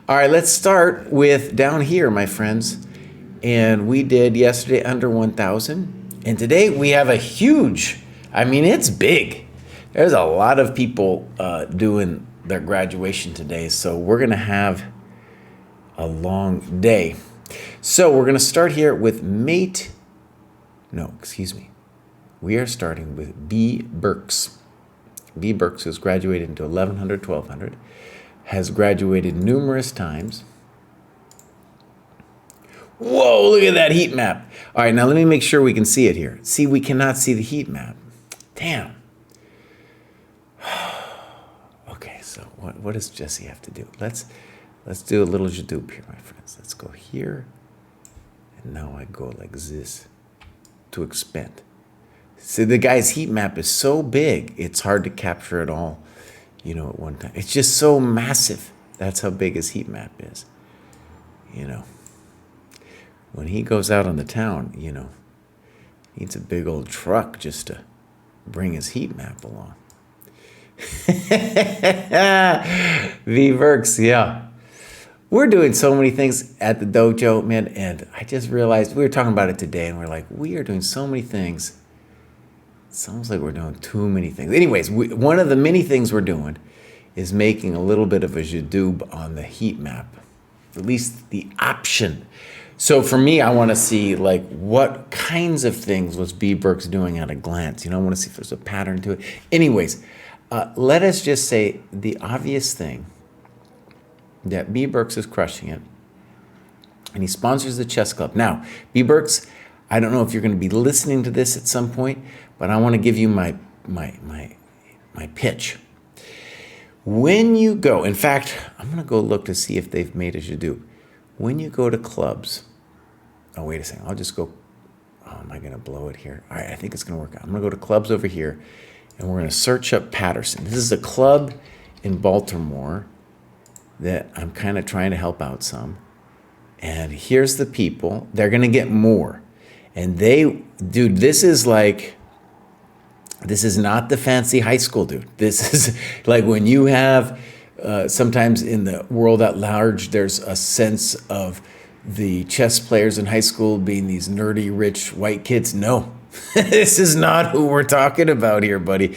All right, let's start with down here, my friends. And we did yesterday under 1,000. And today we have a huge, it's big. There's a lot of people doing their graduation today. So we're going to have a long day. So we're going to start here with We are starting with B. Burks. B. Burks has graduated into 1100, 1200, has graduated numerous times. Whoa, look at that heat map. All right, now let me make sure we can see it here. See, we cannot see the heat map. Damn. Okay, so what does Jesse have to do? Let's do a little jadoop here, my friends. Let's go here. And now I go like this to expand. See, the guy's heat map is so big, it's hard to capture it all, at one time. It's just so massive. That's how big his heat map is. When he goes out on the town, needs a big old truck just to bring his heat map along. V. Burks, yeah. We're doing so many things at the dojo, man, and I just realized, we were talking about it today, and we're like, we are doing so many things. It sounds like we're doing too many things. Anyways, one of the many things we're doing is making a little bit of a jadoob on the heat map, at least the option. So for me, I want to see like what kinds of things was B. Burks doing at a glance. I want to see if there's a pattern to it. Anyways, let us just say the obvious thing that B. Burks is crushing it, and he sponsors the chess club. Now, B. Burks, I don't know if you're going to be listening to this at some point, but I want to give you my pitch. When you go, in fact, I'm going to go look to see if they've made a jadoob. When you go to clubs, oh, wait a second, I'll just go, am I going to blow it here? All right, I think it's going to work out. I'm going to go to clubs over here, and we're going to search up Patterson. This is a club in Baltimore that I'm kind of trying to help out some. And here's the people. They're going to get more. And dude, this is not the fancy high school, dude. This is like when you have, sometimes in the world at large, there's a sense of the chess players in high school being these nerdy, rich white kids. No, this is not who we're talking about here, buddy.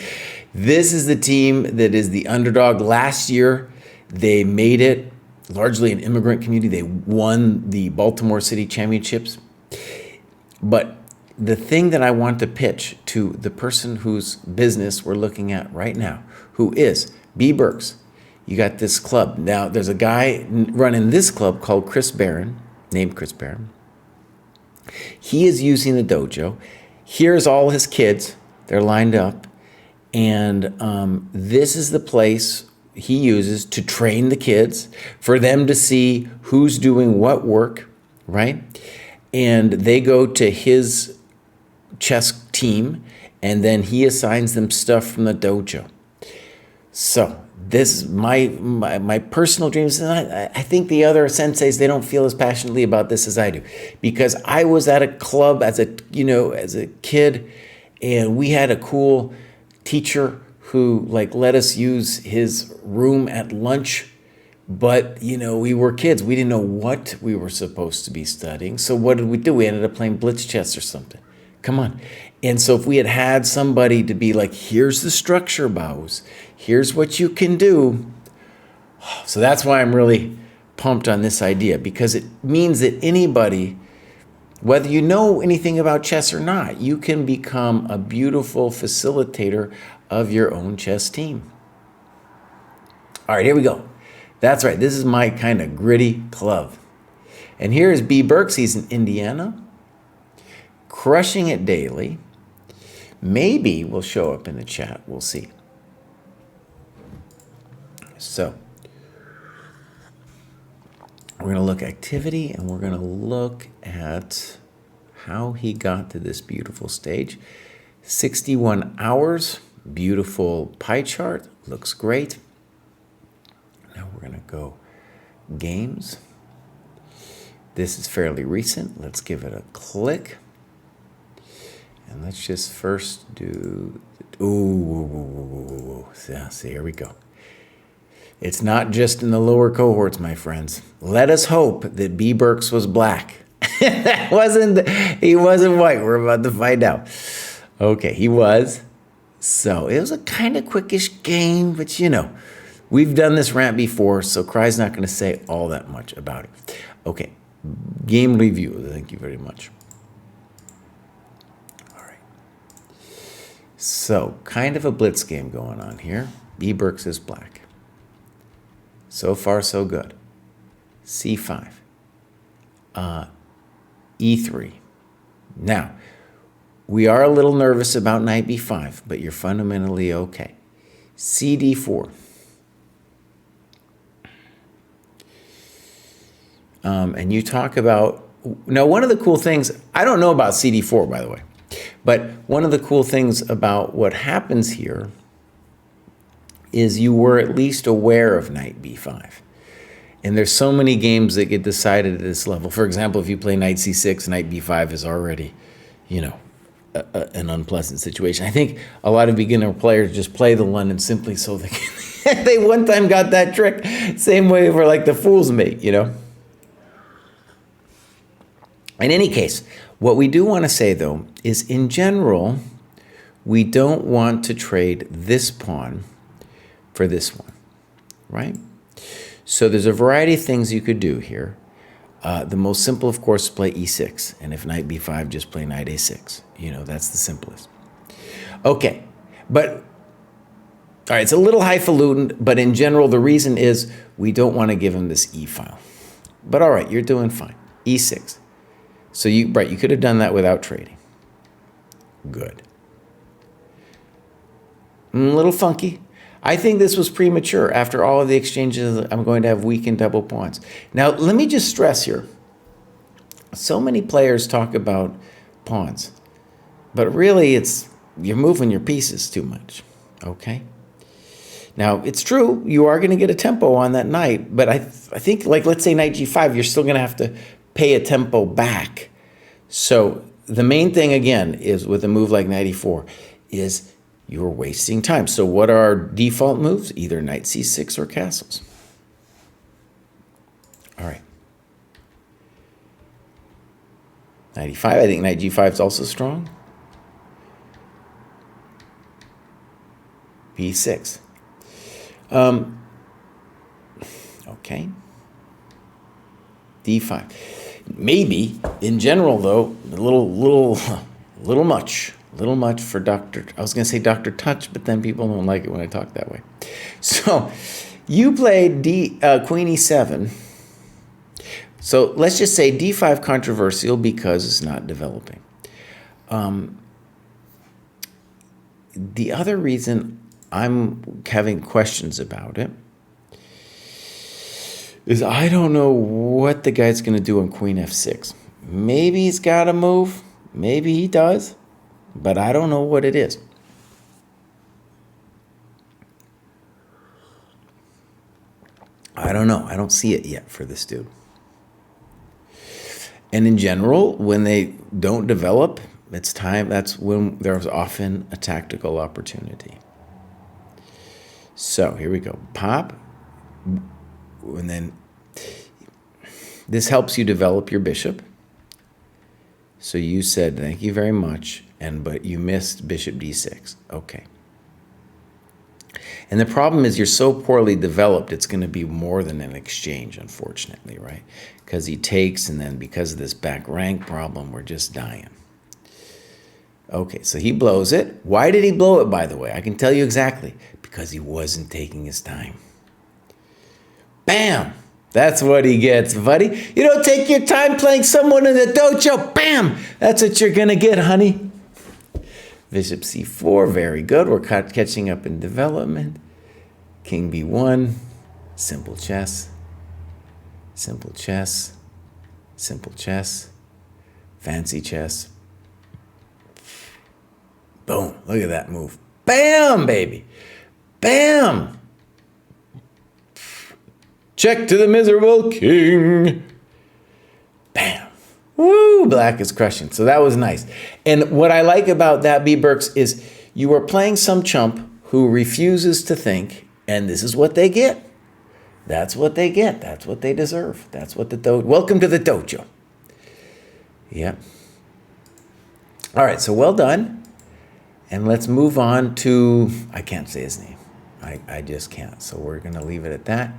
This is the team that is the underdog. Last year, they made it, largely an immigrant community. They won the Baltimore City Championships. But the thing that I want to pitch to the person whose business we're looking at right now, who is B. Burks. You got this club. Now, there's a guy running this club called Chris Barron, named Chris Barron. He is using the dojo. Here's all his kids. They're lined up. And this is the place he uses to train the kids, for them to see who's doing what work, right? And they go to his chess team, and then he assigns them stuff from the dojo. So this is my personal dreams. And I think the other senseis, they don't feel as passionately about this as I do, because I was at a club as a kid, and we had a cool teacher who let us use his room at lunch. But, we were kids. We didn't know what we were supposed to be studying. So what did we do? We ended up playing blitz chess or something. Come on. And so if we had somebody to be like, here's the structure, Baus. Here's what you can do. So that's why I'm really pumped on this idea, because it means that anybody, whether you know anything about chess or not, you can become a beautiful facilitator of your own chess team. All right, here we go. That's right. This is my kind of gritty club. And here is B. Burks. He's in Indiana, crushing it daily. Maybe will show up in the chat. We'll see. So we're going to look at activity, and we're going to look at how he got to this beautiful stage. 61 hours, beautiful pie chart, looks great. Now we're going to go games. This is fairly recent. Let's give it a click. And let's just first do, yeah, see, here we go. It's not just in the lower cohorts, my friends. Let us hope that B. Burks was black. He wasn't white. We're about to find out. Okay, he was. So it was a kind of quickish game, but we've done this rant before, so Kraai's not going to say all that much about it. Okay, game review. Thank you very much. All right. So kind of a blitz game going on here. B. Burks is black. So far, so good. C5. E3. Now, we are a little nervous about knight b5, but you're fundamentally okay. CD4. And you talk about, now one of the cool things, I don't know about CD4, by the way, but one of the cool things about what happens here is you were at least aware of knight b5. And there's so many games that get decided at this level. For example, if you play knight c6, knight b5 is already, an unpleasant situation. I think a lot of beginner players just play the London simply so they can, they one time got that trick. Same way for like the fool's mate, In any case, what we do want to say though is in general, we don't want to trade this pawn for this one, right? So there's a variety of things you could do here. The most simple, of course, is play e6. And if knight b5, just play knight a6. That's the simplest. Okay, but, all right, it's a little highfalutin, but in general, the reason is we don't want to give him this e file. But all right, you're doing fine. e6. So you could have done that without trading. Good. A little funky. I think this was premature. After all of the exchanges, I'm going to have weakened double pawns. Now, let me just stress here. So many players talk about pawns, but really you're moving your pieces too much, okay? Now, it's true, you are going to get a tempo on that knight, but I think, like, let's say knight g5, you're still going to have to pay a tempo back. So the main thing, again, is with a move like knight e4, is you're wasting time. So what are our default moves? Either knight c6 or castles. All right. Knight e5, I think knight g5 is also strong. b6. Okay. d5. Maybe, in general, though, a little much. A little much for I was going to say Dr. Touch, but then people don't like it when I talk that way. So you played Queen e7. So let's just say d5 controversial because it's not developing. The other reason I'm having questions about it is I don't know what the guy's going to do on Queen f6. Maybe he's got a move. Maybe he does. But I don't know what it is. I don't know. I don't see it yet for this dude. And in general, when they don't develop, it's time. That's when there's often a tactical opportunity. So here we go. Pop. And then this helps you develop your bishop. So you said, thank you very much. But you missed bishop d6. Okay. And the problem is you're so poorly developed, it's going to be more than an exchange, unfortunately, right? Because he takes, and then because of this back rank problem, we're just dying. Okay, so he blows it. Why did he blow it, by the way? I can tell you exactly. Because he wasn't taking his time. Bam! That's what he gets, buddy. You don't take your time playing someone in the dojo. Bam! That's what you're going to get, honey. Bishop c4, very good. We're catching up in development. King b1, simple chess, simple chess, simple chess, fancy chess. Boom, look at that move. Bam, baby, bam. Check to the miserable king. Bam. Woo, black is crushing. So that was nice. And what I like about that, B. Burks, is you are playing some chump who refuses to think, and this is what they get. That's what they get. That's what they deserve. That's what the dojo. Welcome to the dojo. Yeah. All right, so well done. And let's move on to, I can't say his name. I just can't. So we're going to leave it at that.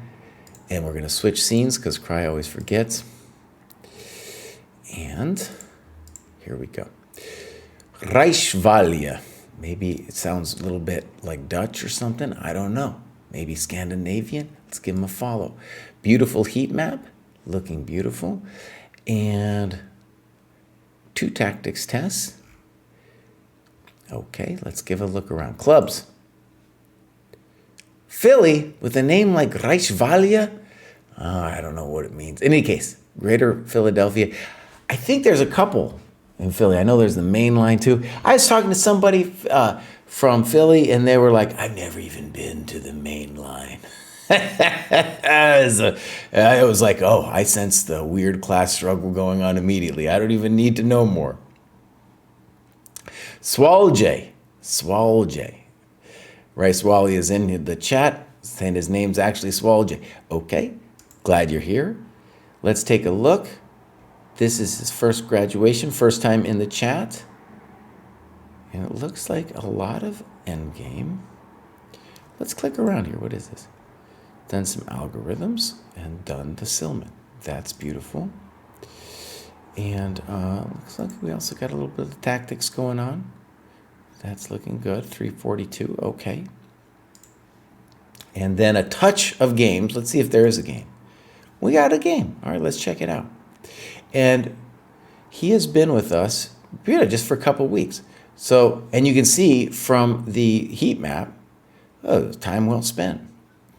And we're going to switch scenes because Kraai always forgets. And here we go. Reichswalde. Maybe it sounds a little bit like Dutch or something. I don't know. Maybe Scandinavian. Let's give him a follow. Beautiful heat map. Looking beautiful. And 2 tactics tests. Okay, let's give a look around. Clubs. Philly with a name like Reichswalde. I don't know what it means. In any case, Greater Philadelphia. I think there's a couple in Philly. I know there's the main line too. I was talking to somebody from Philly, and they were like, I've never even been to the main line. I was like, oh, I sense the weird class struggle going on immediately. I don't even need to know more. Swalje. Reichswalde is in the chat, saying his name's actually Swalje. Okay, glad you're here. Let's take a look. This is his first graduation, first time in the chat. And it looks like a lot of endgame. Let's click around here. What is this? Done some algorithms and done the Silman. That's beautiful. And looks like we also got a little bit of tactics going on. That's looking good. 342. Okay. And then a touch of games. Let's see if there is a game. We got a game. All right, let's check it out. And he has been with us just for a couple of weeks. So, and you can see from the heat map, oh, time well spent.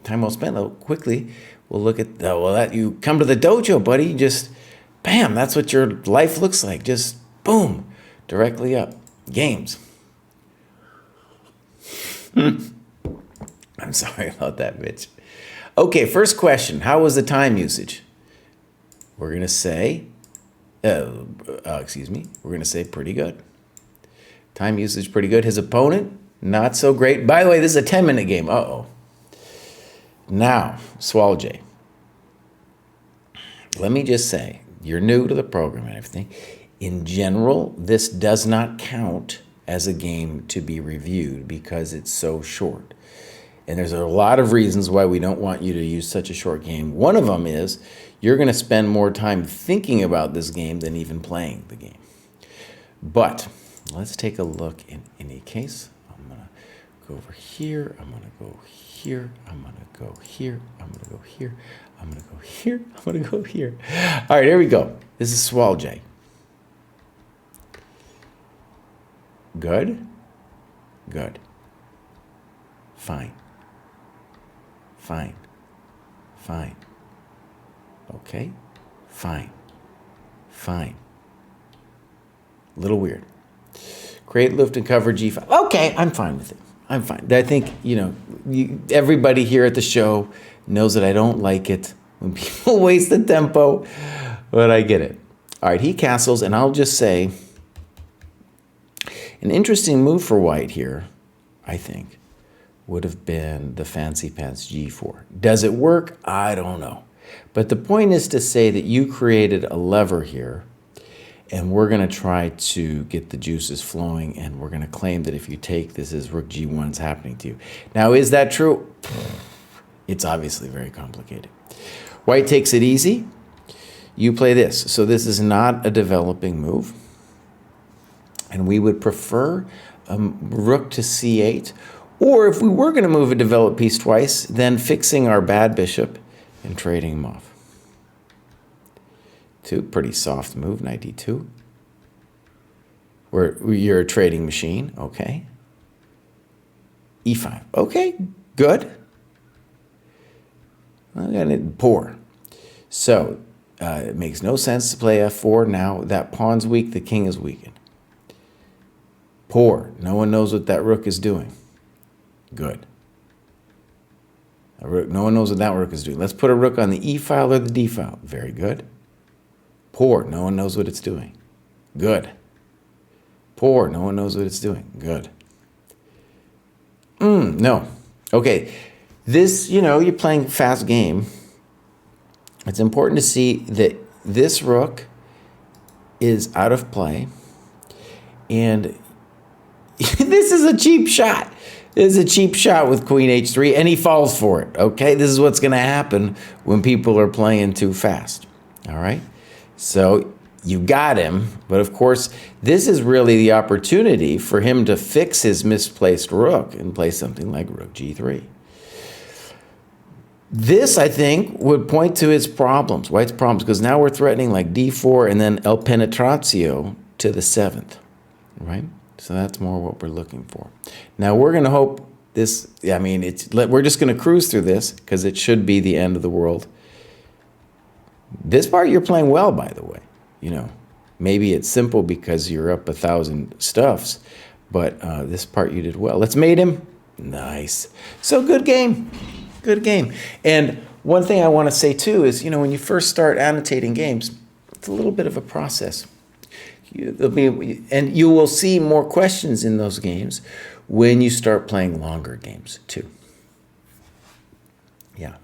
Time well spent. Quickly, we'll look at, that you come to the dojo, buddy. Just, bam, that's what your life looks like. Just, boom, directly up. Games. I'm sorry about that, Mitch. Okay, first question. How was the time usage? We're going to say, we're going to say pretty good. Time usage pretty good. His opponent, not so great. By the way, this is a 10-minute game. Uh-oh. Now, Swalje. Let me just say, you're new to the program and everything. In general, this does not count as a game to be reviewed because it's so short. And there's a lot of reasons why we don't want you to use such a short game. One of them is you're going to spend more time thinking about this game than even playing the game. But let's take a look in any case. I'm going to go over here. I'm going to go here. I'm going to go here. I'm going to go here. I'm going to go here. I'm going to go here. All right, here we go. This is Swalje. Good. Good. Fine. Fine. Fine. Okay. Fine. Fine. Little weird. Create, lift, and cover G5. Okay, I'm fine with it. I'm fine. I think, everybody here at the show knows that I don't like it when people waste the tempo, but I get it. All right, he castles, and I'll just say, an interesting move for white here, I think, would have been the fancy pants G4. Does it work? I don't know. But the point is to say that you created a lever here, and we're going to try to get the juices flowing, and we're going to claim that if you take this as rook G1 is happening to you. Now, is that true? It's obviously very complicated. White takes it easy. You play this. So this is not a developing move. And we would prefer rook to C8. Or if we were going to move a developed piece twice, then fixing our bad bishop and trading him off. Pretty soft move, knight d2. You're a trading machine, okay. e5, okay, good. I got it poor. So it makes no sense to play f4. Now that pawn's weak, the king is weakened. Poor. No one knows what that rook is doing. Good. No one knows what that rook is doing. Let's put a rook on the e file or the d file. Very good. Poor. No one knows what it's doing. Good. Poor. No one knows what it's doing. Good. No. Okay. This, you're playing fast game. It's important to see that this rook is out of play. And this is a cheap shot. This is a cheap shot with queen h3, and he falls for it, okay? This is what's going to happen when people are playing too fast, all right? So you got him, but of course, this is really the opportunity for him to fix his misplaced rook and play something like rook g3. This, I think, would point to his problems, White's problems, because now we're threatening like d4 and then el penetratio to the 7th, right? So that's more what we're looking for. Now we're going to hope this, I mean, we're just going to cruise through this because it should be the end of the world. This part you're playing well, by the way. You know, maybe it's simple because you're up 1,000 stuffs, but this part you did well. Let's mate him. Nice. So good game. Good game. And one thing I want to say too is, you know, when you first start annotating games, it's a little bit of a process. And you will see more questions in those games when you start playing longer games too. Yeah.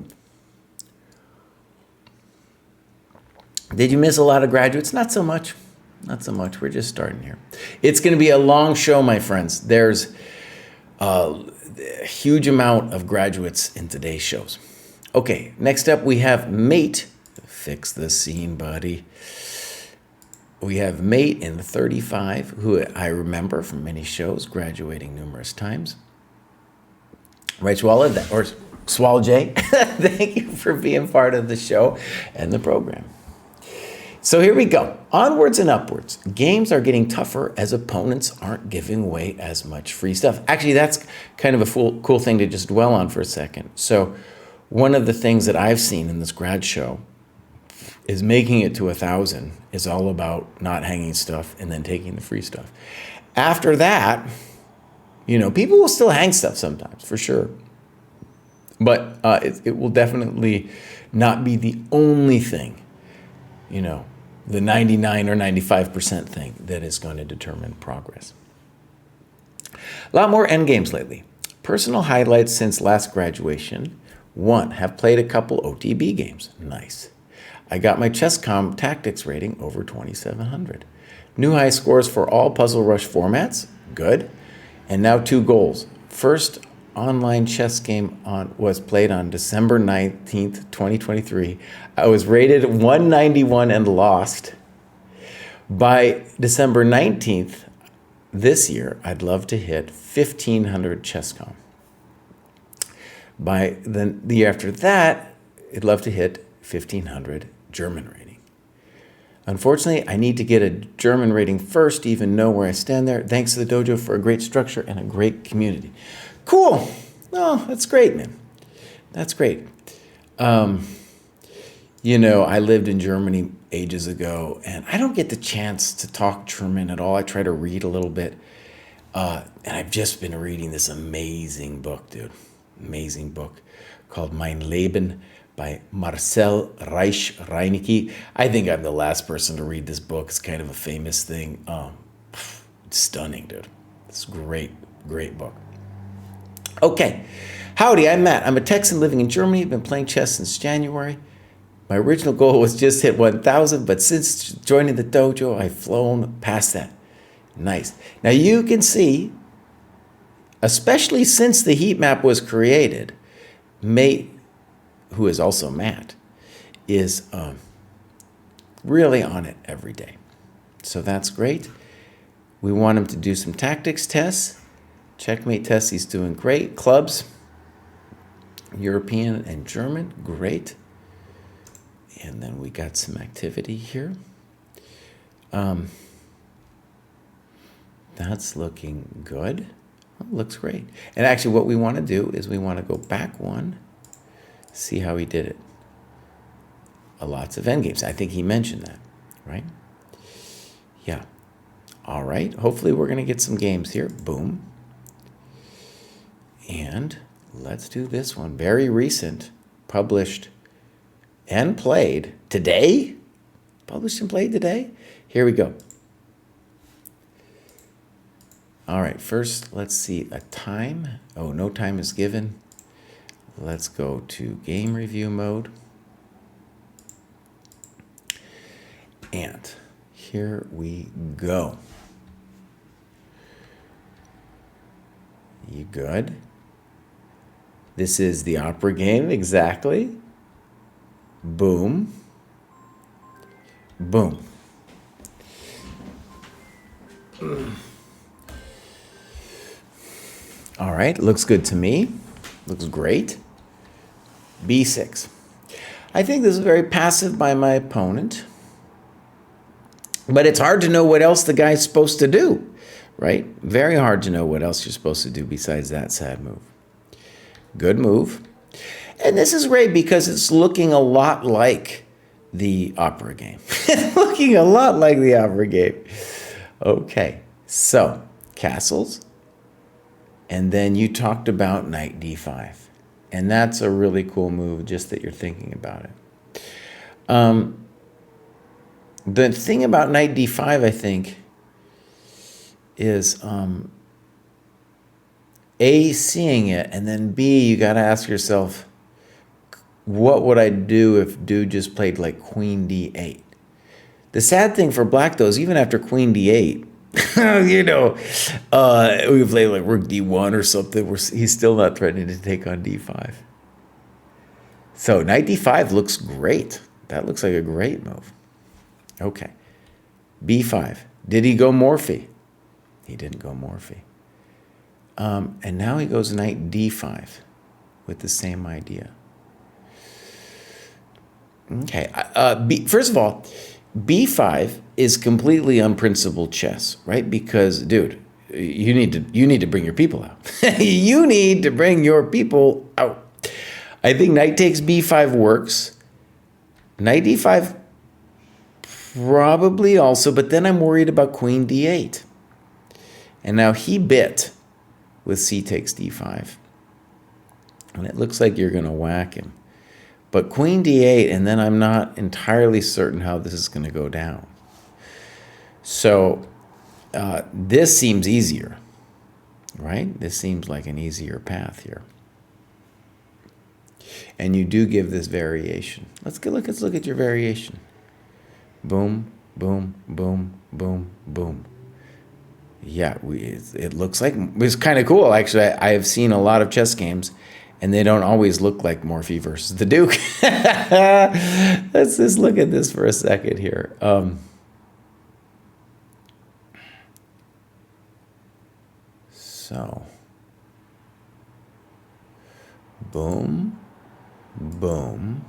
Did you miss a lot of graduates? Not so much. Not so much. We're just starting here. It's going to be a long show, my friends. There's a huge amount of graduates in today's shows. Okay, next up we have mate. Fix the scene, buddy. We have mate in 35, who I remember from many shows, graduating numerous times. Right, Swallow, or Swallow J, thank you for being part of the show and the program. So here we go. Onwards and upwards. Games are getting tougher as opponents aren't giving away as much free stuff. Actually, that's kind of a cool thing to just dwell on for a second. So one of the things that I've seen in this grad show is making it to 1,000 is all about not hanging stuff and then taking the free stuff. After that, you know, people will still hang stuff sometimes, for sure. But it will definitely not be the only thing, you know, the 99 or 95% thing that is going to determine progress. A lot more endgames lately. Personal highlights since last graduation. 1, have played a couple OTB games. Nice. I got my ChessCom tactics rating over 2,700. New high scores for all Puzzle Rush formats. Good. And now 2 goals. First online chess game was played on December 19th, 2023. I was rated 191 and lost. By December 19th this year, I'd love to hit 1,500 ChessCom. By the year after that, I'd love to hit 1,500 German rating. Unfortunately, I need to get a German rating first to even know where I stand there. Thanks to the dojo for a great structure and a great community. Cool. Oh, that's great, man. That's great. You know, I lived in Germany ages ago, and I don't get the chance to talk German at all. I try to read a little bit. And I've just been reading this amazing book, dude. Amazing book called Mein Leben by Marcel Reich-Reinecke. I think I'm the last person to read this book. It's kind of a famous thing. It's stunning, dude. It's a great, great book. Okay. Howdy, I'm Matt. I'm a Texan living in Germany. I've been playing chess since January. My original goal was just hit 1,000, but since joining the dojo, I've flown past that. Nice. Now you can see, especially since the heat map was created, mate, who is also Matt, is really on it every day. So that's great. We want him to do some tactics tests. Checkmate tests, he's doing great. Clubs, European and German, great. And then we got some activity here. That's looking good. Oh, looks great. And actually what we want to do is we want to go back one, see how he did it. Lots of endgames. I think he mentioned that, right? Yeah. All right. Hopefully we're going to get some games here. Boom. And let's do this one. Very recent, published and played today. Published and played today. Here we go. All right, first let's see a time. Oh, no time is given. Let's go to game review mode. And here we go. You good? This is the opera game, exactly. Boom. Boom. All right, looks good to me. Looks great. B6. I think this is very passive by my opponent. But it's hard to know what else the guy's supposed to do, right? Very hard to know what else you're supposed to do besides that sad move. Good move. And this is great because it's looking a lot like the opera game. Looking a lot like the opera game. Okay, so castles. And then you talked about knight d5. And that's a really cool move, just that you're thinking about it. The thing about knight d5, I think, is A, seeing it, and then B, you got to ask yourself, what would I do if dude just played like queen d8? The sad thing for black, though, is even after queen d8, you know, we play like rook d1 or something, he's still not threatening to take on d5. So knight d5 looks great. That looks like a great move. Okay. b5. Did he go Morphy? He didn't go Morphy. And now he goes knight d5 with the same idea. Okay. First of all, b5 is completely unprincipled chess, right? Because, dude, you need to bring your people out. You need to bring your people out. I think knight takes b5 works. Knight d5 probably also, but then I'm worried about queen d8. And now he bit with c takes d5. And it looks like you're going to whack him. But queen d8, and then I'm not entirely certain how this is going to go down. So this seems easier, right? This seems like an easier path here. And you do give this variation. Let's look at your variation. Boom, boom, boom, boom, boom. Yeah, it looks like, it's kind of cool, actually. I have seen a lot of chess games, and they don't always look like Morphy versus the Duke. Let's just look at this for a second here. So, boom, boom.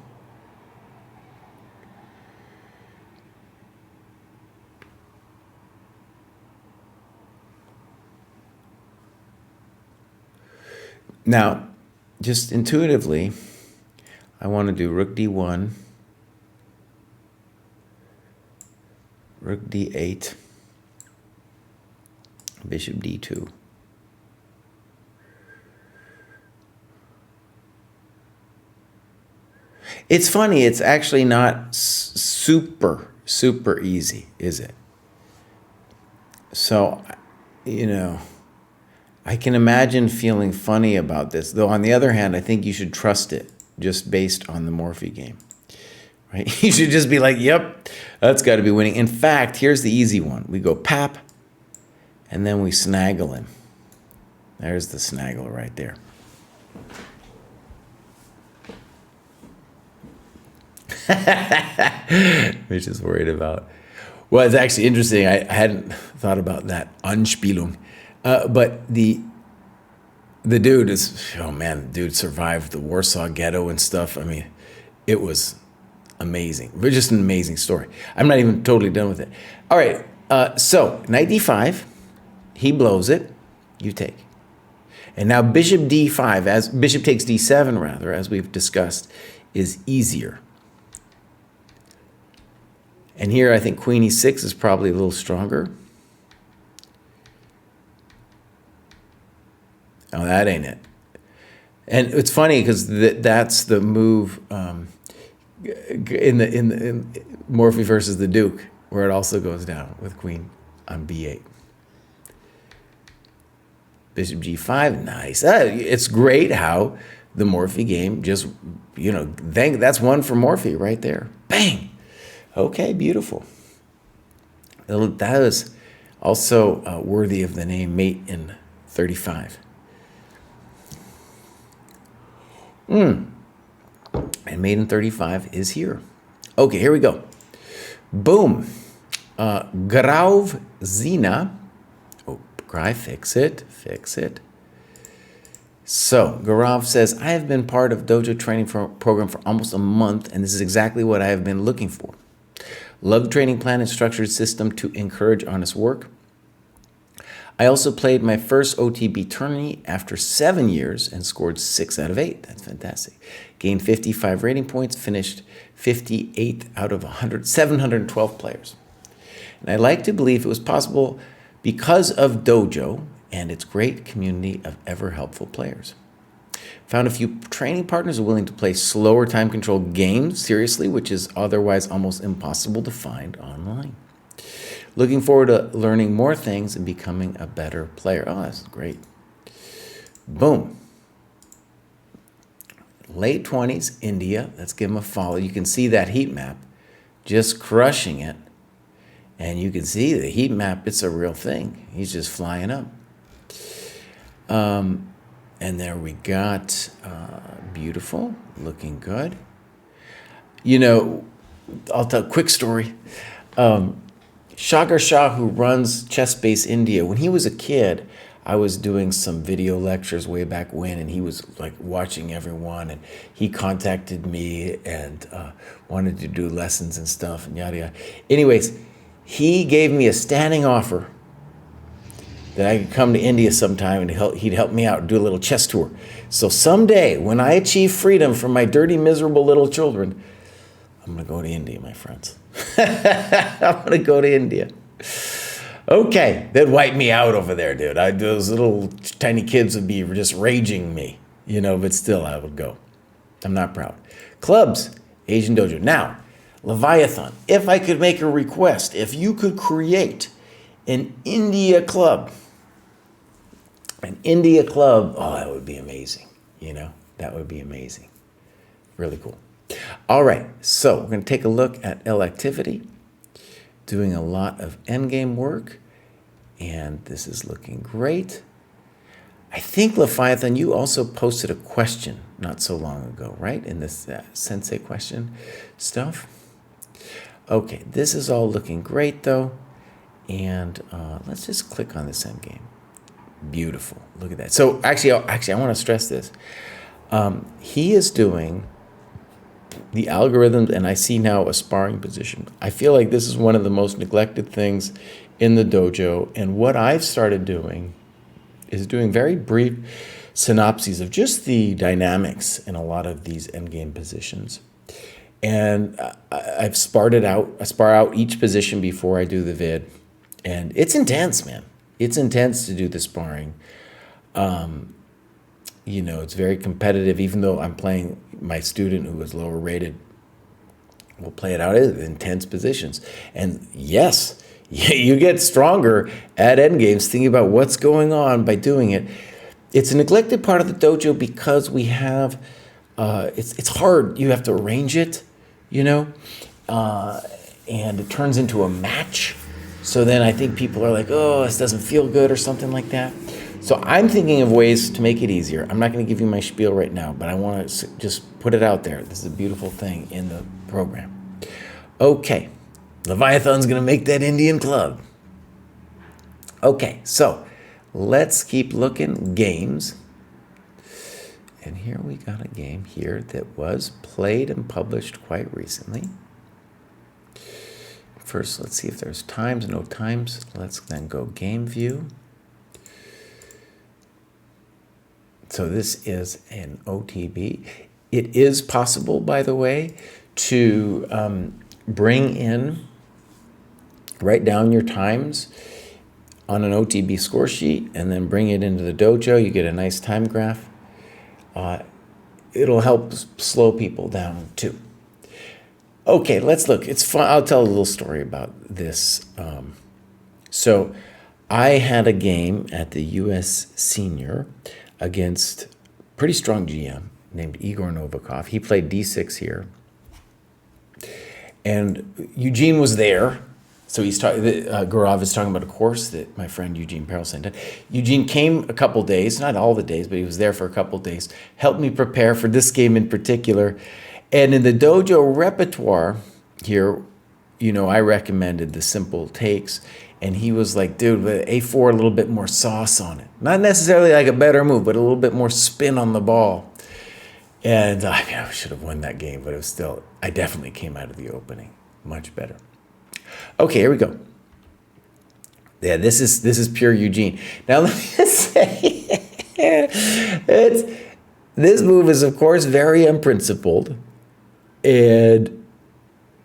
Now, just intuitively, I want to do rook d1, rook d8, bishop d2. It's funny, it's actually not super easy, is it? So, you know, I can imagine feeling funny about this. Though on the other hand, I think you should trust it just based on the Morphy game. Right? You should just be like, yep, that's got to be winning. In fact, here's the easy one. We go pap, and then we snaggle him. There's the snaggle right there. We're just worried about. Well, it's actually interesting. I hadn't thought about that Anspielung. But the dude is, oh man, dude survived the Warsaw Ghetto and stuff. I mean, it was amazing. It was just an amazing story. I'm not even totally done with it. All right, so knight d5, he blows it, you take. And now bishop d5, as bishop takes d7 rather, as we've discussed, is easier. And here I think queen e6 is probably a little stronger. Oh, that ain't it. And it's funny because that's the move in Morphy versus the Duke, where it also goes down with queen on b8. Bishop g5, nice. It's great how the Morphy game just, you know, that's one for Morphy right there. Bang. Okay, beautiful. That is also worthy of the name Mate in 35. And Mate in 35 is here. Okay, here we go. Boom. Grav Zina. Oh, Kraai, fix it. So, Gaurav says, I have been part of Dojo Training Program for almost a month, and this is exactly what I have been looking for. Love the training plan and structured system to encourage honest work. I also played my first OTB tourney after 7 years and scored 6 out of 8. That's fantastic. Gained 55 rating points, finished 58th out of 712 players. And I like to believe it was possible because of Dojo and its great community of ever-helpful players. Found a few training partners willing to play slower time-controlled games seriously, which is otherwise almost impossible to find online. Looking forward to learning more things and becoming a better player. Oh, that's great. Boom. Late 20s, India. Let's give him a follow. You can see that heat map, just crushing it. And you can see the heat map, it's a real thing. He's just flying up. And there we got, beautiful, looking good. You know, I'll tell a quick story. Shagar Shah, who runs Chess Base India, when he was a kid, I was doing some video lectures way back when, and he was like watching everyone, and he contacted me and wanted to do lessons and stuff and yada yada. Anyways, he gave me a standing offer that I could come to India sometime and he'd help me out, do a little chess tour. So someday, when I achieve freedom from my dirty, miserable little children, I'm going to go to India, my friends. I'm going to go to India. Okay, they'd wipe me out over there, dude. Those little tiny kids would be just raging me, you know, but still I would go. I'm not proud. Clubs, Asian Dojo. Now, Leviathan, if I could make a request, if you could create an India club, oh, that would be amazing. You know, that would be amazing. Really cool. All right, so we're going to take a look at L activity, doing a lot of endgame work, and this is looking great. I think, Leviathan, you also posted a question not so long ago, right, in this Sensei question stuff. Okay, this is all looking great, though, and let's just click on this endgame. Beautiful. Look at that. So actually, I want to stress this. He is doing the algorithms, and I see now a sparring position. I feel like this is one of the most neglected things in the dojo, and what I've started doing is doing very brief synopses of just the dynamics in a lot of these endgame positions. And I've sparred out. I spar out each position before I do the vid, and it's intense, man. It's intense to do the sparring. You know, it's very competitive, even though I'm playing my student who is lower rated. We'll play it out in intense positions. And yes, you get stronger at endgames thinking about what's going on by doing it. It's a neglected part of the dojo because we have, it's hard. You have to arrange it, you know, and it turns into a match. So then I think people are like, oh, this doesn't feel good or something like that. So I'm thinking of ways to make it easier. I'm not going to give you my spiel right now, but I want to just put it out there. This is a beautiful thing in the program. Okay, Leviathan's going to make that Indian club. Okay, so let's keep looking. Games. And here we got a game here that was played and published quite recently. First, let's see if there's times, no times. Let's then go game view. So this is an OTB. It is possible, by the way, to bring in, write down your times on an OTB score sheet and then bring it into the dojo. You get a nice time graph. It'll help slow people down too. Okay, let's look. It's fun. I'll tell a little story about this. So I had a game at the U.S. Senior against pretty strong GM named Igor Novikov. He played D6 here. And Eugene was there, So Gaurav is talking about a course that my friend Eugene Perelson did. Eugene came a couple days, not all the days, but he was there for a couple days, helped me prepare for this game in particular. And in the dojo repertoire here, I recommended the simple takes. And he was like, dude, with A4, a little bit more sauce on it. Not necessarily like a better move, but a little bit more spin on the ball. And I should have won that game, but it was still, I definitely came out of the opening much better. Okay, here we go. Yeah, this is pure Eugene. Now let me just say, this move is of course very unprincipled, and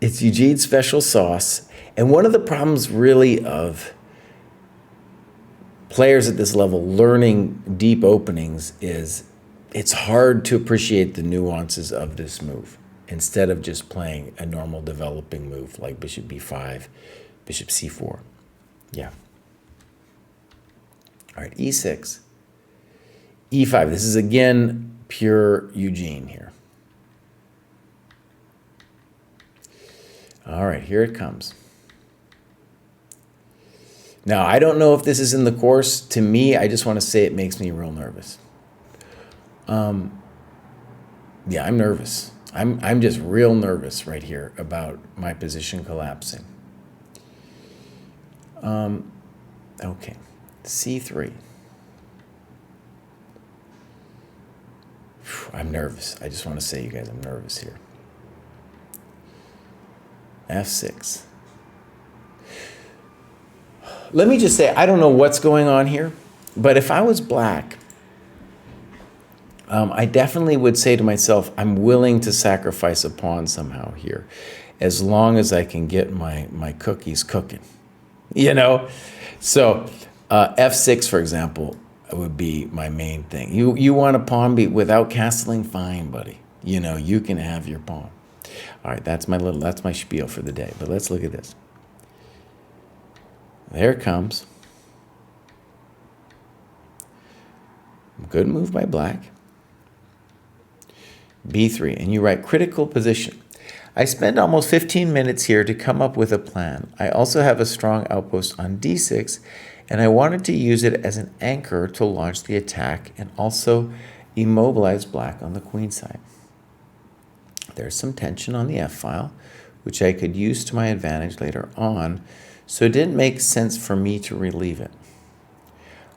it's Eugene's special sauce. And one of the problems really of players at this level learning deep openings is it's hard to appreciate the nuances of this move instead of just playing a normal developing move like bishop b5, bishop c4. Yeah. All right, e6, e5. This is again pure Eugene here. All right, here it comes. Now, I don't know if this is in the course. To me, I just want to say it makes me real nervous. Yeah, I'm nervous. I'm just real nervous right here about my position collapsing. Okay, c3. I'm nervous. I just want to say, you guys, I'm nervous here. f6. Let me just say, I don't know what's going on here, but if I was black, I definitely would say to myself, I'm willing to sacrifice a pawn somehow here, as long as I can get my cookies cooking, So f6, for example, would be my main thing. You want a pawn beat without castling? Fine, buddy. You can have your pawn. All right, that's my spiel for the day. But let's look at this. There it comes. Good move by black. b3, and you write critical position. I spent almost 15 minutes here to come up with a plan. I also have a strong outpost on d6, and I wanted to use it as an anchor to launch the attack and also immobilize black on the queen side. There's some tension on the f-file, which I could use to my advantage later on, so it didn't make sense for me to relieve it.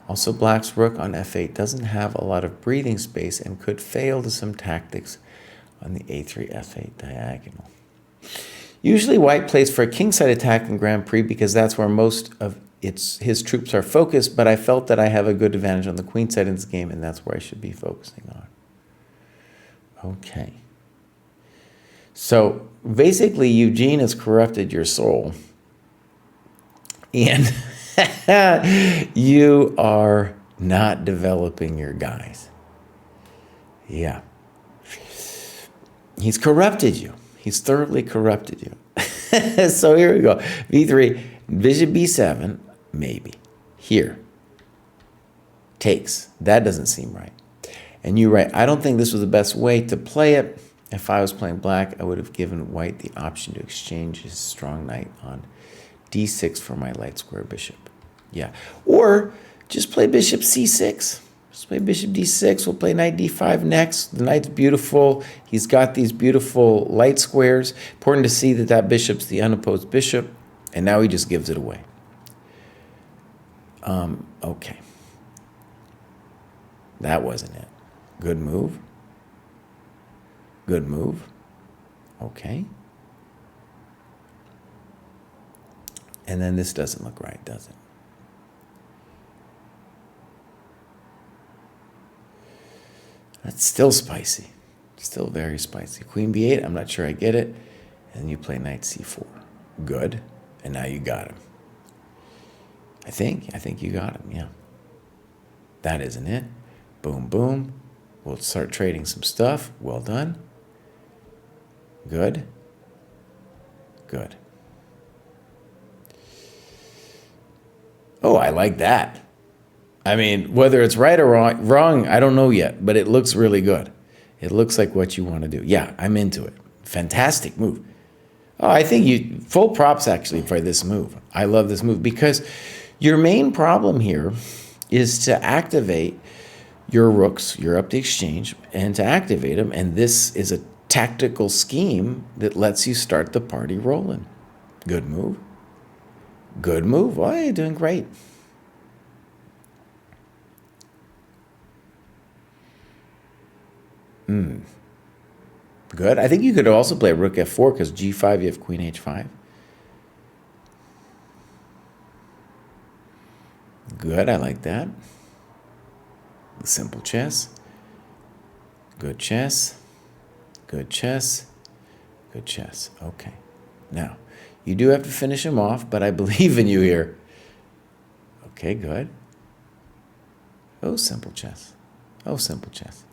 Also, black's rook on f8 doesn't have a lot of breathing space and could fail to some tactics on the a3, f8 diagonal. Usually white plays for a kingside attack in Grand Prix because that's where most of his troops are focused, but I felt that I have a good advantage on the queen side in this game, and that's where I should be focusing on. Okay. So basically, Eugene has corrupted your soul. And you are not developing your guys. Yeah. He's corrupted you. He's thoroughly corrupted you. So here we go. b3, bishop b7, maybe. Here. Takes. That doesn't seem right. And you write, I don't think this was the best way to play it. If I was playing black, I would have given white the option to exchange his strong knight on d6 for my light square bishop. Yeah. Or just play bishop c6. Just play bishop d6. We'll play knight d5 next. The knight's beautiful. He's got these beautiful light squares. Important to see that that bishop's the unopposed bishop. And now he just gives it away. Okay. That wasn't it. Good move. Good move. Okay. And then this doesn't look right, does it? That's still spicy. Still very spicy. Queen b8, I'm not sure I get it. And you play knight c4. Good. And now you got him. I think you got him, yeah. That isn't it. Boom, boom. We'll start trading some stuff. Well done. Good. Good. Oh, I like that. I mean, whether it's right or wrong, I don't know yet, but it looks really good. It looks like what you want to do. Yeah, I'm into it. Fantastic move. Oh, I think you full props actually for this move. I love this move because your main problem here is to activate your rooks. You're up the exchange and to activate them. And this is a tactical scheme that lets you start the party rolling. Good move. Good move. Oh, you're doing great. Good. I think you could also play rook f4 because g5, you have queen h5. Good. I like that. Simple chess. Good chess. Good chess. Good chess. Okay. Now, you do have to finish him off, but I believe in you here. Okay, good. Oh, simple chess. Oh, simple chess.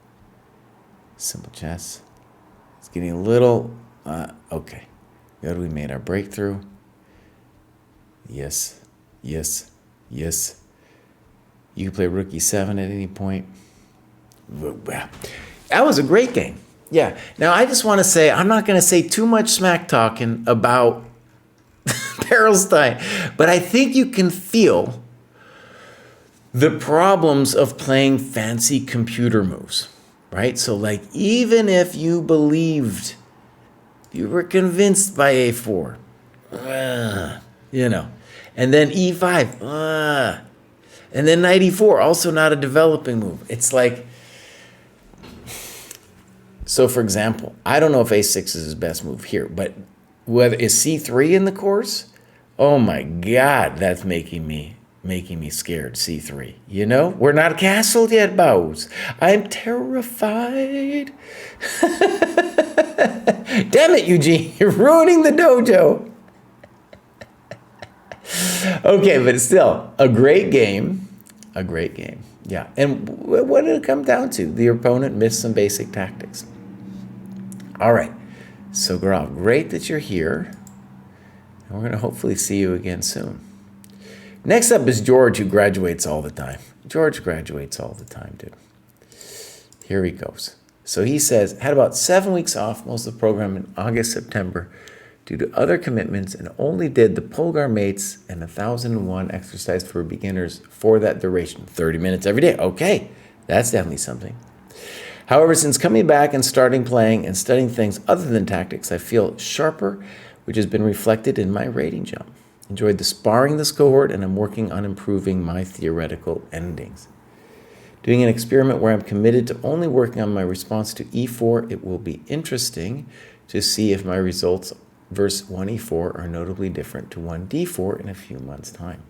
Simple chess. It's getting a little, okay. Good, we made our breakthrough. Yes, yes, yes. You can play rook e7 at any point. That was a great game. Yeah. Now, I just want to say, I'm not going to say too much smack talking about Perelstein, but I think you can feel the problems of playing fancy computer moves, right? So like, even if you believed, you were convinced by a4, you know, and then e5, and then knight e4, also not a developing move. It's like, so for example, I don't know if a6 is his best move here, but whether is c3 in the course? Oh my God, that's making me scared, c3. You know, we're not castled yet, Bows. I'm terrified. Damn it, Eugene, you're ruining the dojo. Okay, but still, a great game. A great game, yeah. And what did it come down to? The opponent missed some basic tactics. All right, so Gaurav, great that you're here. And we're going to hopefully see you again soon. Next up is George, who graduates all the time. George graduates all the time, dude. Here he goes. So he says, had about 7 weeks off most of the program in August, September, due to other commitments, and only did the Polgar mates and 1001 exercise for beginners for that duration. 30 minutes every day. Okay, that's definitely something. However, since coming back and starting playing and studying things other than tactics, I feel sharper, which has been reflected in my rating jump. Enjoyed the sparring this cohort, and I'm working on improving my theoretical endings. Doing an experiment where I'm committed to only working on my response to e4, it will be interesting to see if my results versus 1e4 are notably different to 1d4 in a few months' time.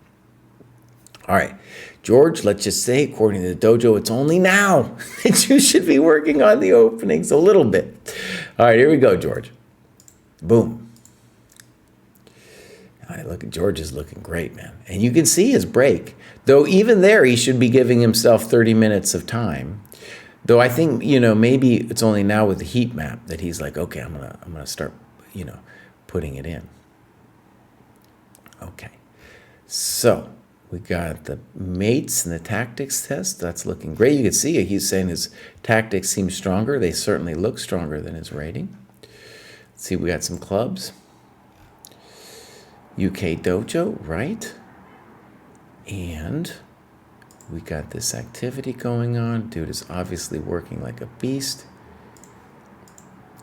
All right, George, let's just say, according to the dojo, it's only now that you should be working on the openings a little bit. All right, here we go, George. Boom. All right, look, George is looking great, man. And you can see his break. Though even there, he should be giving himself 30 minutes of time. Though I think, you know, maybe it's only now with the heat map that he's like, okay, I'm gonna start, you know, putting it in. Okay, so we got the mates and the tactics test. That's looking great. You can see it. He's saying his tactics seem stronger. They certainly look stronger than his rating. Let's see, we got some clubs. UK Dojo, right? And we got this activity going on. Dude is obviously working like a beast.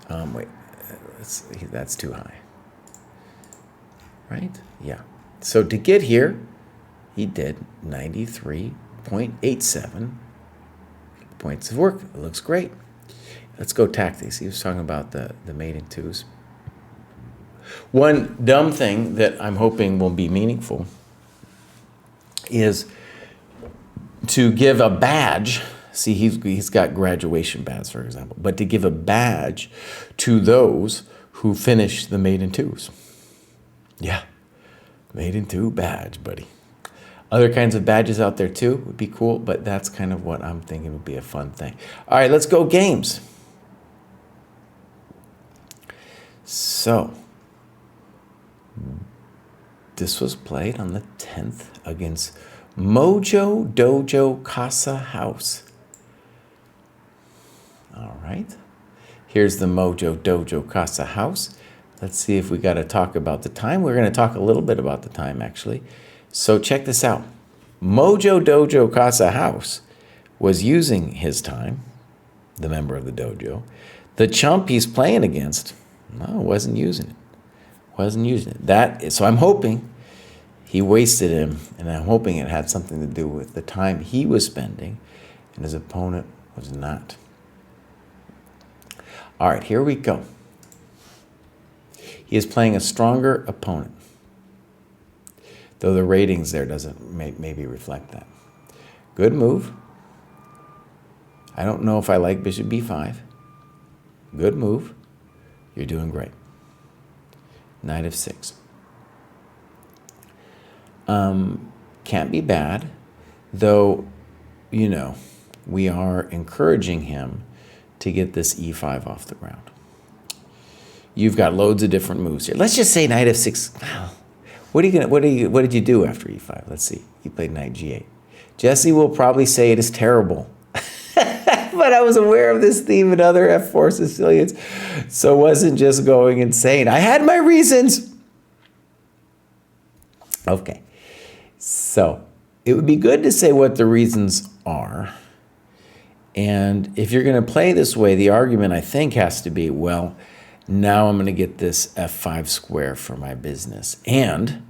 Wait, that's too high. Right? Yeah. So to get here, he did 93.87 points of work. It looks great. Let's go tactics. He was talking about the maiden twos. One dumb thing that I'm hoping will be meaningful is to give a badge. See, he's got graduation badges, for example, but to give a badge to those who finish the maiden twos. Yeah, maiden two badge, buddy. Other kinds of badges out there too would be cool, but that's kind of what I'm thinking would be a fun thing. All right, let's go games. So, this was played on the 10th against Mojo Dojo Casa House. All right. Here's the Mojo Dojo Casa House. Let's see if we got to talk about the time. We're going to talk a little bit about the time, actually. So check this out. Mojo Dojo Casa House was using his time, the member of the dojo. The chump he's playing against, no, wasn't using it. Wasn't using it. So I'm hoping he wasted him, and I'm hoping it had something to do with the time he was spending, and his opponent was not. All right, here we go. He is playing a stronger opponent, though the ratings there doesn't maybe reflect that. Good move. I don't know if I like bishop b5. Good move. You're doing great. Knight of 6. Can't be bad, though, you know, we are encouraging him to get this e5 off the ground. You've got loads of different moves here. Let's just say knight of 6. Wow. What did you do after e5? Let's see. You played knight g8. Jesse will probably say it is terrible. But I was aware of this theme in other F4 Sicilians, so wasn't just going insane. I had my reasons. Okay. So it would be good to say what the reasons are. And if you're going to play this way, the argument, I think, has to be, well, now I'm going to get this f5 square for my business. And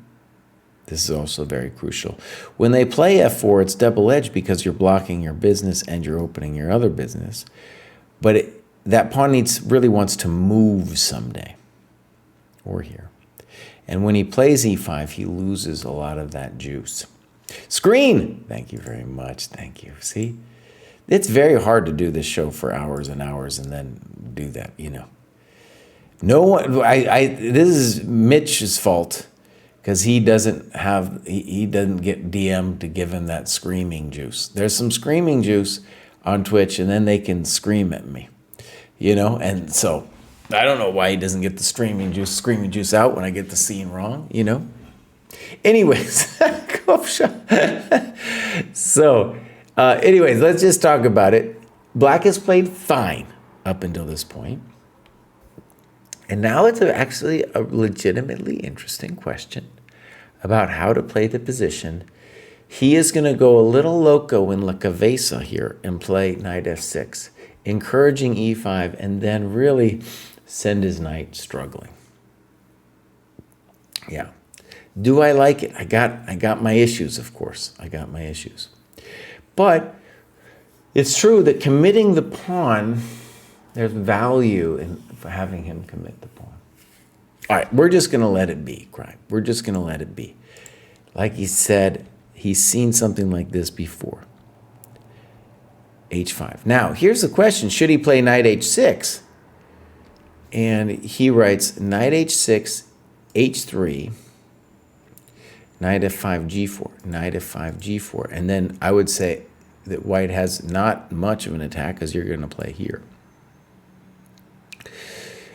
this is also very crucial. When they play f4, it's double-edged because you're blocking your business and you're opening your other business. But that pawn really wants to move someday, or here. And when he plays e5, he loses a lot of that juice. Screen! Thank you very much. Thank you. See? It's very hard to do this show for hours and hours and then do that, you know. No one, this is Mitch's fault because he doesn't get DM to give him that screaming juice. There's some screaming juice on Twitch, and then they can scream at me, you know. And so I don't know why he doesn't get the screaming juice out when I get the scene wrong, you know. Anyways, so anyways, let's just talk about it. Black has played fine up until this point. And now it's actually a legitimately interesting question about how to play the position. He is going to go a little loco in La Cabeza here and play knight f6, encouraging e5, and then really send his knight struggling. Yeah. Do I like it? I got my issues, of course. I got my issues. But it's true that committing the pawn, there's value in having him commit the pawn. All right, we're just going to let it be, Kraai. We're just going to let it be. Like he said, he's seen something like this before. h5. Now, here's the question. Should he play knight h6? And he writes knight h6, h3, knight f5, g4, knight f5, g4. And then I would say that white has not much of an attack because you're going to play here.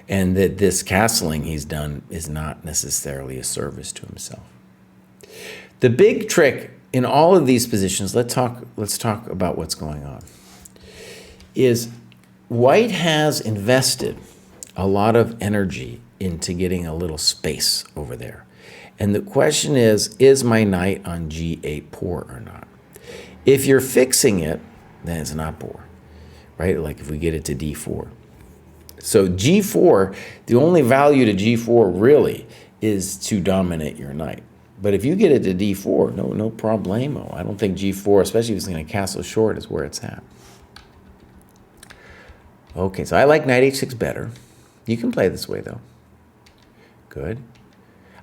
And that this castling he's done is not necessarily a service to himself. The big trick in all of these positions, let's talk about what's going on, is white has invested a lot of energy into getting a little space over there. And the question is my knight on g8 poor or not? If you're fixing it, then it's not poor, right? Like if we get it to d4. So g4, the only value to g4 really is to dominate your knight. But if you get it to d4, no problemo. I don't think g4, especially if it's going to castle short, is where it's at. Okay, so I like knight h6 better. You can play this way, though. Good.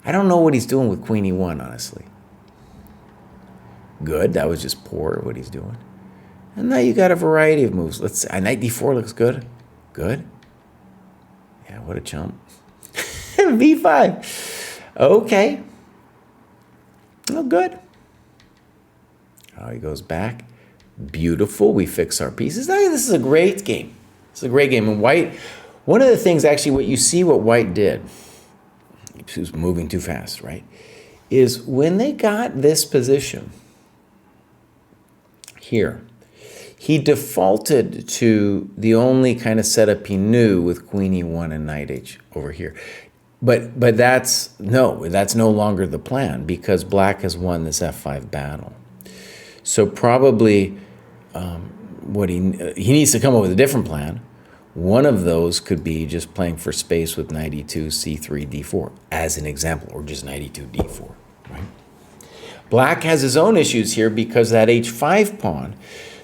I don't know what he's doing with queen e1, honestly. Good. That was just poor what he's doing. And now you got a variety of moves. Let's see. Knight d4 looks good. Good. Yeah, what a chump. b5. Okay. Oh, good. Oh, he goes back. Beautiful. We fix our pieces. Oh, this is a great game. It's a great game. And white, one of the things, actually, what white did, he was moving too fast, right, is when they got this position here, he defaulted to the only kind of setup he knew with queen e1 and knight h over here. But that's no longer the plan because black has won this f5 battle. So probably what he needs to come up with a different plan. One of those could be just playing for space with knight e2, c3, d4 as an example, or just knight e2, d4, right? Black has his own issues here because that h5 pawn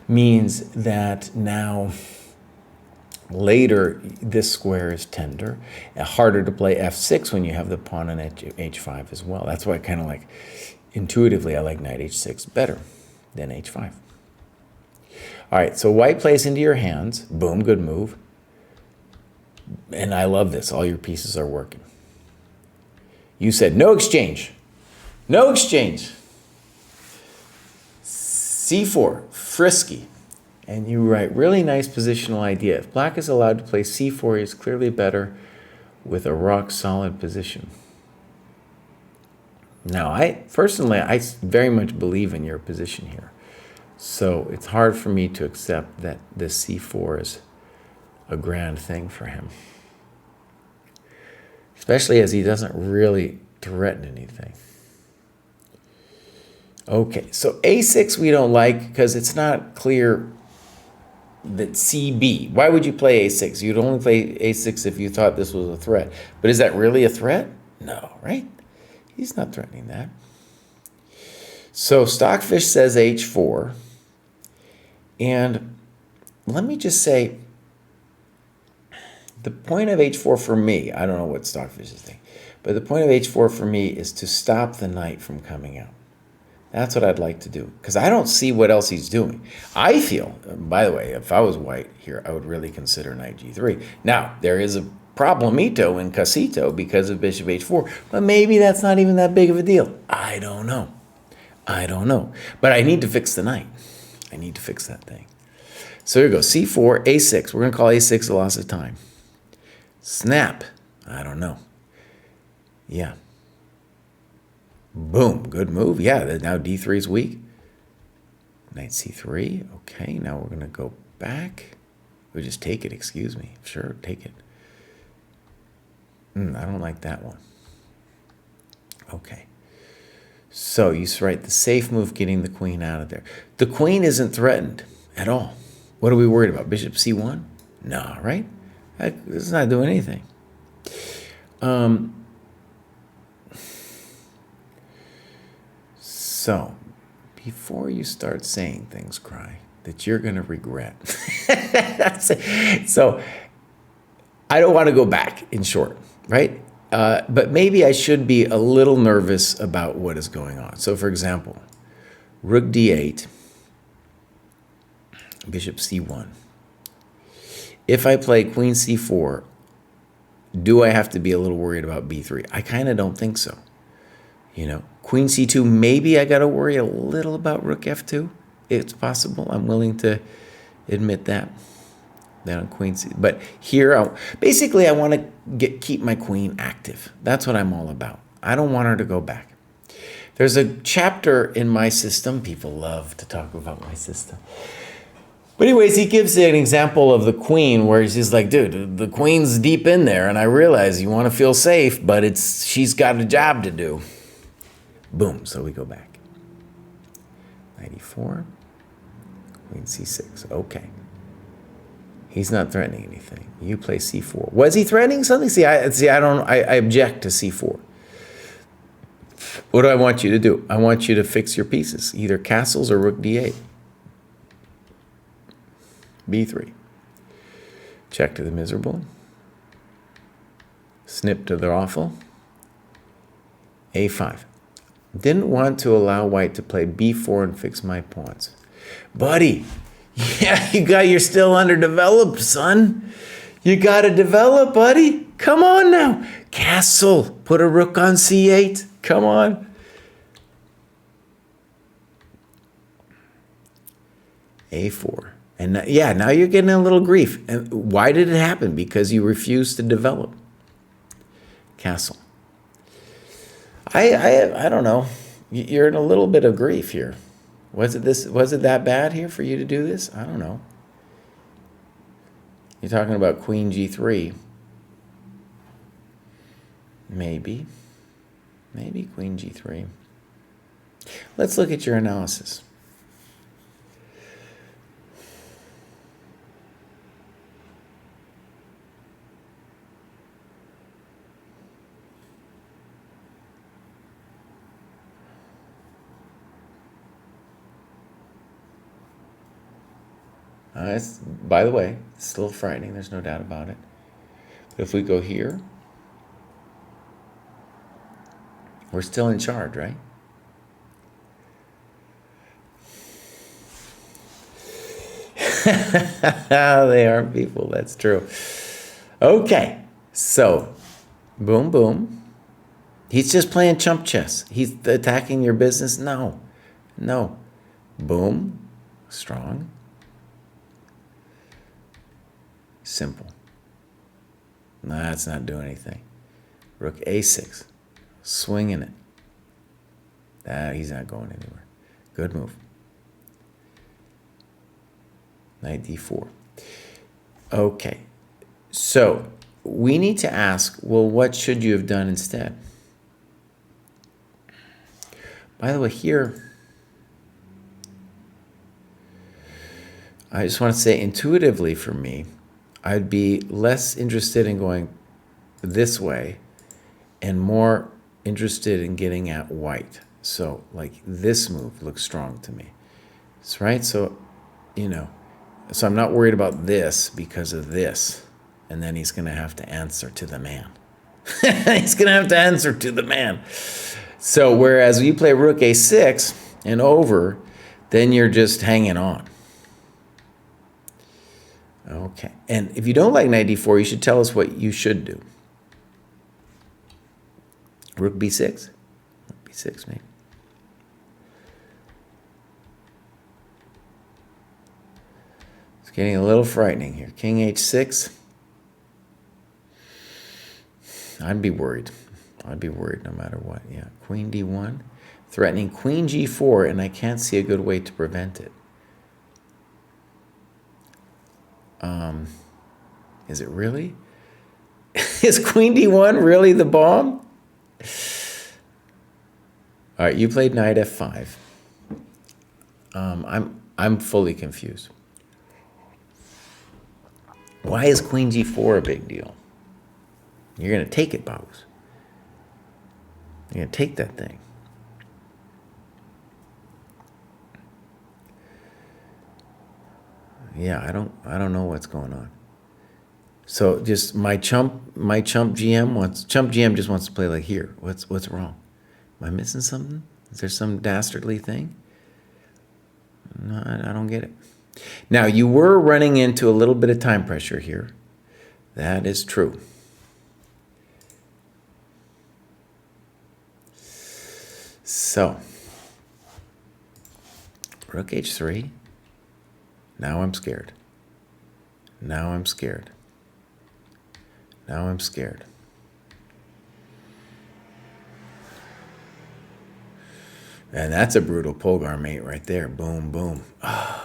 means that now later this square is tender, harder to play f6 when you have the pawn on h5 as well. That's why I kind of like, intuitively, I like knight h6 better than h5. All right, so white plays into your hands. Boom, good move. And I love this. All your pieces are working. You said no exchange. No exchange. c4, frisky. And you write, really nice positional idea. If black is allowed to play c4, he is clearly better with a rock-solid position. Now, personally, I very much believe in your position here. So it's hard for me to accept that this c4 is a grand thing for him. Especially as he doesn't really threaten anything. Okay, so a6 we don't like because it's not clear that cb. Why would you play a6? You'd only play a6 if you thought this was a threat. But is that really a threat? No, right? He's not threatening that. So Stockfish says h4. And let me just say, the point of h4 for me, I don't know what Stockfish is thinking, but the point of h4 for me is to stop the knight from coming out. That's what I'd like to do, because I don't see what else he's doing. I feel, by the way, if I was white here, I would really consider knight g3. Now, there is a problemito in casito because of bishop h4, but maybe that's not even that big of a deal. I don't know. I don't know. But I need to fix the knight. I need to fix that thing. So here we go, c4, a6. We're going to call a6 a loss of time. Snap. I don't know. Yeah. Boom, good move. Yeah, now d3 is weak. Knight c3. Okay, now we're going to go back. We'll just take it, excuse me. Sure, take it. I don't like that one. Okay. So you write the safe move, getting the queen out of there. The queen isn't threatened at all. What are we worried about? Bishop c1? No, right? It's not doing anything. So, before you start saying things, Kraai, that you're going to regret. So, I don't want to go back, in short, right? But maybe I should be a little nervous about what is going on. So, for example, rook d8, bishop c1. If I play queen c4, do I have to be a little worried about b3? I kind of don't think so. You know, queen c2, maybe I got to worry a little about rook f2. It's possible. I'm willing to admit that. Then on queen c. But here, basically, I want to keep my queen active. That's what I'm all about. I don't want her to go back. There's a chapter in my system. People love to talk about my system. But anyways, he gives an example of the queen where he's like, dude, the queen's deep in there, and I realize you want to feel safe, but she's got a job to do. Boom, so we go back. Knight e4, queen c6, okay. He's not threatening anything. You play c4. Was he threatening something? I object to c4. What do I want you to do? I want you to fix your pieces, either castles or rook d8. b3. Check to the miserable. Snip to the awful. a5. Didn't want to allow white to play b4 and fix my pawns. Buddy, yeah, you're still underdeveloped, son. You got to develop, buddy. Come on now. Castle. Put a rook on c8. Come on. a4. And yeah, now you're getting a little grief. And why did it happen? Because you refused to develop. Castle. I don't know. You're in a little bit of grief here. Was it that bad here for you to do this? I don't know. You're talking about queen g3. Maybe queen g3. Let's look at your analysis. By the way, it's still frightening. There's no doubt about it. But if we go here, we're still in charge, right? They aren't people. That's true. Okay. So, boom, boom. He's just playing chump chess. He's attacking your business. No. Boom. Strong. Simple. No, that's not doing anything. Rook a6. Swinging it. He's not going anywhere. Good move. Knight d4. Okay. So we need to ask, well, what should you have done instead? By the way, here, I just want to say intuitively for me, I'd be less interested in going this way and more interested in getting at white. So like this move looks strong to me. That's right. So, so I'm not worried about this because of this. And then he's going to have to answer to the man. He's going to have to answer to the man. So whereas you play rook a6 and over, then you're just hanging on. Okay. And if you don't like knight d4, you should tell us what you should do. Rook b6. Rook b6 maybe. It's getting a little frightening here. King h6. I'd be worried. I'd be worried no matter what. Yeah. Queen d1. Threatening queen g4, and I can't see a good way to prevent it. Is it really? Is queen d1 really the bomb? All right, you played knight f5. I'm fully confused. Why is queen g4 a big deal? You're going to take it, Bows. You're going to take that thing. Yeah, I don't know what's going on. So just my chump GM just wants to play like here. What's wrong? Am I missing something? Is there some dastardly thing? No, I don't get it. Now, you were running into a little bit of time pressure here. That is true. So, rook h3. Now I'm scared. Now I'm scared. Now I'm scared. And that's a brutal Polgar mate right there. Boom, boom. Oh.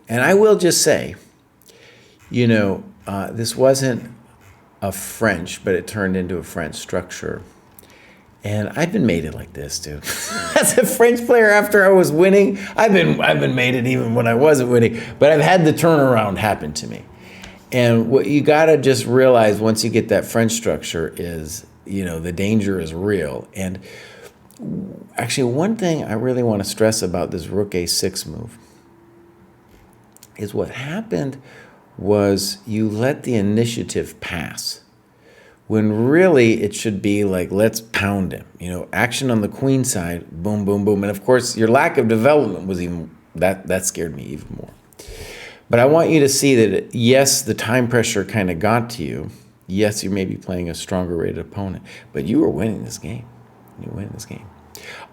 And I will just say, this wasn't a French, but it turned into a French structure. And I've been mated like this, dude. As a French player, after I was winning, I've been mated even when I wasn't winning. But I've had the turnaround happen to me. And what you gotta just realize once you get that French structure is, the danger is real. And actually, one thing I really want to stress about this rook a6 move is what happened was you let the initiative pass. When really it should be like, let's pound him. Action on the queen side, boom, boom, boom. And of course, your lack of development was that scared me even more. But I want you to see that, yes, the time pressure kind of got to you. Yes, you may be playing a stronger rated opponent, but you were winning this game. You're winning this game.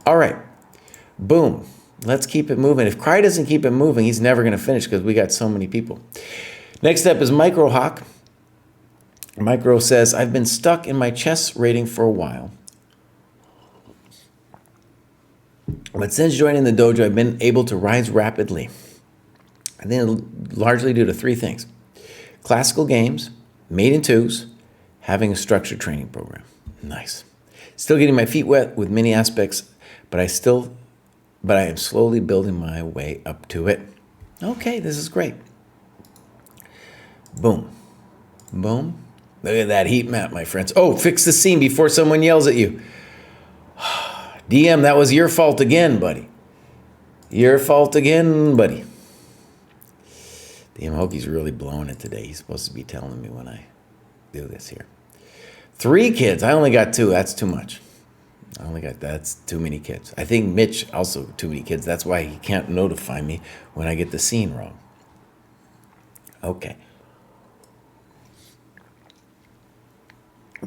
All right, boom. Let's keep it moving. If Kraai doesn't keep it moving, he's never going to finish because we got so many people. Next up is Micro Hawk. Micro says, I've been stuck in my chess rating for a while. But since joining the dojo, I've been able to rise rapidly. I think largely due to three things. Classical games, made in twos, having a structured training program. Nice. Still getting my feet wet with many aspects, but I am slowly building my way up to it. Okay, this is great. Boom. Boom. Look at that heat map, my friends. Oh, fix the scene before someone yells at you. DM, that was your fault again, buddy. Your fault again, buddy. DM Hokey's really blowing it today. He's supposed to be telling me when I do this here. 3 kids. I only got 2. That's too much. That's too many kids. I think Mitch also too many kids. That's why he can't notify me when I get the scene wrong. Okay.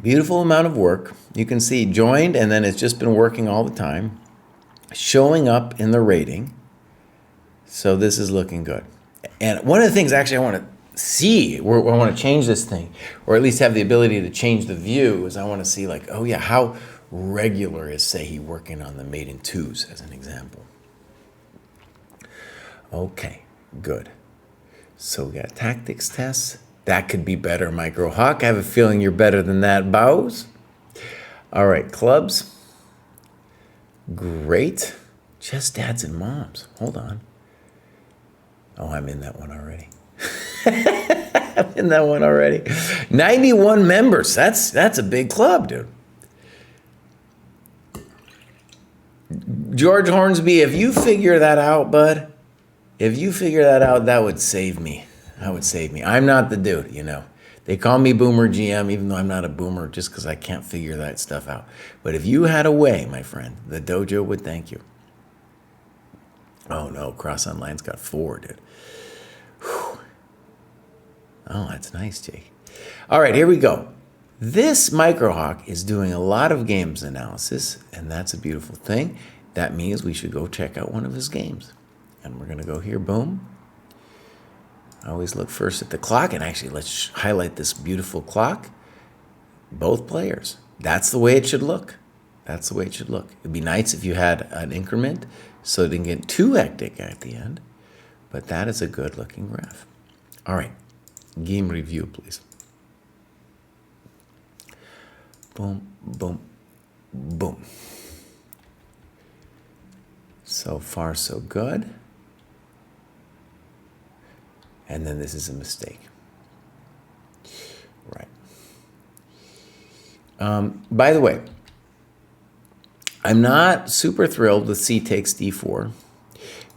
Beautiful amount of work. You can see joined, and then it's just been working all the time. Showing up in the rating. So this is looking good. And one of the things actually I want to see, or I want to change this thing, or at least have the ability to change the view, is I want to see like, oh yeah, how regular is, say, he working on the mate in 2s as an example. Okay, good. So we got tactics tests. That could be better, Micro Hawk. I have a feeling you're better than that, Bows. All right, clubs. Great. Chess dads and moms. Hold on. Oh, I'm in that one already. I'm in that one already. 91 members. That's a big club, dude. George Hornsby, if you figure that out, bud, if you figure that out, that would save me. That would save me. I'm not the dude, you know. They call me Boomer GM, even though I'm not a boomer, just because I can't figure that stuff out. But if you had a way, my friend, the dojo would thank you. Oh, no, Cross Online's got 4, dude. Whew. Oh, that's nice, Jake. All right, here we go. This Microhawk is doing a lot of games analysis, and that's a beautiful thing. That means we should go check out one of his games. And we're going to go here, boom. I always look first at the clock, and actually let's highlight this beautiful clock. Both players. That's the way it should look. That's the way it should look. It'd be nice if you had an increment so it didn't get too hectic at the end, but that is a good looking graph. All right, game review, please. Boom, boom, boom. So far, so good. And then this is a mistake. Right. By the way, I'm not super thrilled with c takes d4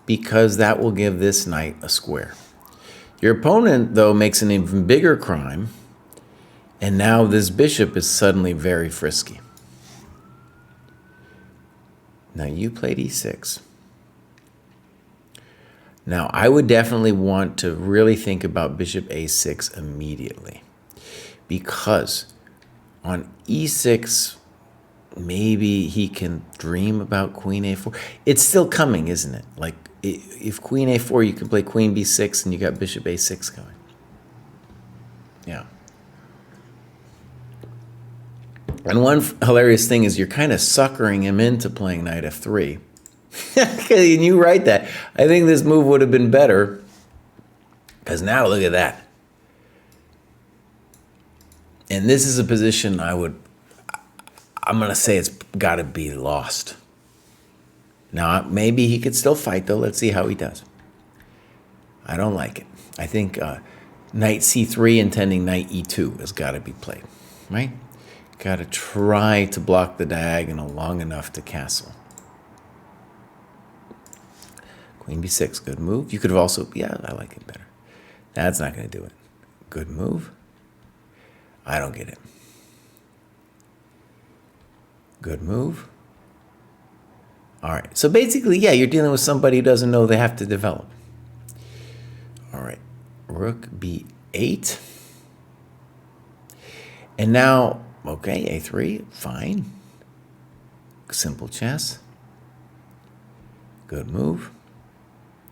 because that will give this knight a square. Your opponent, though, makes an even bigger crime, and now this bishop is suddenly very frisky. Now you played e6. Now, I would definitely want to really think about bishop a6 immediately, because on e6, maybe he can dream about queen a4. It's still coming, isn't it? Like, if queen a4, you can play queen b6, and you got bishop a6 going. Yeah. And one hilarious thing is you're kind of suckering him into playing knight f3. And you write that. I think this move would have been better, because now look at that. And this is a position I'm going to say it's got to be lost. Now, maybe he could still fight, though. Let's see how he does. I don't like it. I think knight c3 intending knight e2 has got to be played, right? Got to try to block the diagonal long enough to castle. Queen b6, good move. You could have also, yeah, I like it better. That's not going to do it. Good move. I don't get it. Good move. All right. So basically, yeah, you're dealing with somebody who doesn't know they have to develop. All right. Rook b8. And now, okay, a3, fine. Simple chess. Good move.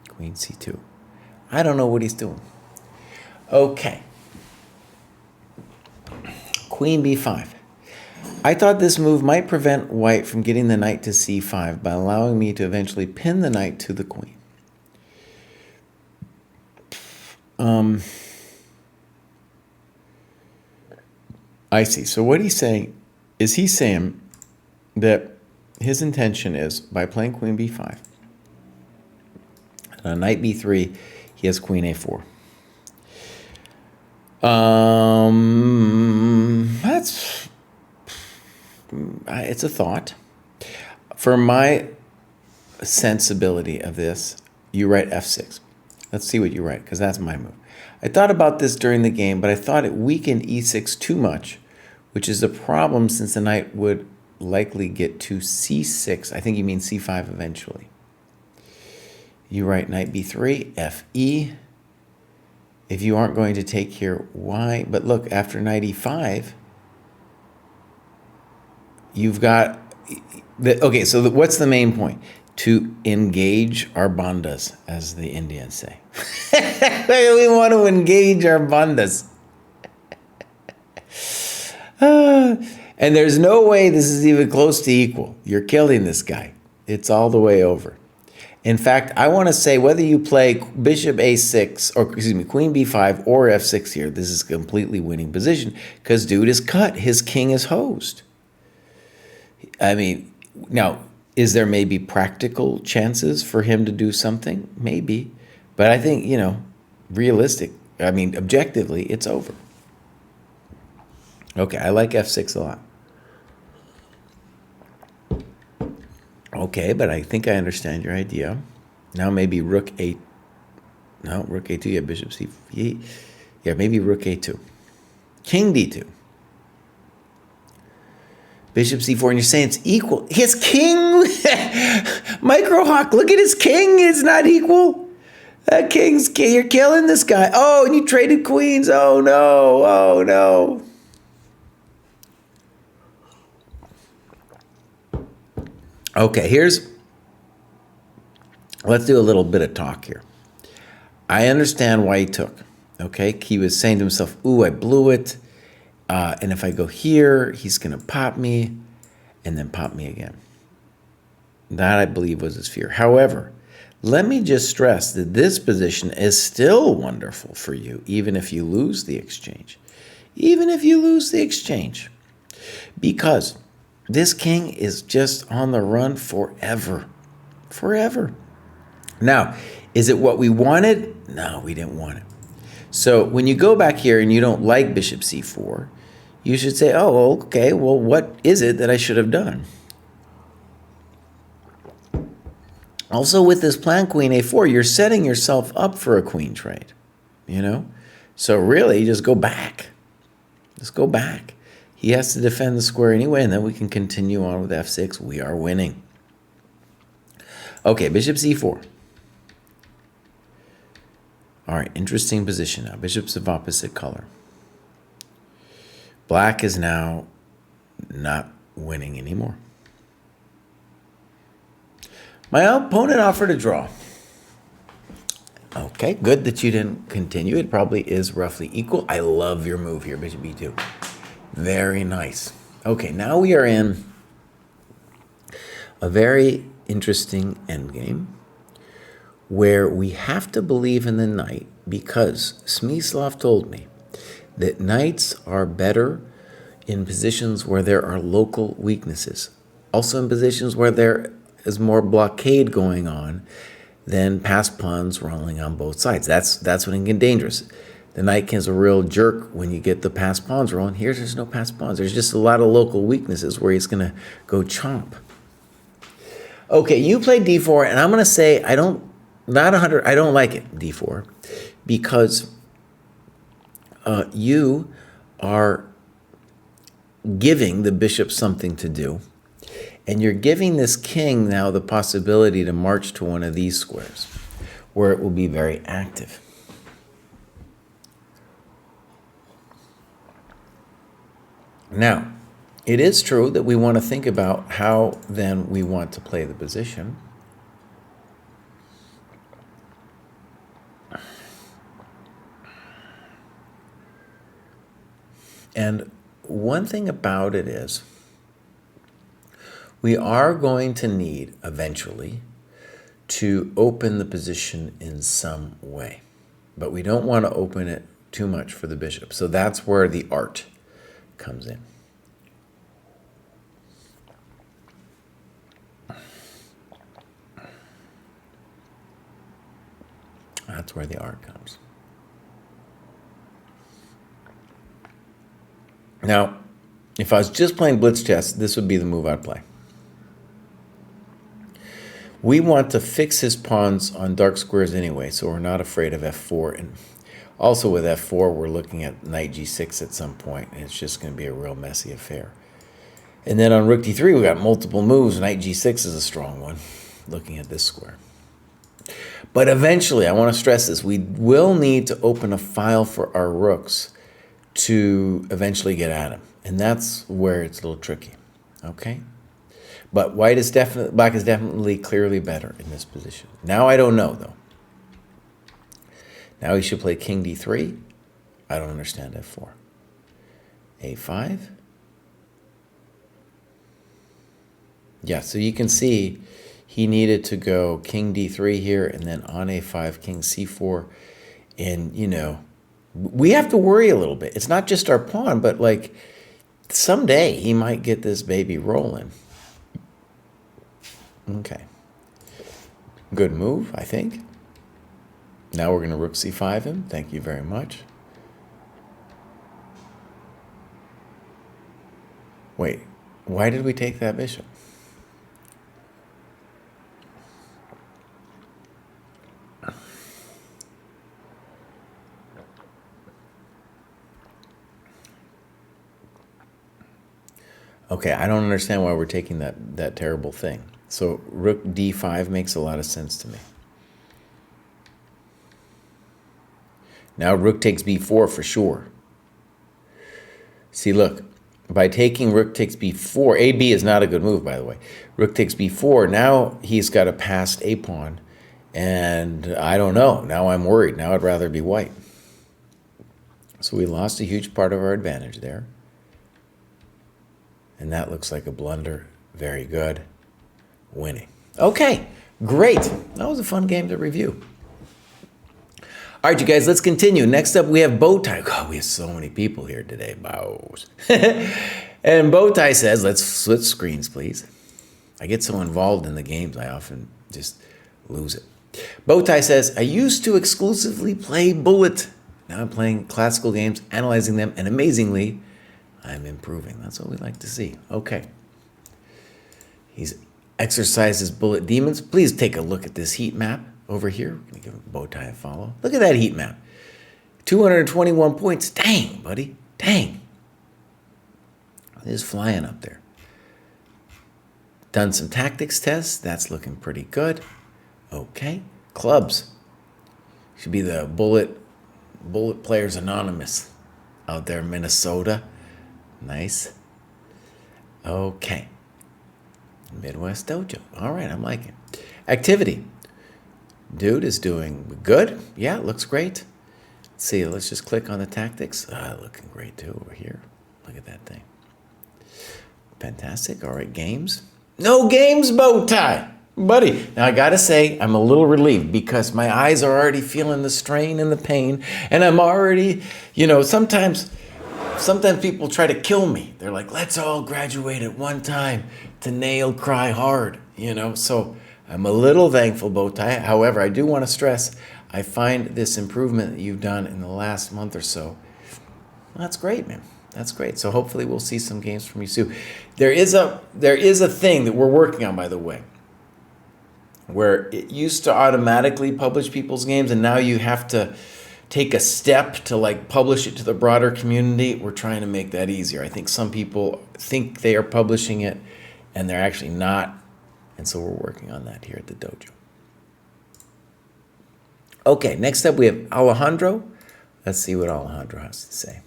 Queen c2. I don't know what he's doing. Okay. Queen b5. I thought this move might prevent white from getting the knight to c5 by allowing me to eventually pin the knight to the queen. I see. So what he's saying is that his intention is, by playing queen b5, and on knight b3, he has queen a4. It's a thought. For my sensibility of this, you write f6. Let's see what you write, because that's my move. I thought about this during the game, but I thought it weakened e6 too much, which is a problem since the knight would likely get to c6. I think you mean c5 eventually. You write knight b3, fe. If you aren't going to take here, why? But look, after knight e5, you've got... Okay, so what's the main point? To engage our bandas, as the Indians say. We want to engage our bandas. And there's no way this is even close to equal. You're killing this guy. It's all the way over. In fact, I want to say whether you play bishop a6, or excuse me, queen b5 or f6 here, this is a completely winning position because dude is cut. His king is hosed. I mean, now, is there maybe practical chances for him to do something? Maybe. But I think, objectively, it's over. Okay, I like f6 a lot. Okay, but I think I understand your idea. Now maybe rook a... No, rook a2, yeah, bishop c... Yeah, maybe rook a2. King d2. Bishop c4, and you're saying it's equal. His king... Microhawk, look at his king. It's not equal. That king's king. You're killing this guy. Oh, and you traded queens. Oh, no. Oh, no. Okay, let's do a little bit of talk here. I understand why he took, okay? He was saying to himself, ooh, I blew it. And if I go here, he's going to pop me and then pop me again. That, I believe, was his fear. However, let me just stress that this position is still wonderful for you, even if you lose the exchange. Even if you lose the exchange. Because this king is just on the run forever. Forever. Now, is it what we wanted? No, we didn't want it. So when you go back here and you don't like bishop c4, you should say, oh, okay, well, what is it that I should have done? Also, with this plan queen a4, you're setting yourself up for a queen trade, So really, just go back. Just go back. He has to defend the square anyway, and then we can continue on with f6. We are winning. Okay, bishop c4. All right, interesting position now. Bishops of opposite color. Black is now not winning anymore. My opponent offered a draw. Okay, good that you didn't continue. It probably is roughly equal. I love your move here, bishop e2. Very nice. Okay, now we are in a very interesting endgame where we have to believe in the knight because Smyslov told me that knights are better in positions where there are local weaknesses. Also in positions where there is more blockade going on than passed pawns rolling on both sides. That's when it can get dangerous. The knight is a real jerk when you get the passed pawns rolling. Here, there's no passed pawns. There's just a lot of local weaknesses where he's going to go chomp. Okay, you play d4, and I'm going to say I don't like it, d4, because you are giving the bishop something to do, and you're giving this king now the possibility to march to one of these squares, where it will be very active. Now, it is true that we want to think about how then we want to play the position. And one thing about it is we are going to need eventually to open the position in some way, but we don't want to open it too much for the bishop. So that's where the art comes in. That's where the R comes. Now, if I was just playing blitz chess, this would be the move I'd play. We want to fix his pawns on dark squares anyway, so we're not afraid of f4. And also with f4, we're looking at knight g6 at some point, and it's just going to be a real messy affair. And then on rook d3, we got multiple moves. Knight g6 is a strong one, looking at this square. But eventually, I want to stress this, we will need to open a file for our rooks to eventually get at him. And that's where it's a little tricky, okay? But black is definitely clearly better in this position. Now I don't know, though. Now he should play king d3. I don't understand f4. a5. Yeah, so you can see he needed to go king d3 here, and then on a5, king c4. And, you know, we have to worry a little bit. It's not just our pawn, but, like, someday he might get this baby rolling. Okay. Good move, I think. Now we're going to rook c5 him. Thank you very much. Wait, why did we take that bishop? Okay, I don't understand why we're taking that terrible thing. So rook d5 makes a lot of sense to me. Now rook takes b4 for sure. See, look, by taking rook takes b4, ab is not a good move, by the way. Rook takes b4, now he's got a passed a pawn, and I don't know. Now I'm worried. Now I'd rather be white. So we lost a huge part of our advantage there. And that looks like a blunder. Very good. Winning. Okay, great. That was a fun game to review. All right, you guys, let's continue. Next up, we have Bowtie. God, we have so many people here today. Bows. And Bowtie says, let's switch screens, please. I get so involved in the games, I often just lose it. Bowtie says, I used to exclusively play Bullet. Now I'm playing classical games, analyzing them, and amazingly, I'm improving. That's what we like to see. Okay. He's exercises Bullet demons. Please take a look at this heat map over here. We're going to give Bowtie a follow. Look at that heat map. 221 points. Dang, buddy. Dang. It is flying up there. Done some tactics tests. That's looking pretty good. Okay. Clubs. Should be the Bullet Players Anonymous out there in Minnesota. Nice. Okay. Midwest Dojo. All right, I'm liking it. Activity. Dude is doing good. Yeah, it looks great. Let's see, let's just click on the tactics. Looking great too over here. Look at that thing. Fantastic. All right, games. No games, Bowtie. Buddy. Now, I got to say, I'm a little relieved because my eyes are already feeling the strain and the pain. And I'm already, you know, sometimes people try to kill me. They're like, let's all graduate at one time to nail cry hard, you know. So I'm a little thankful, Bowtie. However, I do want to stress, I find this improvement that you've done in the last month or so, well, that's great, man. That's great. So hopefully we'll see some games from you soon. There is a thing that we're working on, by the way, where it used to automatically publish people's games, and now you have to take a step to like publish it to the broader community. We're trying to make that easier. I think some people think they are publishing it and they're actually not. And so we're working on that here at the dojo. Okay, next up we have Alejandro. Let's see what Alejandro has to say.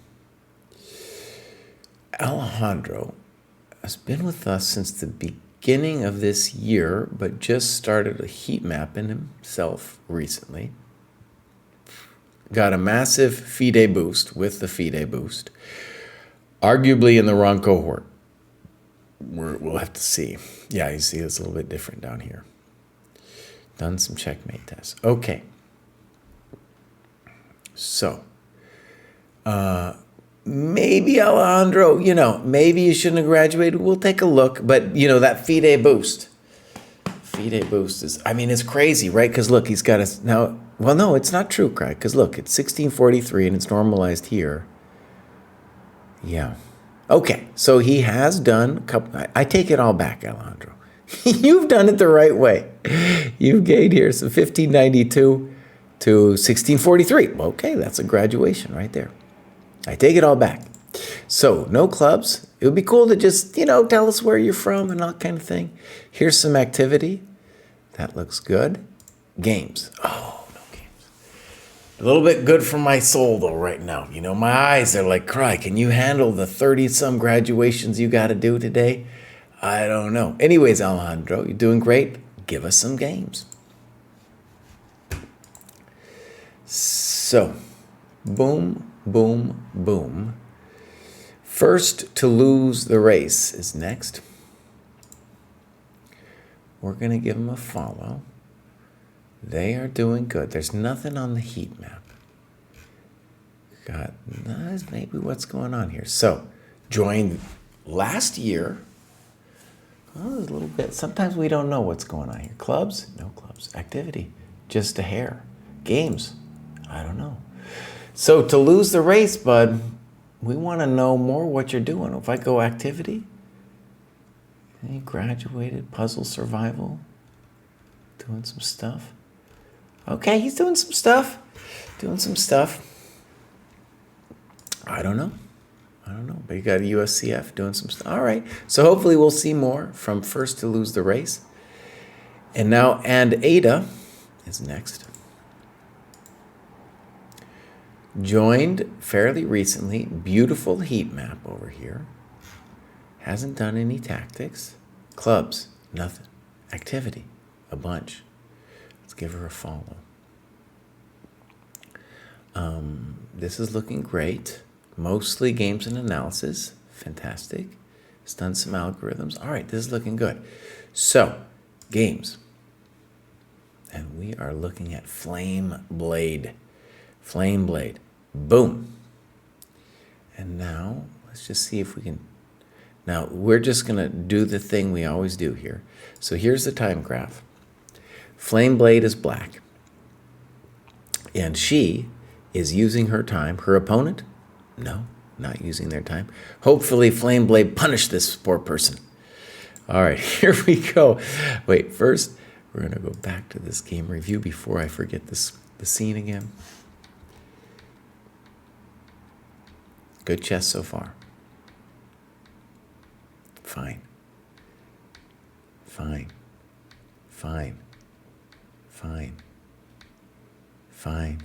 Alejandro has been with us since the beginning of this year, but just started a heat map in himself recently. Got a massive FIDE boost with the FIDE boost. Arguably in the wrong cohort. We'll have to see. Yeah, you see it's a little bit different down here. Done some checkmate tests. Okay. So, maybe Alejandro, maybe you shouldn't have graduated. We'll take a look. But, that FIDE boost. FIDE boost is, it's crazy, right? Because look, he's got us now. Well, no, it's not true, Kraai. Because look, it's 1643 and it's normalized here. Yeah. Okay, so he has done a couple. I take it all back, Alejandro. You've done it the right way. You've gained here, so 1592 to 1643. Okay, that's a graduation right there. I take it all back. So, no clubs. It would be cool to just, tell us where you're from and that kind of thing. Here's some activity. That looks good. Games. Oh, no games. A little bit good for my soul, though, right now. My eyes are like, Kraai, can you handle the 30-some graduations you got to do today? I don't know. Anyways, Alejandro, you're doing great. Give us some games. So, boom, boom, boom. First to lose the race is next. We're going to give them a follow. They are doing good. There's nothing on the heat map. That's maybe what's going on here. So, joined last year. Well, there's a little bit. Sometimes we don't know what's going on here. Clubs? No clubs. Activity? Just a hair. Games? I don't know. So to lose the race, bud, we want to know more what you're doing. If I go activity, he graduated, puzzle survival, doing some stuff. Okay, he's doing some stuff. I don't know, but you got a USCF doing some stuff. All right, so hopefully we'll see more from first to lose the race. And now, and Ada is next. Joined fairly recently, beautiful heat map over here. Hasn't done any tactics. Clubs, nothing. Activity, a bunch. Let's give her a follow. This is looking great. Mostly games and analysis. Fantastic. It's done some algorithms. All right, this is looking good. So, games. And we are looking at Flame Blade. Flame Blade. Boom. And now, let's just see if we can. Now, we're just going to do the thing we always do here. So here's the time graph. Flame Blade is black. And she is using her time. Her opponent? No, not using their time. Hopefully, Flame Blade punished this poor person. All right, here we go. Wait, first, we're going to go back to this game review before I forget the scene again. Good chess so far. Fine. Fine. Fine. Fine. Fine.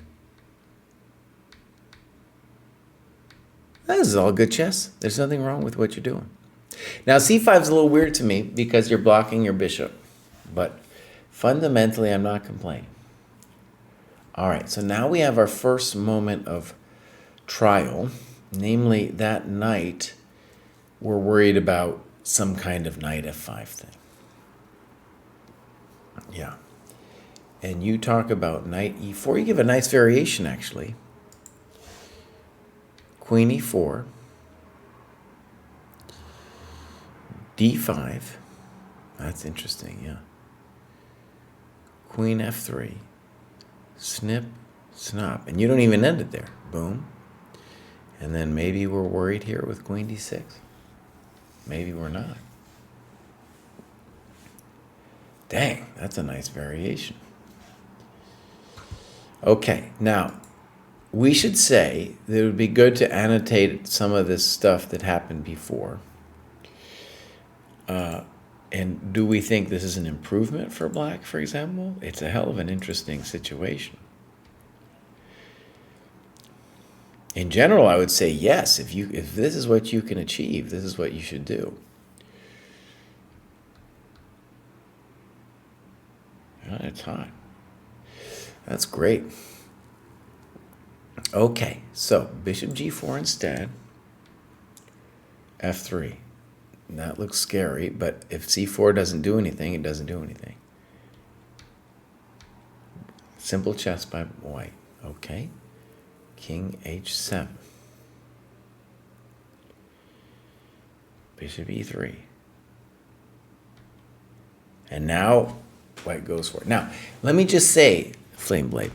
This is all good chess. There's nothing wrong with what you're doing. Now, c5 is a little weird to me because you're blocking your bishop. But fundamentally, I'm not complaining. All right, so now we have our first moment of trial. Namely, that knight, we're worried about some kind of knight f5 thing. Yeah. And you talk about knight e4. You give a nice variation, actually. Queen e4. d5. That's interesting, yeah. Queen f3. Snip, snop. And you don't even end it there. Boom. And then maybe we're worried here with queen d6. Maybe we're not. Dang, that's a nice variation. Okay, now, we should say that it would be good to annotate some of this stuff that happened before. And do we think this is an improvement for black, for example? It's a hell of an interesting situation. In general, I would say yes. If this is what you can achieve, this is what you should do. It's hot. That's great. Okay, so bishop g4 instead. f3. That looks scary, but if c4 doesn't do anything, it doesn't do anything. Simple chess by white. Okay. King h7. Bishop e3. And now white goes for it. Now, let me just say, Flame Blade,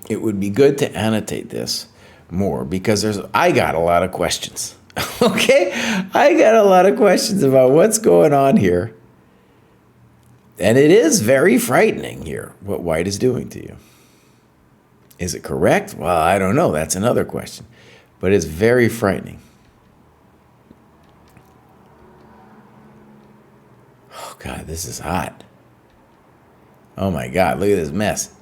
it would be good to annotate this more because I got a lot of questions. Okay? I got a lot of questions about what's going on here. And it is very frightening here what white is doing to you. Is it correct? Well, I don't know. That's another question. But it's very frightening. Oh, God, this is hot. Oh, my God, look at this mess.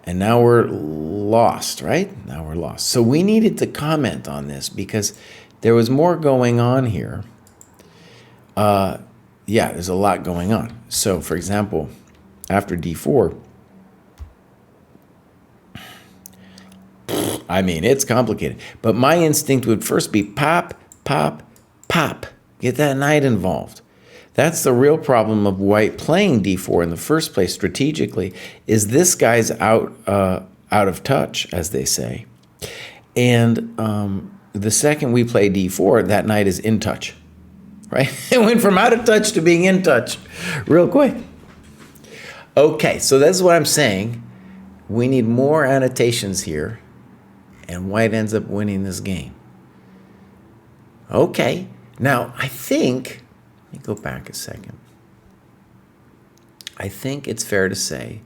And now we're lost, right? Now we're lost. So we needed to comment on this because there was more going on here. Yeah, there's a lot going on. So, for example, after d4, I mean, it's complicated. But my instinct would first be pop, pop, pop. Get that knight involved. That's the real problem of white playing d4 in the first place strategically, is this guy's out of touch, as they say. And the second we play d4, that knight is in touch, right? It went from out of touch to being in touch real quick. Okay, so that's what I'm saying. We need more annotations here, and white ends up winning this game. Okay, now I think, let me go back a second. I think it's fair to say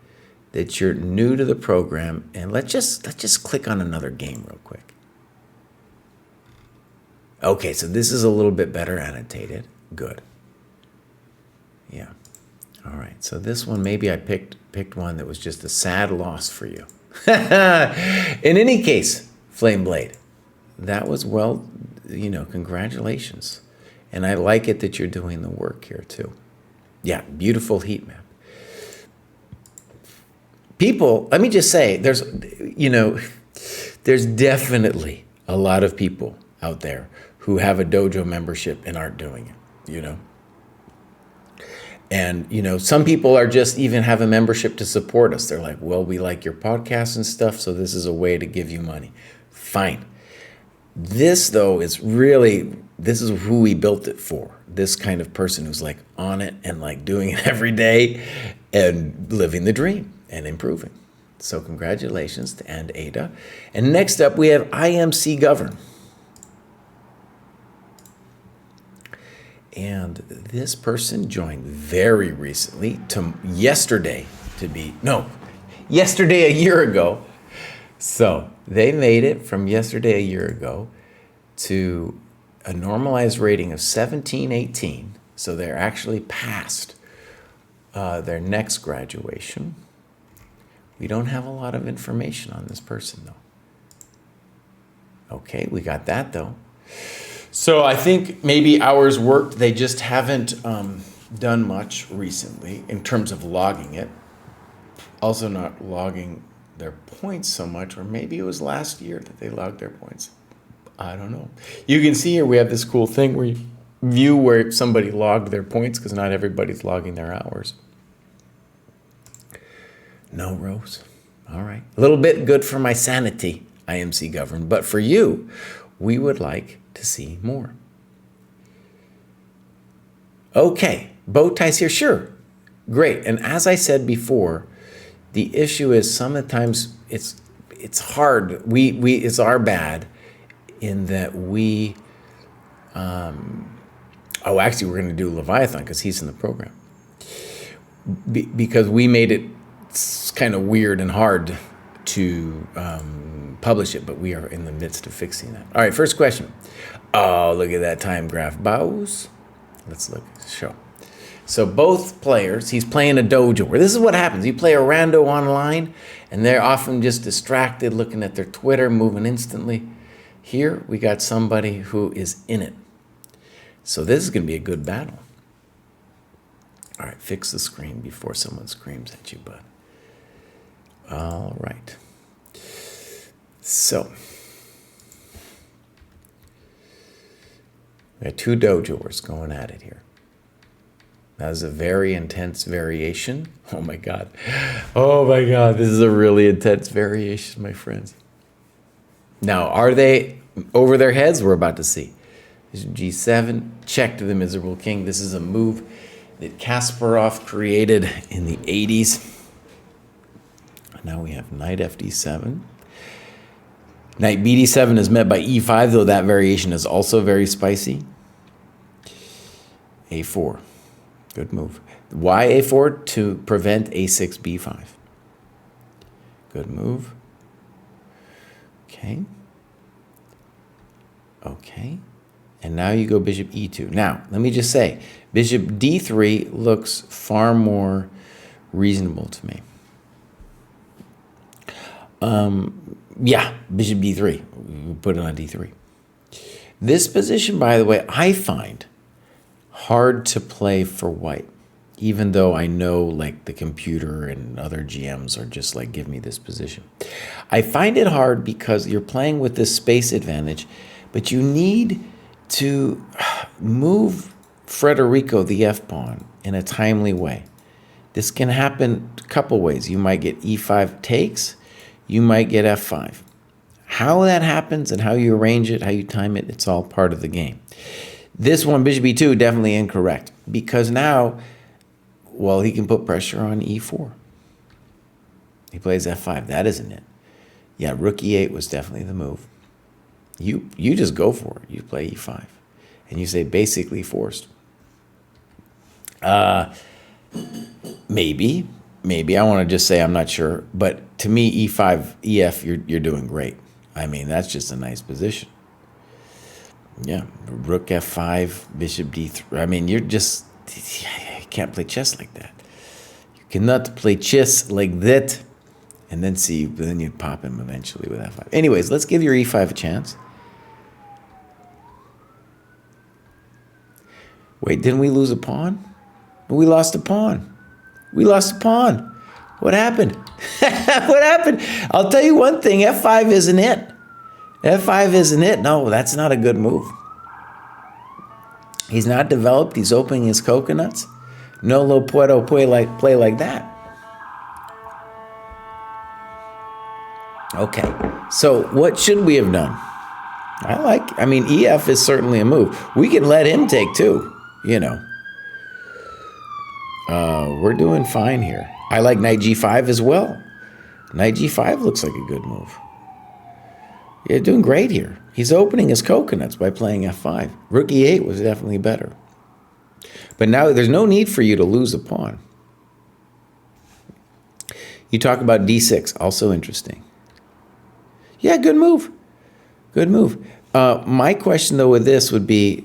that you're new to the program, and let's just click on another game real quick. Okay, so this is a little bit better annotated. Good. Yeah. All right, so this one, maybe I picked one that was just a sad loss for you. In any case, Flame Blade, that was well, congratulations. And I like it that you're doing the work here too. Yeah, beautiful heat map. People, let me just say, there's definitely a lot of people out there who have a dojo membership and aren't doing it, And, some people are just even have a membership to support us. They're like, well, we like your podcast and stuff, so this is a way to give you money. Fine. This, though, this is who we built it for. This kind of person who's like on it and like doing it every day and living the dream and improving. So congratulations to and Ada. And next up, we have IMC Govern. And this person joined very recently, yesterday a year ago. So they made it from yesterday a year ago to a normalized rating of 1718. So they're actually past their next graduation. We don't have a lot of information on this person, though. Okay, we got that, though. So I think maybe hours worked. They just haven't done much recently in terms of logging it. Also not logging their points so much, or maybe it was last year that they logged their points. I don't know. You can see here we have this cool thing where you view where somebody logged their points because not everybody's logging their hours. No, Rose. All right. A little bit good for my sanity, IMC Govern. But for you, we would like to see more. Okay. Bow ties here. Sure. Great. And as I said before, the issue is sometimes it's hard. It's our bad in that we, actually we're going to do Leviathan because he's in the program. Because we made it kind of weird and hard to publish it, but we are in the midst of fixing that. All right, first question. Oh, look at that time graph. Bows. Let's look. Show. So both players, he's playing a dojo, where this is what happens. You play a rando online, and they're often just distracted, looking at their Twitter, moving instantly. Here, we got somebody who is in it. So this is going to be a good battle. All right, fix the screen before someone screams at you, bud. All right. So, we got two dojoers going at it here. That is a very intense variation. Oh my God. Oh my God. This is a really intense variation, my friends. Now, are they over their heads? We're about to see. Bishop G7, check to the miserable king. This is a move that Kasparov created in the 80s. Now we have knight FD7. Knight BD7 is met by E5, though that variation is also very spicy. A4, good move. Why A4? To prevent A6, B5. Good move. Okay. Okay. And now you go bishop E2. Now, let me just say, bishop D3 looks far more reasonable to me. Yeah, bishop D3. We put it on D3. This position, by the way, I find hard to play for white, even though I know like the computer and other GMs are just like, give me this position. I find it hard because you're playing with this space advantage, but you need to move Federico, the F-pawn, in a timely way. This can happen a couple ways. You might get E5 takes, you might get F5. How that happens and how you arrange it, how you time it, it's all part of the game. This one, bishop E2, definitely incorrect, because now, well, he can put pressure on E4. He plays F5. That isn't it. Yeah, rook E8 was definitely the move. You just go for it. You play E5. And you say basically forced. Maybe. I want to just say I'm not sure. But to me, E5, EF, you're doing great. I mean, that's just a nice position. Yeah, rook F5, bishop D3. I mean, you can't play chess like that. You cannot play chess like that. And then you pop him eventually with F5. Anyways, let's give your E5 a chance. Wait, didn't we lose a pawn? We lost a pawn. We lost a pawn. What happened? What happened? I'll tell you one thing, F5 isn't it. F5 isn't it. No, that's not a good move. He's not developed. He's opening his coconuts. No lo puedo play like that. Okay, so what should we have done? I mean, EF is certainly a move. We can let him take too, you know. We're doing fine here. I like knight G5 as well. Knight G5 looks like a good move. You're doing great here. He's opening his coconuts by playing F5. Rook E8 was definitely better. But now there's no need for you to lose a pawn. You talk about D6, also interesting. Yeah, good move. Good move. My question, though, with this would be,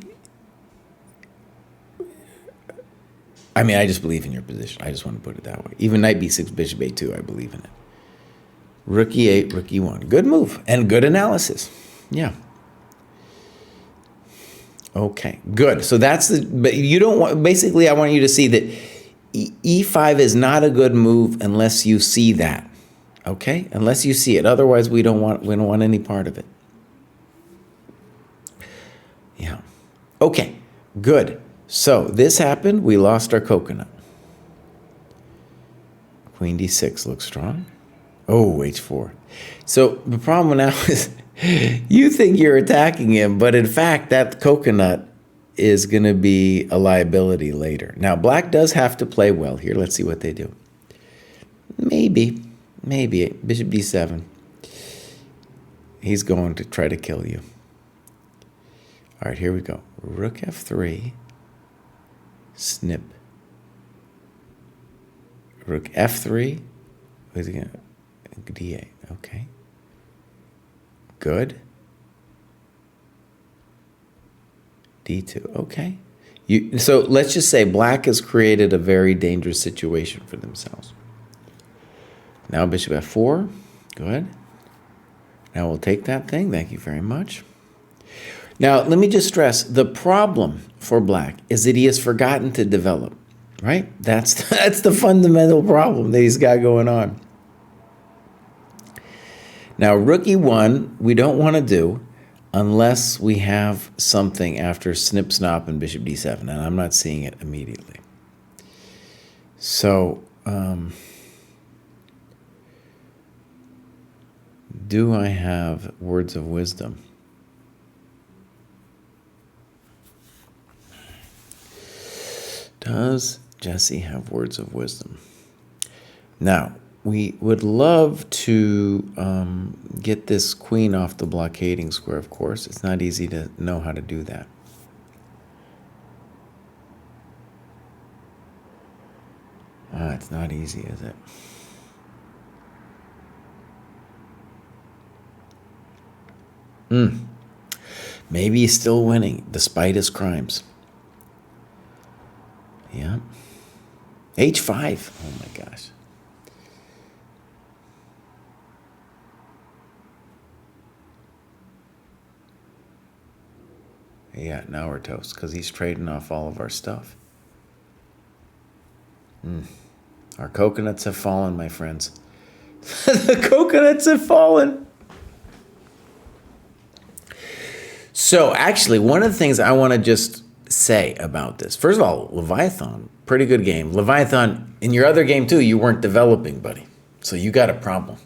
I mean, I just believe in your position. I just want to put it that way. Even knight B6, bishop A2, I believe in it. Rook E8, rook E1. Good move and good analysis. Yeah. Okay, good. So that's but you don't want, basically I want you to see that E5 is not a good move unless you see that. Okay? Unless you see it. Otherwise, we don't want any part of it. Yeah. Okay, good. So this happened. We lost our coconut. Queen D6 looks strong. Oh, H4. So the problem now is you think you're attacking him, but in fact, that coconut is going to be a liability later. Now, black does have to play well here. Let's see what they do. Maybe. Bishop D7. He's going to try to kill you. All right, here we go. Rook F3. Snip. Rook F3. Who's he going to? D8. Okay. Good. D2. Okay. So let's just say black has created a very dangerous situation for themselves. Now bishop F4. Good. Now we'll take that thing. Thank you very much. Now let me just stress, the problem for black is that he has forgotten to develop, right? That's the fundamental problem that he's got going on. Now, rook E1, we don't want to do unless we have something after snip, snop, and bishop D7, and I'm not seeing it immediately. So, do I have words of wisdom? Does Jesse have words of wisdom? Now, we would love to get this queen off the blockading square, of course. It's not easy to know how to do that. It's not easy, is it? Maybe he's still winning, despite his crimes. Yeah. H5. Oh, my gosh. Yeah, now we're toast, because he's trading off all of our stuff. Our coconuts have fallen, my friends. The coconuts have fallen. So actually, one of the things I want to just say about this, first of all, Leviathan, pretty good game. Leviathan, in your other game too, you weren't developing, buddy. So you got a problem.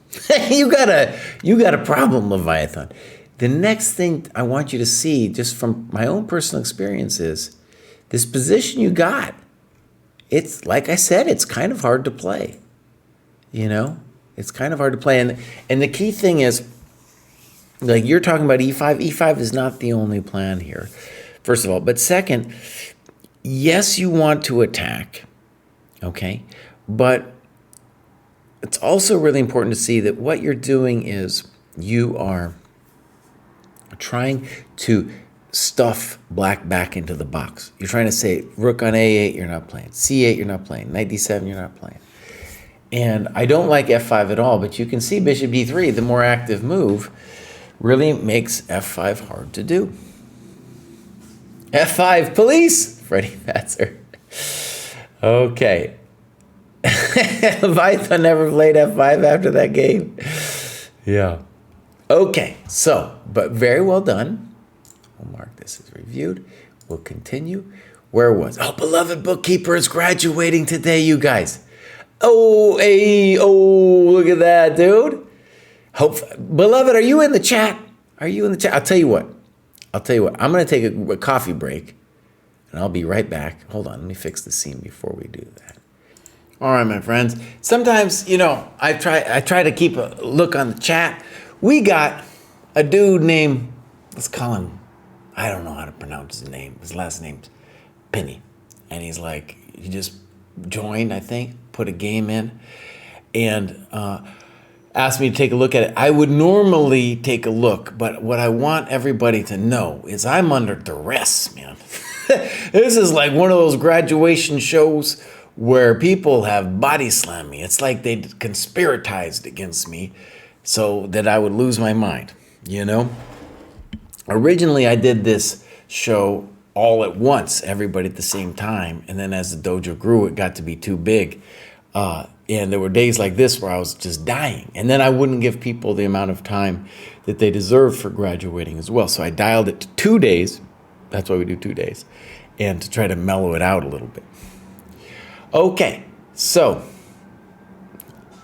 you got a problem, Leviathan. The next thing I want you to see, just from my own personal experience, is this position you got. It's, like I said, it's kind of hard to play. You know? It's kind of hard to play. And the key thing is, like you're talking about e5. E5 is not the only plan here, first of all. But second, yes, you want to attack, okay? But it's also really important to see that what you're doing is you are trying to stuff black back into the box. You're trying to say, rook on a8, you're not playing. c8, you're not playing. Knight d7, you're not playing. And I don't like f5 at all, but you can see bishop d3, the more active move, really makes f5 hard to do. f5, police! Freddie Fatzer. Okay. Leviathan never played f5 after that game. Yeah. Okay, so, but very well done. We'll mark this as reviewed. We'll continue. Where was? Oh, beloved bookkeeper is graduating today, you guys. Oh, hey, oh, look at that, dude. Beloved, are you in the chat? Are you in the chat? I'll tell you what. I'm going to take a coffee break, and I'll be right back. Hold on, let me fix the scene before we do that. All right, my friends. Sometimes, you know, I try to keep a look on the chat. We got a dude named, let's call him, I don't know how to pronounce his name. His last name's Penny. And he's like, he just joined, I think, put a game in, and asked me to take a look at it. I would normally take a look, but what I want everybody to know is I'm under duress, man. This is like one of those graduation shows where people have body slammed me. It's like they conspiratized against me so that I would lose my mind, you know? Originally, I did this show all at once, everybody at the same time, and then as the dojo grew, it got to be too big. And there were days like this where I was just dying. And then I wouldn't give people the amount of time that they deserve for graduating as well. So I dialed it to 2 days. That's why we do 2 days. And to try to mellow it out a little bit. Okay, so,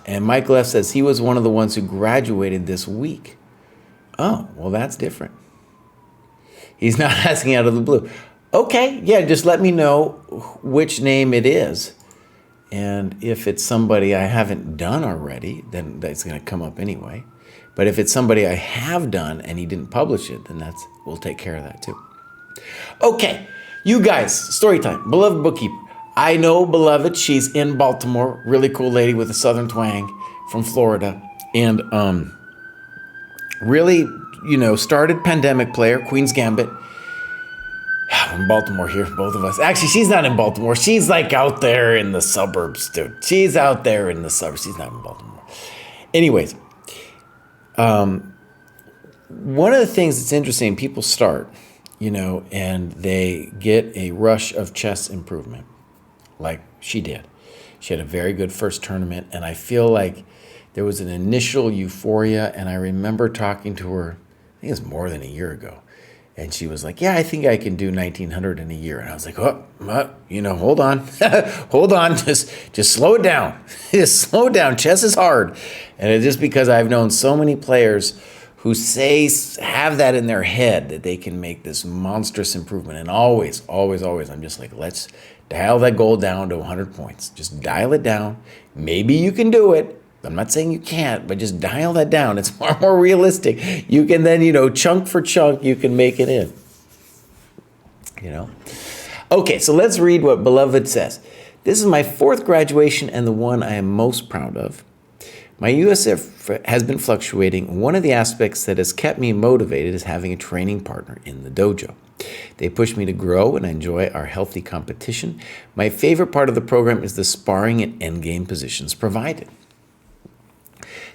and Michael F. says he was one of the ones who graduated this week. Oh, well, that's different. He's not asking out of the blue. Okay, yeah, just let me know which name it is. And if it's somebody I haven't done already, then that's going to come up anyway. But if it's somebody I have done and he didn't publish it, then we'll take care of that too. Okay, you guys, story time. Beloved bookkeeper. I know Beloved. She's in Baltimore. Really cool lady with a southern twang from Florida. And really, you know, started pandemic player, Queen's Gambit. From Baltimore here, both of us. Actually, she's not in Baltimore. She's like out there in the suburbs, dude. She's out there in the suburbs. She's not in Baltimore. Anyways, one of the things that's interesting, people start, you know, and they get a rush of chess improvement, like she did. She had a very good first tournament, and I feel like there was an initial euphoria, and I remember talking to her, I think it was more than a year ago. And she was like, yeah, I think I can do 1,900 in a year. And I was like, you know, hold on. Hold on. Just slow it down. Just slow it down. Chess is hard. And it's just because I've known so many players who have that in their head that they can make this monstrous improvement. And always, I'm just like, let's dial that goal down to 100 points. Just dial it down. Maybe you can do it. I'm not saying you can't, but just dial that down. It's far more realistic. You can then, chunk for chunk, you can make it in. Okay, so let's read what Beloved says. This is my 4th graduation and the one I am most proud of. My USF has been fluctuating. One of the aspects that has kept me motivated is having a training partner in the dojo. They push me to grow and I enjoy our healthy competition. My favorite part of the program is the sparring and endgame positions provided.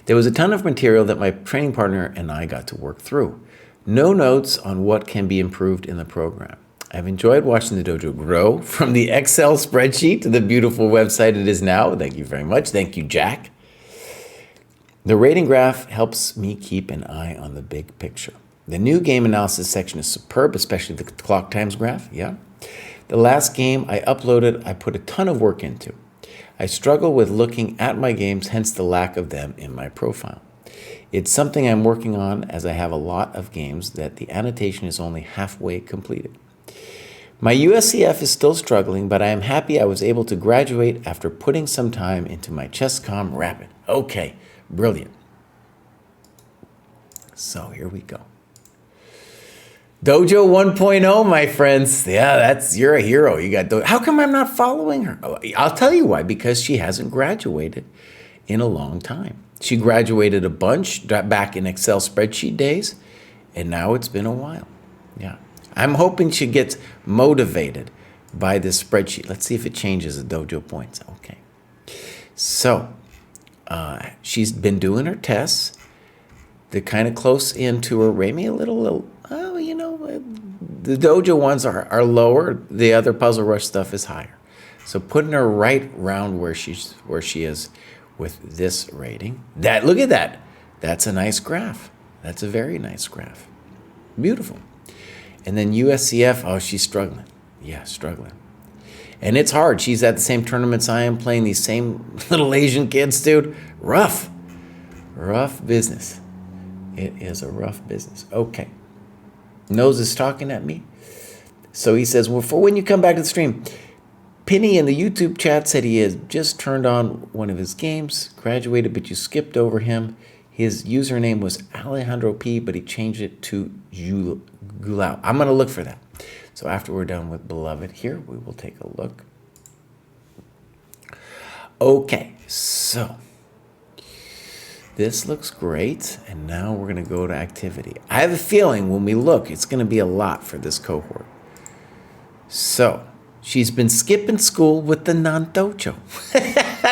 There was a ton of material that my training partner and I got to work through. No notes on what can be improved in the program. I've enjoyed watching the dojo grow from the Excel spreadsheet to the beautiful website it is now. Thank you very much. Thank you, Jack. The rating graph helps me keep an eye on the big picture. The new game analysis section is superb, especially the clock times graph. Yeah. The last game I uploaded, I put a ton of work into. I struggle with looking at my games, hence the lack of them in my profile. It's something I'm working on as I have a lot of games that the annotation is only halfway completed. My USCF is still struggling, but I am happy I was able to graduate after putting some time into my ChessCom Rapid. Okay, brilliant. So here we go. Dojo 1.0, my friends. Yeah, you're a hero. You got Dojo. How come I'm not following her? I'll tell you why. Because she hasn't graduated in a long time. She graduated a bunch back in Excel spreadsheet days, and now it's been a while. Yeah. I'm hoping she gets motivated by this spreadsheet. Let's see if it changes the dojo points. Okay. So, she's been doing her tests. They're kind of close into her rating, a little, the dojo ones are lower. The other Puzzle Rush stuff is higher. So putting her right around where she is with this rating. Look at that. That's a nice graph. That's a very nice graph. Beautiful. And then USCF, she's struggling. Yeah, struggling. And it's hard. She's at the same tournaments I am, playing these same little Asian kids, dude. Rough business. It is a rough business. Okay. Nose is talking at me. So he says, well, for when you come back to the stream, Penny in the YouTube chat said he has just turned on one of his games, graduated, but you skipped over him. His username was Alejandro P, but he changed it to Gulao. I'm going to look for that. So after we're done with Beloved here, we will take a look. Okay, so this looks great. And now we're going to go to activity. I have a feeling when we look, it's going to be a lot for this cohort. So she's been skipping school with the non-dojo.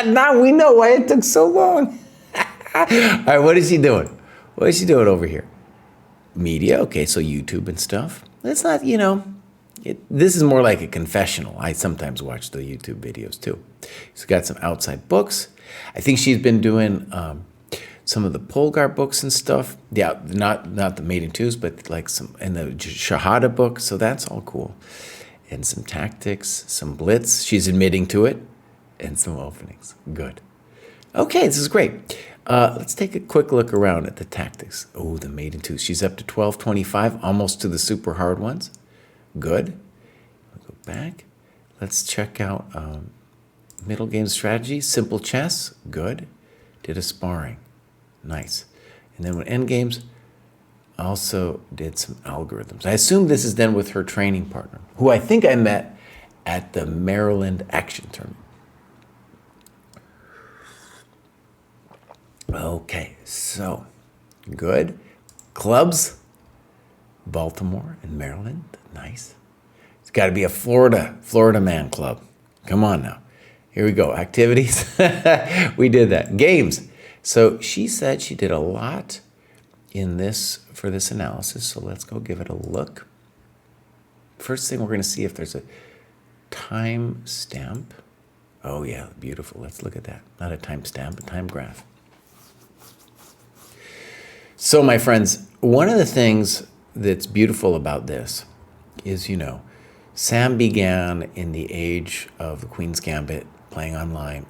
Now we know why it took so long. All right, what is she doing? What is she doing over here? Media, okay, so YouTube and stuff. It's not, this is more like a confessional. I sometimes watch the YouTube videos too. She's got some outside books. I think she's been doing some of the Polgar books and stuff. Yeah, not the Mating Twos, but like some, and the Shahada book, so that's all cool. And some tactics, some blitz. She's admitting to it. And some openings. Good. Okay, this is great. Let's take a quick look around at the tactics. Oh, the Mating Twos. She's up to 1225, almost to the super hard ones. Good. We'll go back. Let's check out middle game strategy. Simple chess. Good. Did a sparring. Nice. And then with end games, also did some algorithms. I assume this is then with her training partner, who I think I met at the Maryland Action Tournament. Okay, so good. Clubs, Baltimore and Maryland. Nice. It's got to be a Florida man club. Come on now. Here we go. Activities. We did that. Games. So she said she did a lot in this for this analysis. So let's go give it a look. First thing, we're going to see if there's a time stamp. Oh yeah, beautiful. Let's look at that. Not a time stamp, but time graph. So my friends, one of the things that's beautiful about this is, Sam began in the age of the Queen's Gambit, playing online,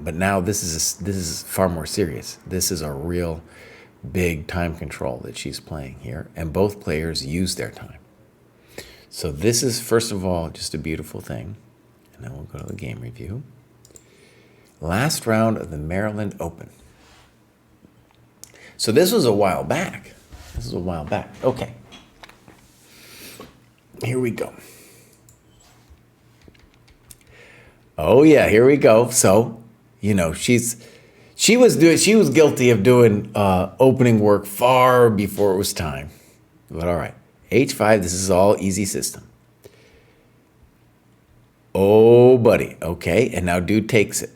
but now this is far more serious. This is a real big time control that she's playing here, and both players use their time. So this is, first of all, just a beautiful thing. And then we'll go to the game review. Last round of the Maryland Open. So this was a while back. Okay. Here we go. Oh yeah, here we go. So, you know, she was guilty of doing opening work far before it was time. But all right, H5. This is all easy system. Oh, buddy. Okay, and now dude takes it.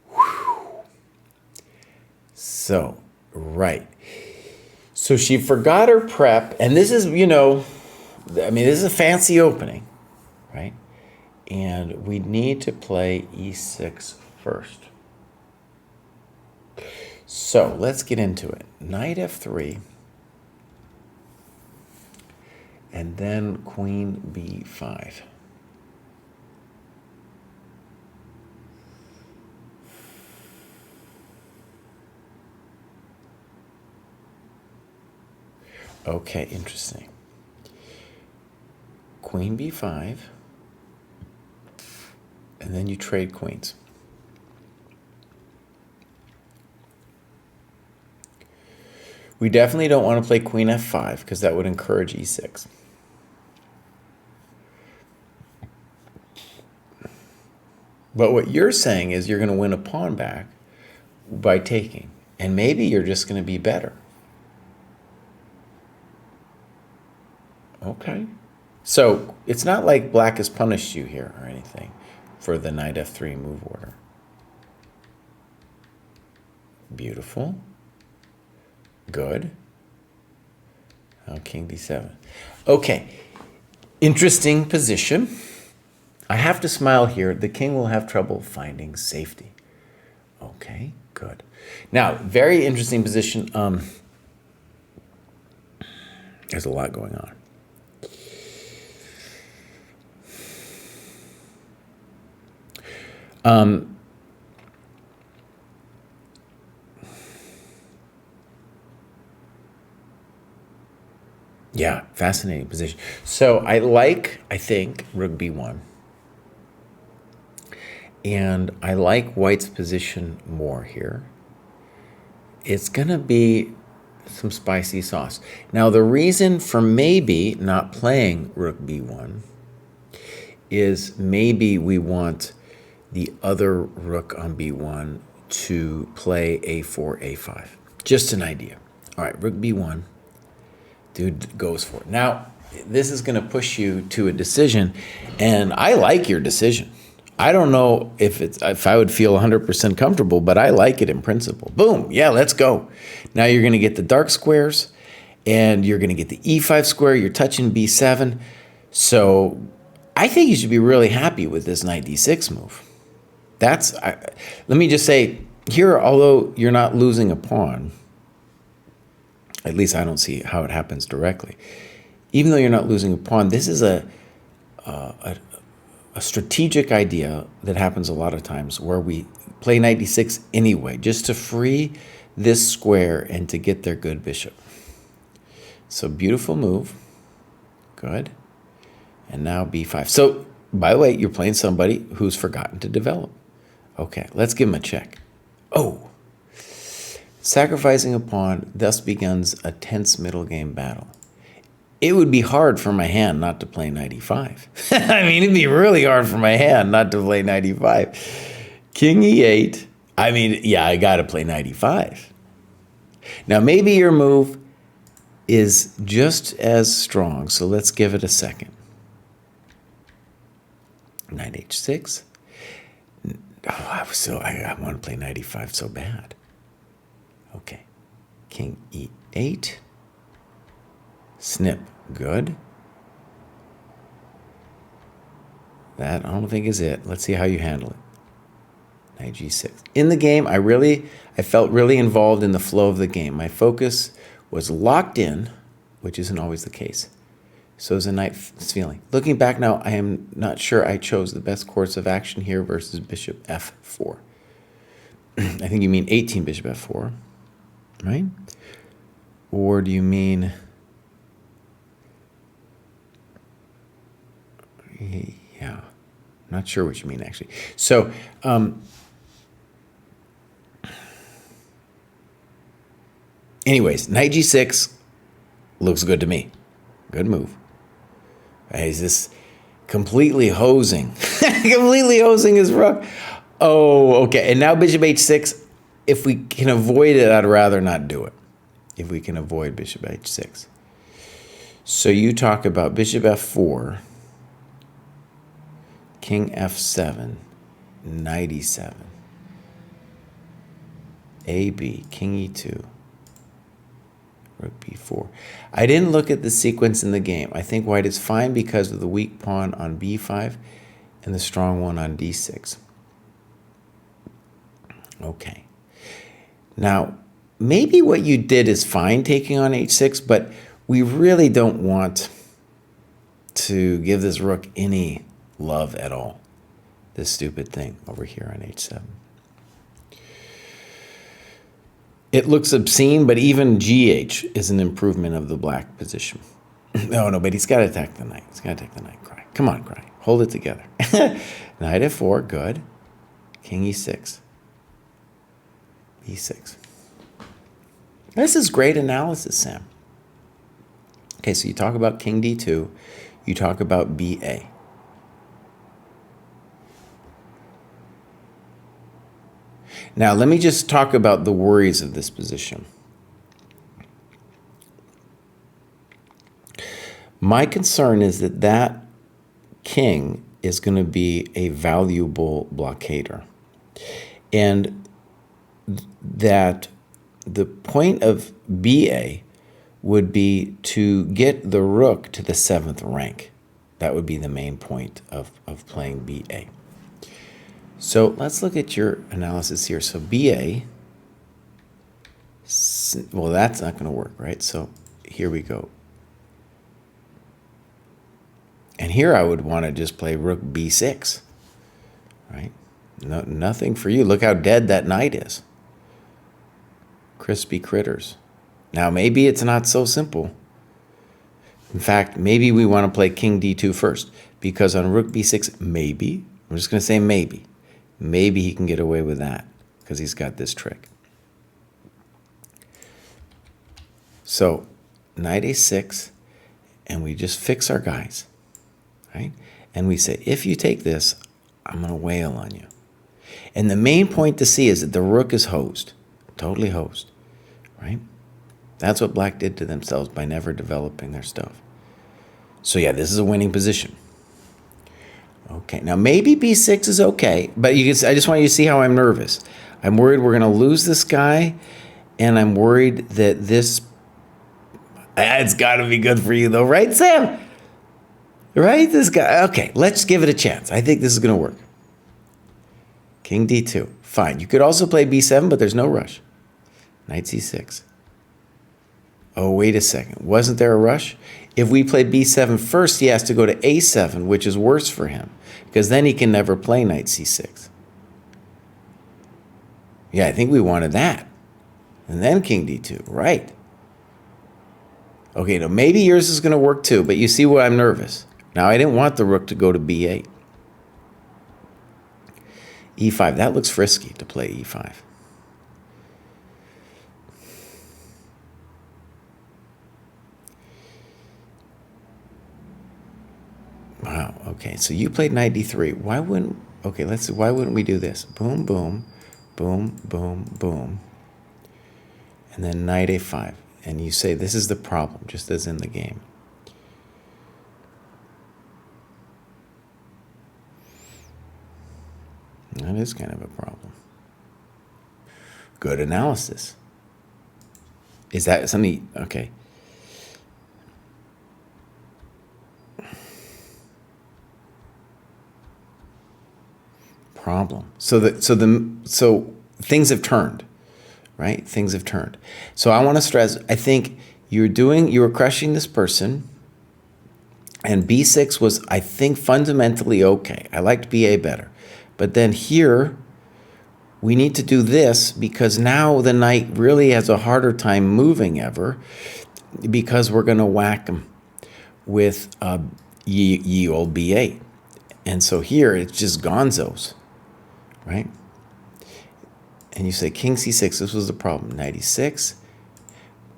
Whew. So, right. So she forgot her prep, and this is, you know, I mean, this is a fancy opening, right? And we need to play E6 first. So let's get into it. Knight F3. And then Queen B5. Okay, interesting. Queen B5. And then you trade queens. We definitely don't want to play Queen F5 because that would encourage E6. But what you're saying is you're going to win a pawn back by taking. And maybe you're just going to be better. Okay. So it's not like black has punished you here or anything for the Knight F3 move order. Beautiful. Good. Now King D7. Okay. Interesting position. I have to smile here. The king will have trouble finding safety. Okay, good. Now, very interesting position. There's a lot going on. Yeah, fascinating position. So I think, rook b1. And I like white's position more here. It's going to be some spicy sauce. Now, the reason for maybe not playing rook b1 is maybe we want the other rook on b1 to play a4, a5. Just an idea. All right, rook b1. Dude goes for it. Now, this is going to push you to a decision, and I like your decision. I don't know if I would feel 100% comfortable, but I like it in principle. Boom. Yeah, let's go. Now you're going to get the dark squares, and you're going to get the e5 square. You're touching b7. So I think you should be really happy with this knight d6 move. Let me just say here, although you're not losing a pawn, at least I don't see how it happens directly. Even though you're not losing a pawn, this is a strategic idea that happens a lot of times where we play knight d6 anyway, just to free this square and to get their good bishop. So beautiful move. Good. And now b5. So, by the way, you're playing somebody who's forgotten to develop. Okay, let's give him a check. Oh. Sacrificing a pawn thus begins a tense middle game battle. It would be hard for my hand not to play knight e5. I mean, it'd be really hard for my hand not to play knight e5. King e8. I mean, yeah, I got to play knight e5. Now, maybe your move is just as strong, so let's give it a second. Knight h6. Oh, I want to play knight e5 so bad. Okay, king e8, snip, good. That I don't think is it. Let's see how you handle it. Knight g6. In the game, I felt really involved in the flow of the game. My focus was locked in, which isn't always the case. So is a knight feeling. Looking back now, I am not sure I chose the best course of action here versus bishop f4. I think you mean 18 bishop f4. right? Or do you mean, yeah, not sure what you mean actually. So, anyways, knight g6 looks good to me. Good move. Is this completely hosing? Completely hosing his rook. Oh, okay. And now bishop h6. If we can avoid it, I'd rather not do it. If we can avoid bishop h6. So you talk about bishop f4, king f7, knight e7, ab, king e2, rook b4. I didn't look at the sequence in the game. I think white is fine because of the weak pawn on b5 and the strong one on d6. Okay. Now, maybe what you did is fine taking on h6, but we really don't want to give this rook any love at all. This stupid thing over here on h7. It looks obscene, but even GH is an improvement of the black position. No, but he's got to attack the knight. He's got to attack the knight. Kraai. Come on, Kraai. Hold it together. Knight f4, good. King e6. e6. This is great analysis, Sam. Okay, so you talk about king d2. You talk about ba. Now, let me just talk about the worries of this position. My concern is that that king is going to be a valuable blockader. And that the point of BA would be to get the rook to the 7th rank. That would be the main point of playing BA. So let's look at your analysis here. So BA, well, that's not going to work, right? So here we go. And here I would want to just play rook b6, right? No, nothing for you. Look how dead that knight is. Crispy critters. Now, maybe it's not so simple. In fact, maybe we want to play king d2 first, because on rook b6, maybe, I'm just going to say maybe he can get away with that because he's got this trick. So knight a6, and we just fix our guys, right? And we say, if you take this, I'm going to wail on you. And the main point to see is that the rook is hosed, totally hosed, right? That's what black did to themselves by never developing their stuff. So yeah, this is a winning position. Okay, now maybe b6 is okay, but you can, I just want you to see how I'm nervous. I'm worried we're going to lose this guy, and I'm worried that this... It's got to be good for you though, right, Sam? Right? This guy... Okay, let's give it a chance. I think this is going to work. King d2. Fine. You could also play b7, but there's no rush. Knight c6. Oh, wait a second. Wasn't there a rush? If we play b7 first, he has to go to a7, which is worse for him, because then he can never play knight c6. Yeah, I think we wanted that. And then king d2, right. Okay, now maybe yours is going to work too, but you see why I'm nervous. Now, I didn't want the rook to go to b8. e5, that looks frisky to play e5. Wow, okay, so you played knight d3. Why wouldn't, okay, let's see, why wouldn't we do this? Boom, boom, boom, boom, boom. And then knight a5. And you say this is the problem, just as in the game. That is kind of a problem. Good analysis. Is that something, okay. Problem. So things have turned, right? Things have turned. So I want to stress, I think you were crushing this person, and b6 was, I think, fundamentally okay. I liked ba better. But then here, we need to do this because now the knight really has a harder time moving ever, because we're going to whack him with ye old b8. And so here it's just gonzos, right? And you say king c6, this was the problem, knight e6.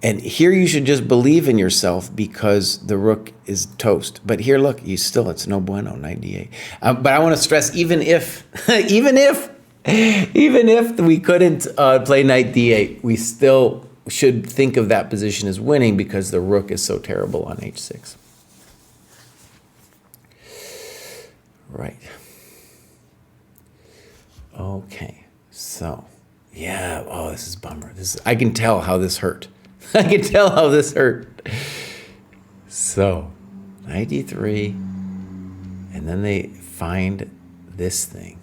And here you should just believe in yourself because the rook is toast. But here, look, it's no bueno, knight d8. But I want to stress, even if we couldn't play knight d8, we still should think of that position as winning because the rook is so terrible on h6. Right. Okay. So, yeah. Oh, this is a bummer. I can tell how this hurt. I can tell how this hurt. So, knight d3, and then they find this thing.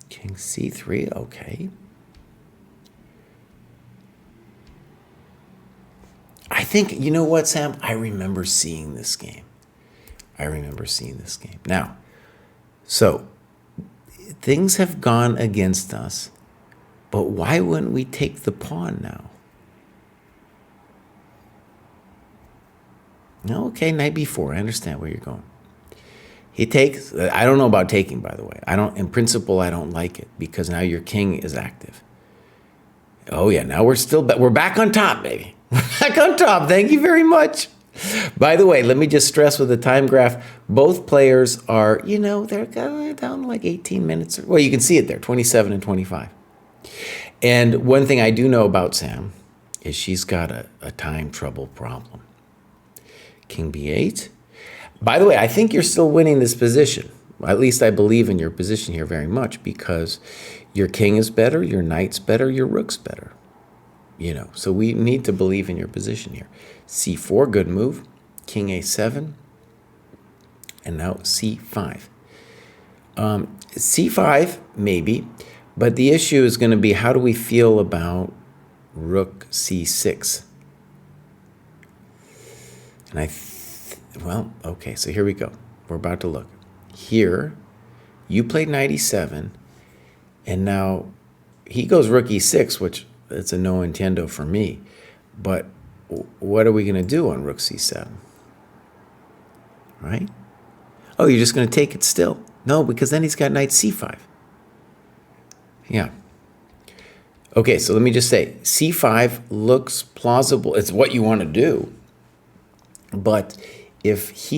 King c3, okay. I think, you know what, Sam? I remember seeing this game. Now, so things have gone against us, but why wouldn't we take the pawn now? No, okay, knight b4. I understand where you're going. He takes. I don't know about taking, by the way. In principle, I don't like it because now your king is active. Oh yeah, now we're back on top, baby. We're back on top. Thank you very much. By the way, let me just stress with the time graph, both players are, they're down like 18 minutes. Well, you can see it there, 27 and 25. And one thing I do know about Sam is she's got a time trouble problem. King b8. By the way, I think you're still winning this position. At least I believe in your position here very much because your king is better, your knight's better, your rook's better. So we need to believe in your position here. c4, good move. King a7. And now c5. c5, maybe. But the issue is going to be, how do we feel about rook c6? And well, okay, so here we go. We're about to look. Here, you played knight e7. And now he goes rook e6, which it's a no intendo for me. But what are we going to do on rook c7? Right? Oh, you're just going to take it still? No, because then he's got knight c5. Yeah. Okay, so let me just say, c5 looks plausible. It's what you want to do. But if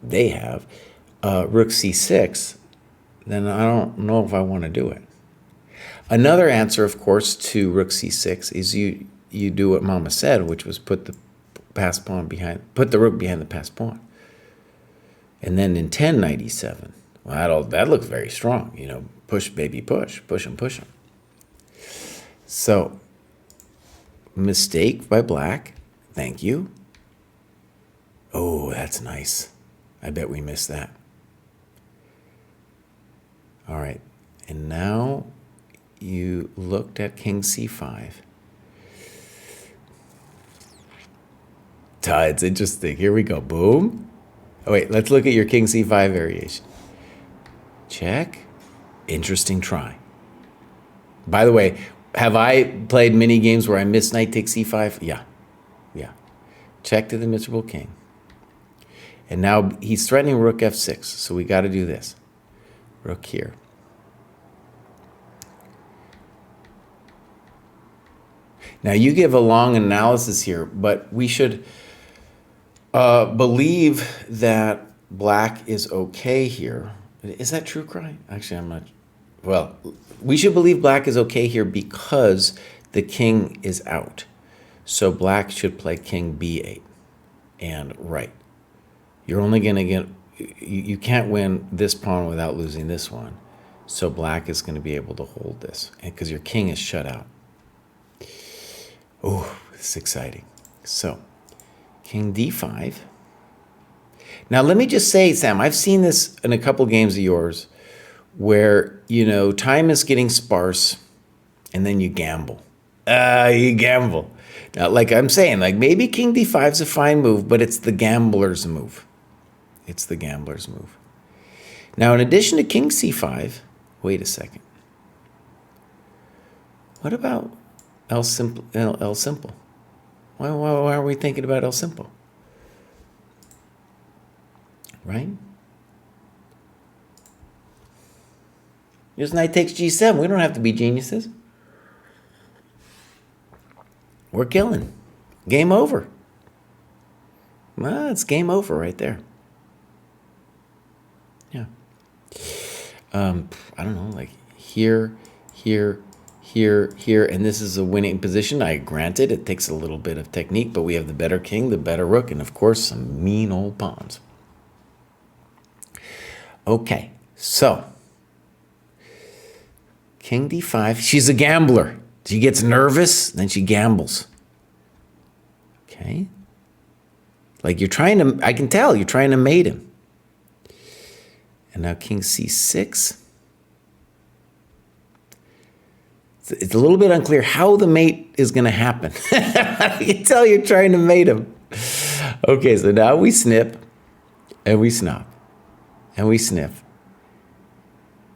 they have rook c6, then I don't know if I want to do it. Another answer, of course, to rook c6 is you do what Mama said, which was put the rook behind the passed pawn. And then in 10, knight e7. Well, that looks very strong. Push, baby, push. Push him, push him. So, mistake by black. Thank you. Oh, that's nice. I bet we missed that. All right. And now you looked at king c5. It's interesting. Here we go. Boom. Oh, wait, let's look at your king c5 variation. Check. Interesting try. By the way, have I played many games where I missed knight takes c5? Yeah. Check to the miserable king. And now he's threatening rook f6, so we got to do this. Rook here. Now you give a long analysis here, but we should believe that black is okay here. Is that true, Kraai? Actually, I'm not. Well, we should believe black is okay here because the king is out. So black should play king b8 and right. You're only going to get, you can't win this pawn without losing this one. So black is going to be able to hold this because your king is shut out. Oh, it's exciting. So king d5. Now let me just say, Sam, I've seen this in a couple games of yours where, time is getting sparse and then you gamble. You gamble. Now, like I'm saying, maybe king d5 is a fine move, but it's the gambler's move. It's the gambler's move. Now, in addition to king c5, wait a second. What about L simple? Why are we thinking about L simple? Right? Just knight takes g7. We don't have to be geniuses. We're killing. Game over. Well, it's game over right there. Yeah. I don't know, like here, here, here, and this is a winning position. I granted it takes a little bit of technique, but we have the better king, the better rook, and of course, some mean old pawns. Okay, so king d5. She's a gambler. She gets nervous, then she gambles. Okay. Like you're trying to, I can tell, you're trying to mate him. And now king c6. It's a little bit unclear how the mate is going to happen. You can tell you're trying to mate him. Okay, so now we snip, and we snop, and we sniff.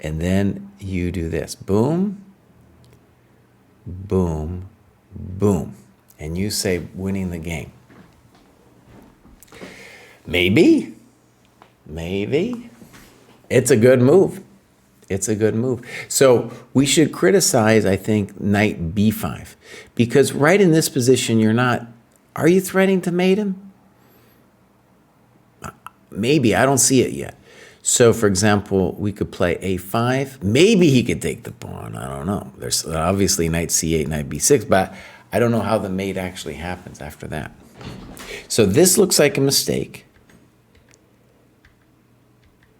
And then you do this. Boom, boom, boom. And you say winning the game. Maybe. It's a good move. It's a good move. So we should criticize, I think, knight b5. Because right in this position, you're not... Are you threatening to mate him? Maybe. I don't see it yet. So, for example, we could play a5. Maybe he could take the pawn. I don't know. There's obviously knight c8, knight b6, but I don't know how the mate actually happens after that. So this looks like a mistake.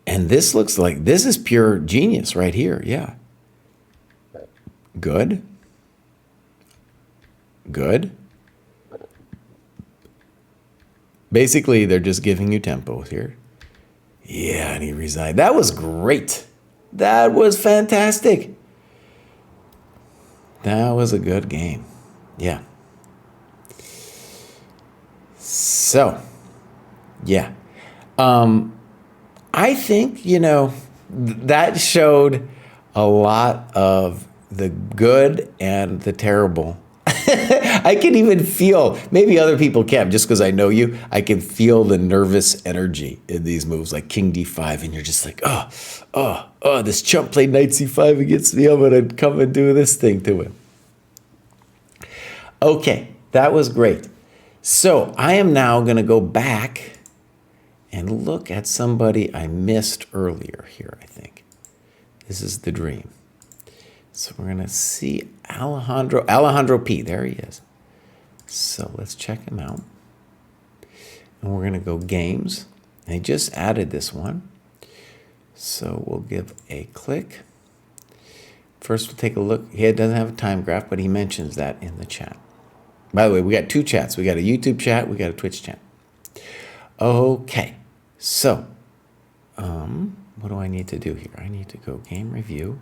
And this looks like, this is pure genius right here, yeah. Good. Good. Basically, they're just giving you tempo here. Yeah, and he resigned. That was great. That was fantastic. That was a good game. Yeah. So, yeah. I think, you know, that showed a lot of the good and the terrible. I can even feel, maybe other people can't, just because I know you, I can feel the nervous energy in these moves, like king d5, and you're just like, oh, this chump played knight c5 against me, I'm going to come and do this thing to him. Okay, that was great. So I am now going to go back and look at somebody I missed earlier here, I think. This is the dream. So we're going to see Alejandro P. There he is. So let's check him out. And we're going to go games. And he just added this one. So we'll give a click. First, we'll take a look. He doesn't have a time graph, but he mentions that in the chat. By the way, we got two chats. We got a YouTube chat. We got a Twitch chat. Okay. So, what do I need to do here? I need to go game review.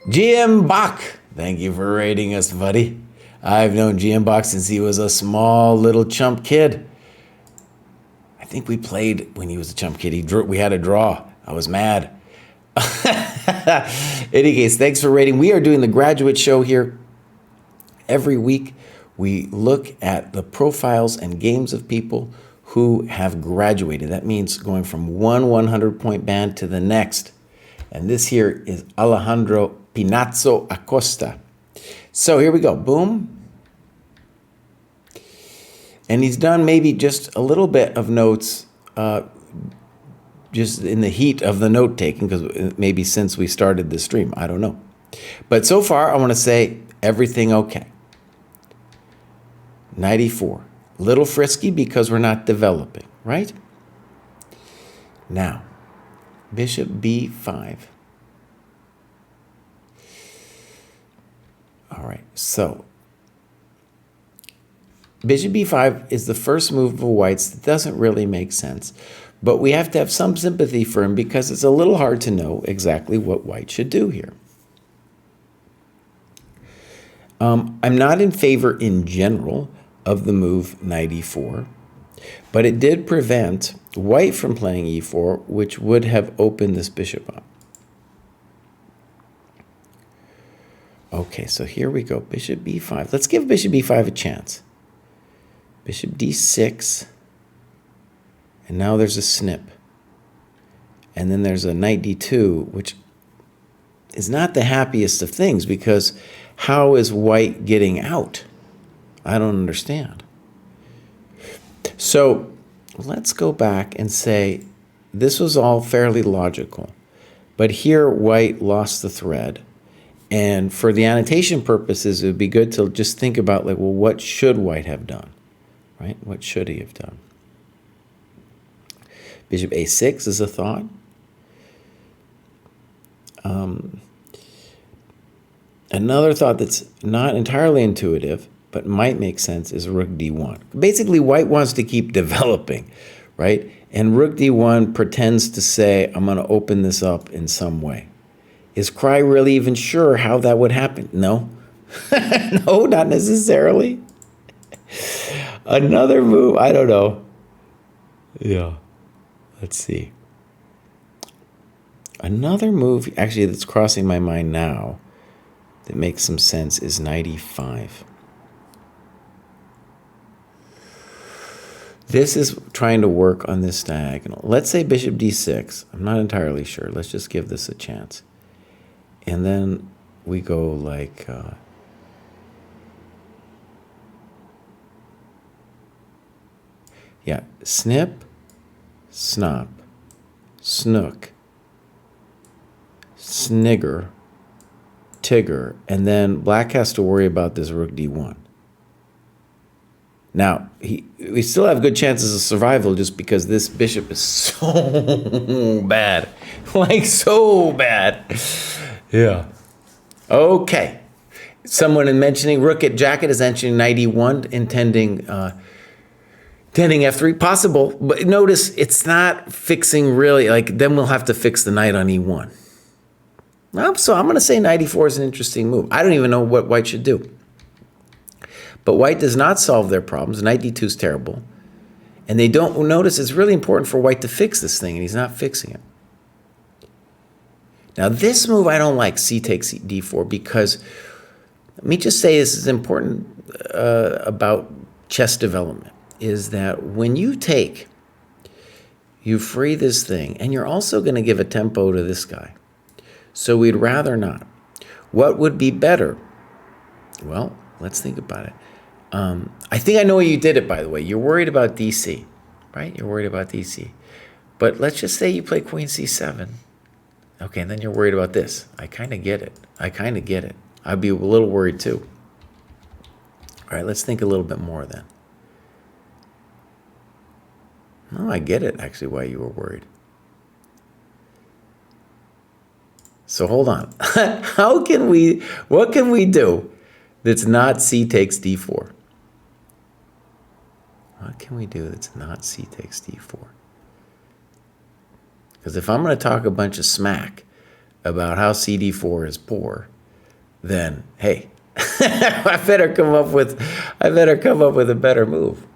GM Bach, thank you for rating us, buddy. I've known GM Bach since he was a small little chump kid. I think we played when he was a chump kid. We had a draw. I was mad. In any case, thanks for rating. We are doing the graduate show here. Every week, we look at the profiles and games of people who have graduated. That means going from one 100-point band to the next. And this here is Alejandro Pinazzo Acosta. So here we go. Boom. And he's done maybe just a little bit of notes, just in the heat of the note taking, because maybe since we started the stream, I don't know. But so far, I want to say everything okay. 94. Little frisky because we're not developing, right? Now, bishop b5. All right, so bishop b5 is the first move of white's that doesn't really make sense, but we have to have some sympathy for him because it's a little hard to know exactly what white should do here. I'm not in favor in general of the move knight e4. But it did prevent white from playing e4, which would have opened this bishop up. Okay, so here we go. Bishop b5. Let's give bishop b5 a chance. Bishop d6. And now there's a snip. And then there's a knight d2, which is not the happiest of things, because how is white getting out? I don't understand. So let's go back and say this was all fairly logical. But here white lost the thread. And for the annotation purposes, it would be good to just think about, like, well, what should white have done? Right? What should he have done? Bishop a6 is a thought. Another thought that's not entirely intuitive, but might make sense, is rook d1. Basically, white wants to keep developing, right? And rook d1 pretends to say, I'm going to open this up in some way. Is Kraai really even sure how that would happen? No. No, not necessarily. Another move, I don't know. Yeah. Let's see. Another move, actually, that's crossing my mind now that makes some sense is knight e5. This is trying to work on this diagonal. Let's say bishop d6. I'm not entirely sure. Let's just give this a chance. And then we go like... yeah, snip, snop, snook, snigger, tigger, and then black has to worry about this rook d1. Now, we still have good chances of survival just because this bishop is so bad. Like, so bad. Yeah. Okay. Someone in mentioning rook at jacket is entering knight e1, intending f3. Possible, but notice it's not fixing really. Like, then we'll have to fix the knight on e1. So I'm going to say knight e4 is an interesting move. I don't even know what white should do. But white does not solve their problems. Knight d2 is terrible. And they don't notice it's really important for white to fix this thing, and he's not fixing it. Now this move I don't like, c takes d4, because let me just say this is important about chess development, is that when you take, you free this thing, and you're also going to give a tempo to this guy. So we'd rather not. What would be better? Well, let's think about it. I think I know why you did it, by the way. You're worried about DC, right? You're worried about DC. But let's just say you play queen c7. Okay, and then you're worried about this. I kind of get it. I kind of get it. I'd be a little worried too. All right, let's think a little bit more then. No, I get it, actually, why you were worried. So hold on. What can we do that's not c takes d4? What can we do that's not c takes d4? Because if I'm going to talk a bunch of smack about how cd4 is poor, then hey, I better come up with a better move.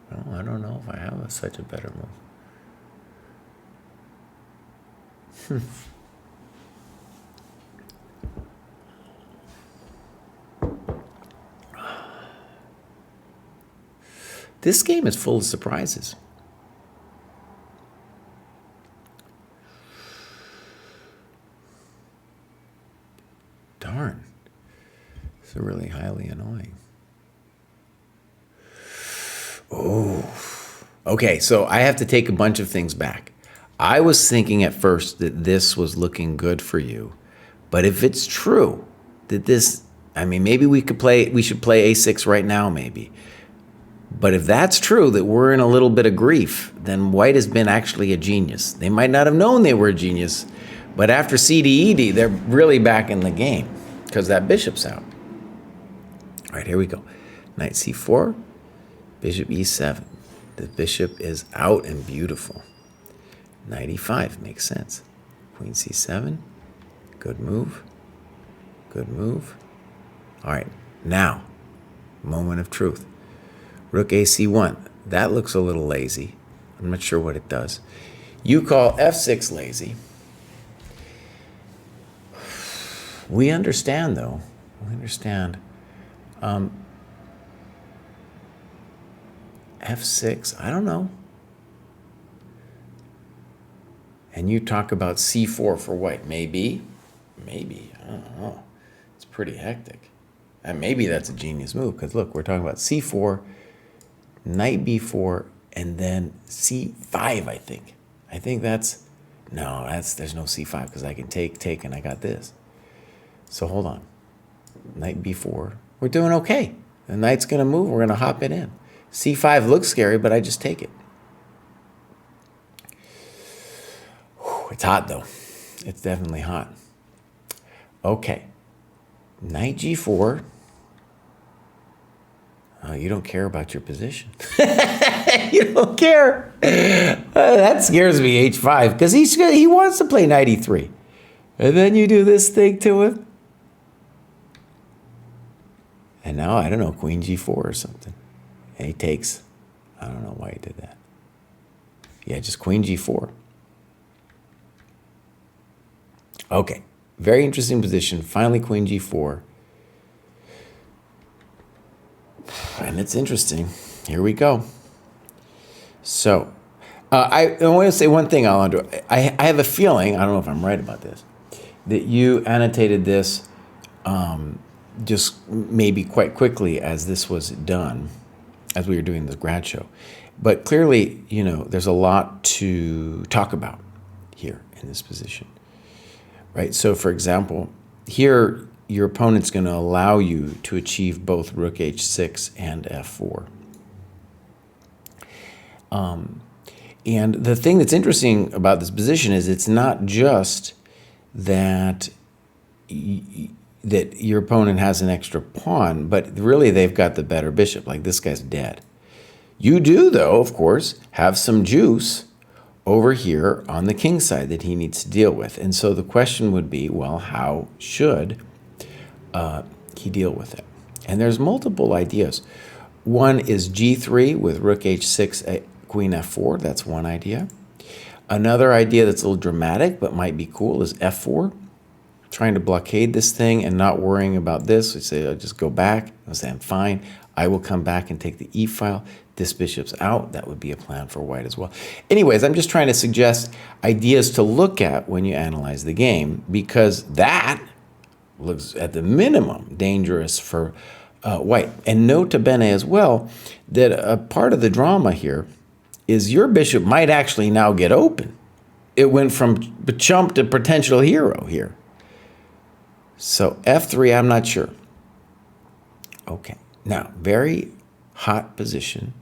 Well, I don't know if I have such a better move. This game is full of surprises. Darn. This is really highly annoying. Oh. Okay, so I have to take a bunch of things back. I was thinking at first that this was looking good for you. But if it's true that this, I mean, maybe we should play a6 right now, maybe. But if that's true, that we're in a little bit of grief, then white has been actually a genius. They might not have known they were a genius, but after cd-ed, they're really back in the game because that bishop's out. All right, here we go. Knight c4, bishop e7. The bishop is out and beautiful. Knight e5 makes sense. Queen c7, good move, good move. All right, now, Moment of truth. Rook AC1. That looks a little lazy. I'm not sure what it does. You call F6 lazy. We understand, though. We understand. F6, I don't know. And you talk about C4 for white. Maybe. Maybe. I don't know. It's pretty hectic. And maybe that's a genius move, because look, we're talking about C4, knight B4, and then C5, I think. I think that's, no, there's no C5, because I can take, and I got this. So hold on. Knight B4. We're doing okay. The knight's going to move. We're going to hop it in. C5 looks scary, but I just take it. Whew, it's hot, though. It's definitely hot. Okay. Knight G4. Oh, you don't care about your position. You don't care. That scares me, H5, because he wants to play knight E3. And then you do this thing to him. And now, I don't know, queen G4 or something. And he takes. I don't know why he did that. Yeah, just queen G4. Okay. Very interesting position. Finally, queen G4. And it's interesting. Here we go. So, I want to say one thing, Alejandro. I have a feeling, I don't know if I'm right about this, that you annotated this just maybe quite quickly as this was done, as we were doing the grad show. But clearly, you know, there's a lot to talk about here in this position, right? So, for example, here your opponent's going to allow you to achieve both rook h6 and f4. And the thing that's interesting about this position is it's not just that that your opponent has an extra pawn, but really they've got the better bishop. Like, this guy's dead. You do, though, of course, have some juice over here on the king side that he needs to deal with. And so the question would be, well, how should he deal with it? And there's multiple ideas. One is G3 with rook h6, queen f4. That's one idea. Another idea that's a little dramatic but might be cool is f4. Trying to blockade this thing and not worrying about this. We say, I'll just go back. I'll say, I'm fine. I will come back and take the e file. This bishop's out. That would be a plan for white as well. Anyways, I'm just trying to suggest ideas to look at when you analyze the game, because that looks at the minimum dangerous for white. And note to bene as well that a part of the drama here is your bishop might actually now get open. It went from chump to potential hero here. So f3, I'm not sure. Okay, now, very hot position.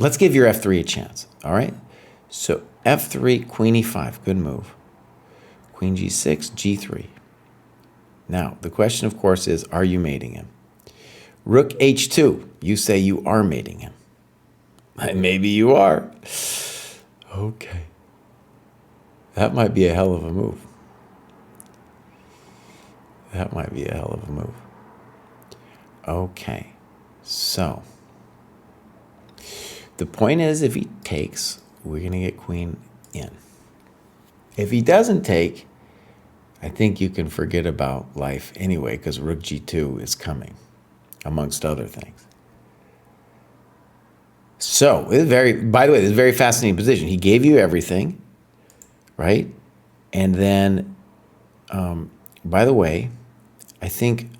Let's give your f3 a chance, all right? So f3, queen e5, good move. Queen g6, g3. Now, the question, of course, is, are you mating him? Rook h2, you say you are mating him. Maybe you are. Okay. That might be a hell of a move. That might be a hell of a move. Okay, so the point is, if he takes, we're going to get queen in. If he doesn't take, I think you can forget about life anyway, because rook g2 is coming, amongst other things. So, by the way, this is a very fascinating position. He gave you everything, right? And then, by the way, I think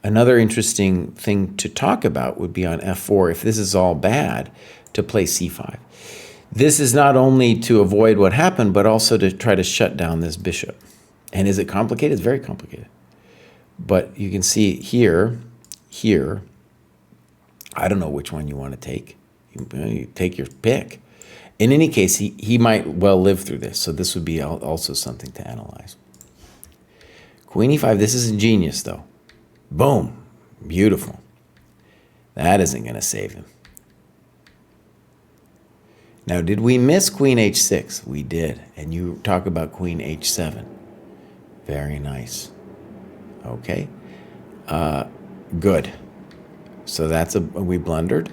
another interesting thing to talk about would be on f4, if this is all bad, to play c5. This is not only to avoid what happened, but also to try to shut down this bishop. And is it complicated? It's very complicated. But you can see here, I don't know which one you want to take. You take your pick. In any case, he might well live through this, so this would be also something to analyze. Queen e5, this is ingenious, though. Boom. Beautiful. That isn't going to save him. Now, did we miss queen h6? We did. And you talk about queen h7. Very nice. Okay. Good. So that's we blundered.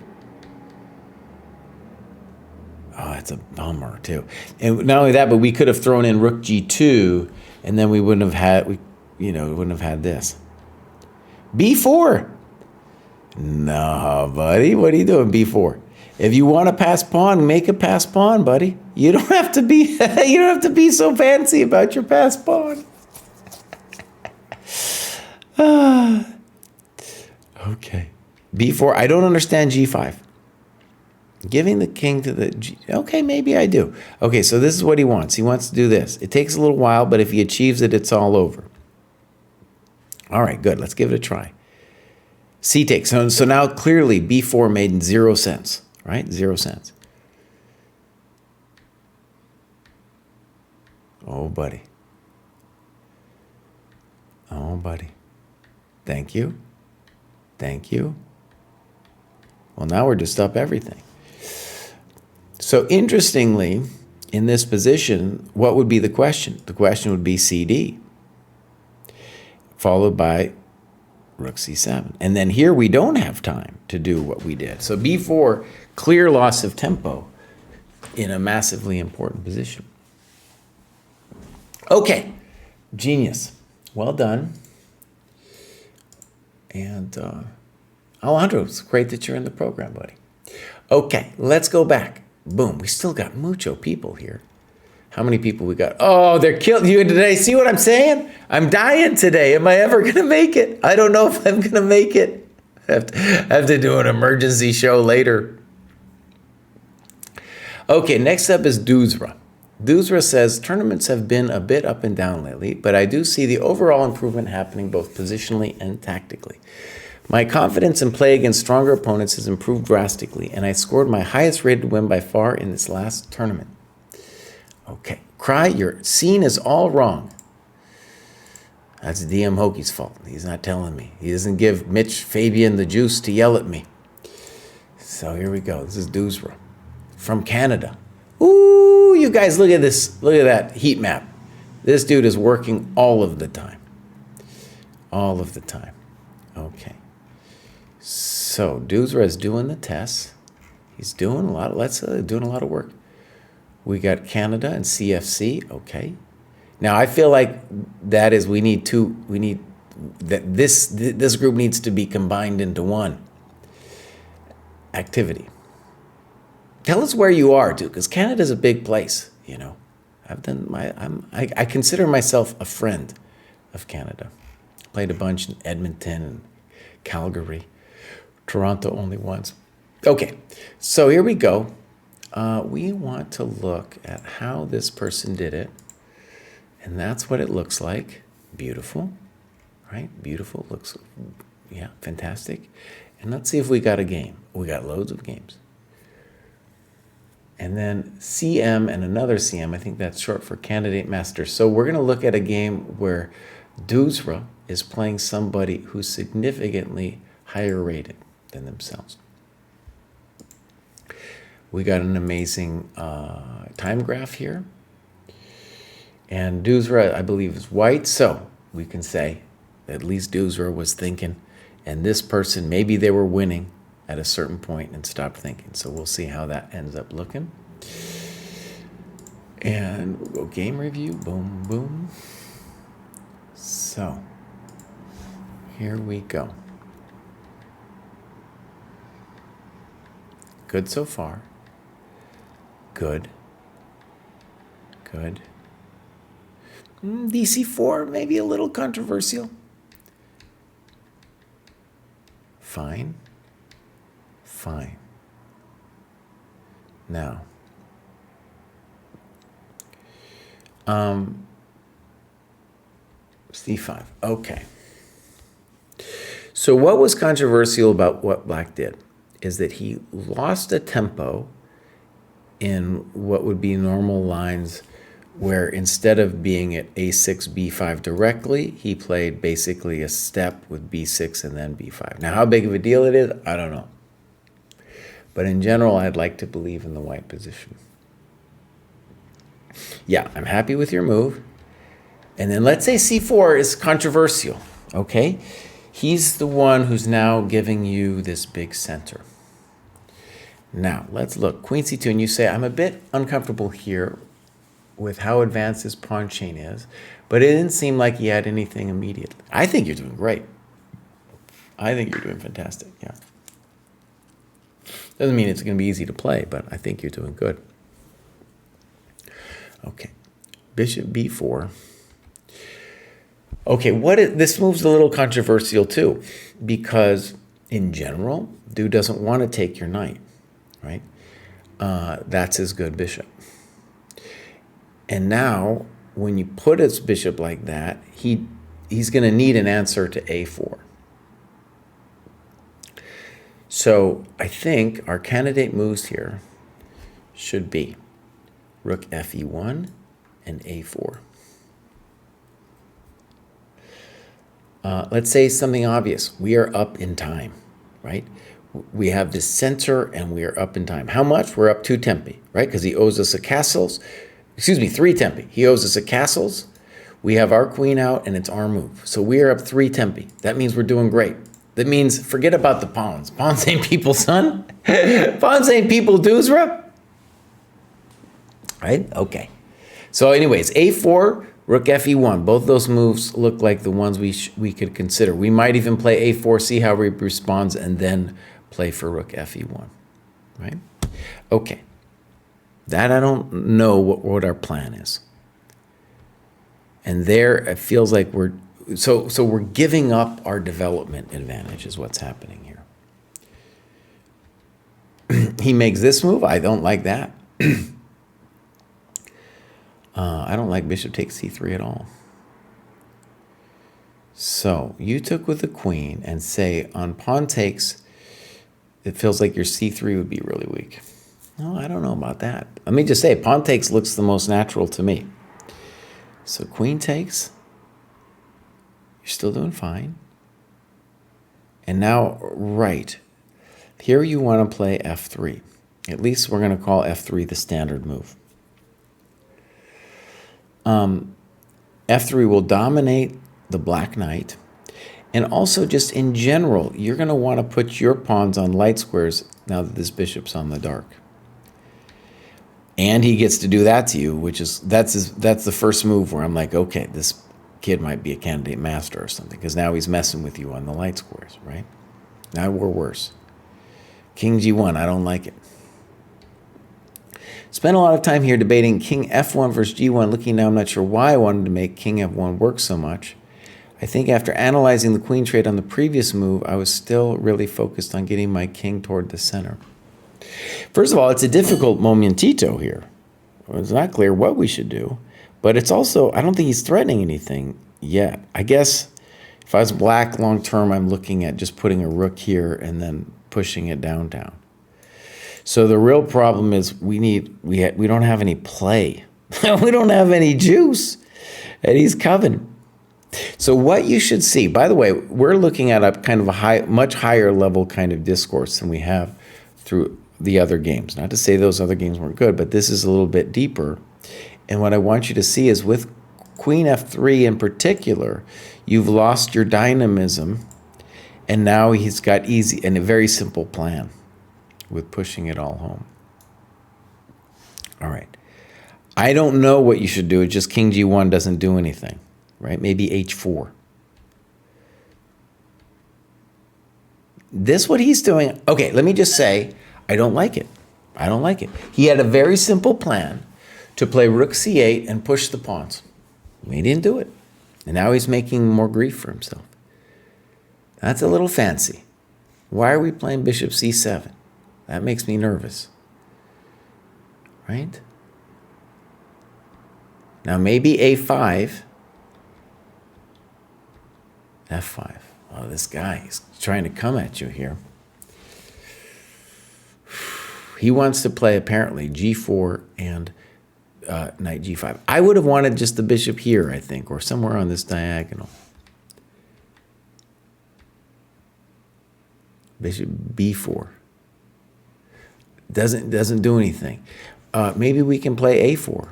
Oh, it's a bummer too. And not only that, but we could have thrown in rook g2, and then we wouldn't have had wouldn't have had this. b4. No, buddy. What are you doing? b4. If you want to pass pawn, make a pass pawn, buddy. You don't have to be you don't have to be so fancy about your pass pawn. Okay. b4. I don't understand g5. Giving the king to the G. Okay, maybe I do. Okay, so this is what he wants. He wants to do this. It takes a little while, but if he achieves it, it's all over. All right, good. Let's give it a try. C takes. So now clearly b4 made 0 sense, right? 0 sense. Oh, buddy. Oh, buddy. Thank you. Thank you. Well, now we're just up everything. So interestingly, in this position, what would be the question? The question would be CD, followed by rook c7. And then here we don't have time to do what we did. So b4, clear loss of tempo in a massively important position. Okay, genius. Well done. And Alejandro, it's great that you're in the program, buddy. Okay, let's go back. Boom, we still got mucho people here. How many people we got? Oh, they're killing you today. See what I'm saying? I'm dying today. Am I ever going to make it? I don't know if I'm going to make it. I have to do an emergency show later. Okay, next up is Duzra. Duzra says, tournaments have been a bit up and down lately, but I do see the overall improvement happening both positionally and tactically. My confidence in play against stronger opponents has improved drastically, and I scored my highest rated win by far in this last tournament. Okay, Kraai, your scene is all wrong. That's DM Hoki's fault. He's not telling me. He doesn't give Mitch Fabian the juice to yell at me. So here we go. This is Duzra from Canada. Ooh, you guys, look at this. Look at that heat map. This dude is working all of the time. All of the time. Okay. So Duzra is doing the tests. He's doing a lot. Doing a lot of work. We got Canada and CFC. Okay. Now I feel like that is this group needs to be combined into one activity. Tell us where you are, dude, because Canada's a big place. You know, I consider myself a friend of Canada. Played a bunch in Edmonton and Calgary. Toronto only once. Okay, so here we go. We want to look at how this person did it. And that's what it looks like. Beautiful, right? Beautiful, looks, yeah, fantastic. And let's see if we got a game. We got loads of games. And then CM and another CM, I think that's short for Candidate Master. So we're gonna look at a game where Duzra is playing somebody who's significantly higher rated than themselves. We got an amazing time graph here. And Duzra, I believe, is white. So we can say at least Duzra was thinking. And this person, maybe they were winning at a certain point and stopped thinking. So we'll see how that ends up looking. And we'll go game review. Boom, boom. So here we go. Good so far. Good. Good. DC4, maybe a little controversial. Fine. Fine. Now, C5. Okay. So what was controversial about what Black did is that he lost a tempo in what would be normal lines where instead of being at A6, B5 directly, he played basically a step with B6 and then B5. Now, how big of a deal it is, I don't know. But in general, I'd like to believe in the white position. Yeah, I'm happy with your move. And then let's say c4 is controversial, okay? He's the one who's now giving you this big center. Now, let's look. Queen c2, and you say, I'm a bit uncomfortable here with how advanced his pawn chain is, but it didn't seem like he had anything immediately. I think you're doing great. I think you're doing fantastic, yeah. Doesn't mean it's going to be easy to play, but I think you're doing good. Okay, bishop b4. Okay, this move's a little controversial too, because in general, dude doesn't want to take your knight, right? That's his good bishop. And now, when you put his bishop like that, he's going to need an answer to a4. So I think our candidate moves here should be rook fe1 and a4. Let's say something obvious. We are up in time, right? We have this center and we are up in time. How much? We're up 2 tempi, right? Because he owes us a castles. Excuse me, 3 tempi. He owes us a castles. We have our queen out and it's our move. So we are up 3 tempi. That means we're doing great. That means forget about the pawns. Pawns ain't people, son. Pawns ain't people, Duzra. Right? Okay. So anyways, a4, rook fe1. Both those moves look like the ones we could consider. We might even play a4, see how he responds, and then play for rook fe1. Right? Okay. That I don't know what our plan is. And there it feels like we're giving up our development advantage is what's happening here. He makes this move. I don't like that. I don't like bishop takes c3 at all. So you took with the queen and say on pawn takes, it feels like your c3 would be really weak. No, I don't know about that. Let me just say pawn takes looks the most natural to me. So queen takes. You're still doing fine. And now, right, here you want to play f3. At least we're going to call f3 the standard move. F3 will dominate the black knight. And also just in general, you're going to want to put your pawns on light squares now that this bishop's on the dark. And he gets to do that to you, which is, that's the first move where I'm like, okay, this kid might be a candidate master or something, because now he's messing with you on the light squares, right? Now we're worse. King g1, I don't like it. Spent a lot of time here debating king f1 versus g1. Looking now, I'm not sure why I wanted to make king f1 work so much. I think after analyzing the queen trade on the previous move, I was still really focused on getting my king toward the center. First of all, it's a difficult momentito here. It's not clear what we should do, but it's also, I don't think he's threatening anything yet. I guess if I was black long term, I'm looking at just putting a rook here and then pushing it down. So the real problem is we don't have any play. We don't have any juice, and he's coming. So what you should see, by the way, we're looking at a kind of much higher level kind of discourse than we have through the other games. Not to say those other games weren't good, but this is a little bit deeper. And what I want you to see is with Queen f3 in particular, you've lost your dynamism, and now he's got easy and a very simple plan with pushing it all home. All right. I don't know what you should do. It's just king g1 doesn't do anything, right? Maybe h4. This what he's doing. Okay, let me just say, I don't like it. I don't like it. He had a very simple plan to play rook c8 and push the pawns. He didn't do it. And now he's making more grief for himself. That's a little fancy. Why are we playing bishop c7? That makes me nervous. Right? Now maybe a5. f5. Oh, this guy is trying to come at you here. He wants to play, apparently, g4 and knight g5. I would have wanted just the bishop here, I think, or somewhere on this diagonal. Bishop b4. Doesn't do anything. Maybe we can play a4.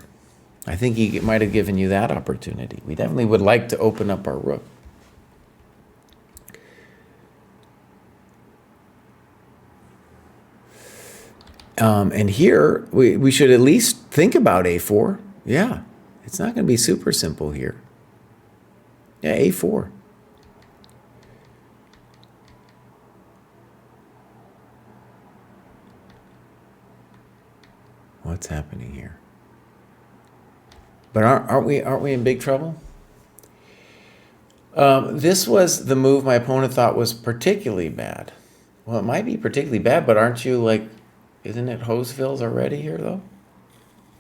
I think he might have given you that opportunity. We definitely would like to open up our rook. And here, we should at least think about a4. Yeah, it's not going to be super simple here. Yeah, a4. What's happening here? But aren't we in big trouble? This was the move my opponent thought was particularly bad. Well, it might be particularly bad, but aren't you like, isn't it Hoseville's already here though?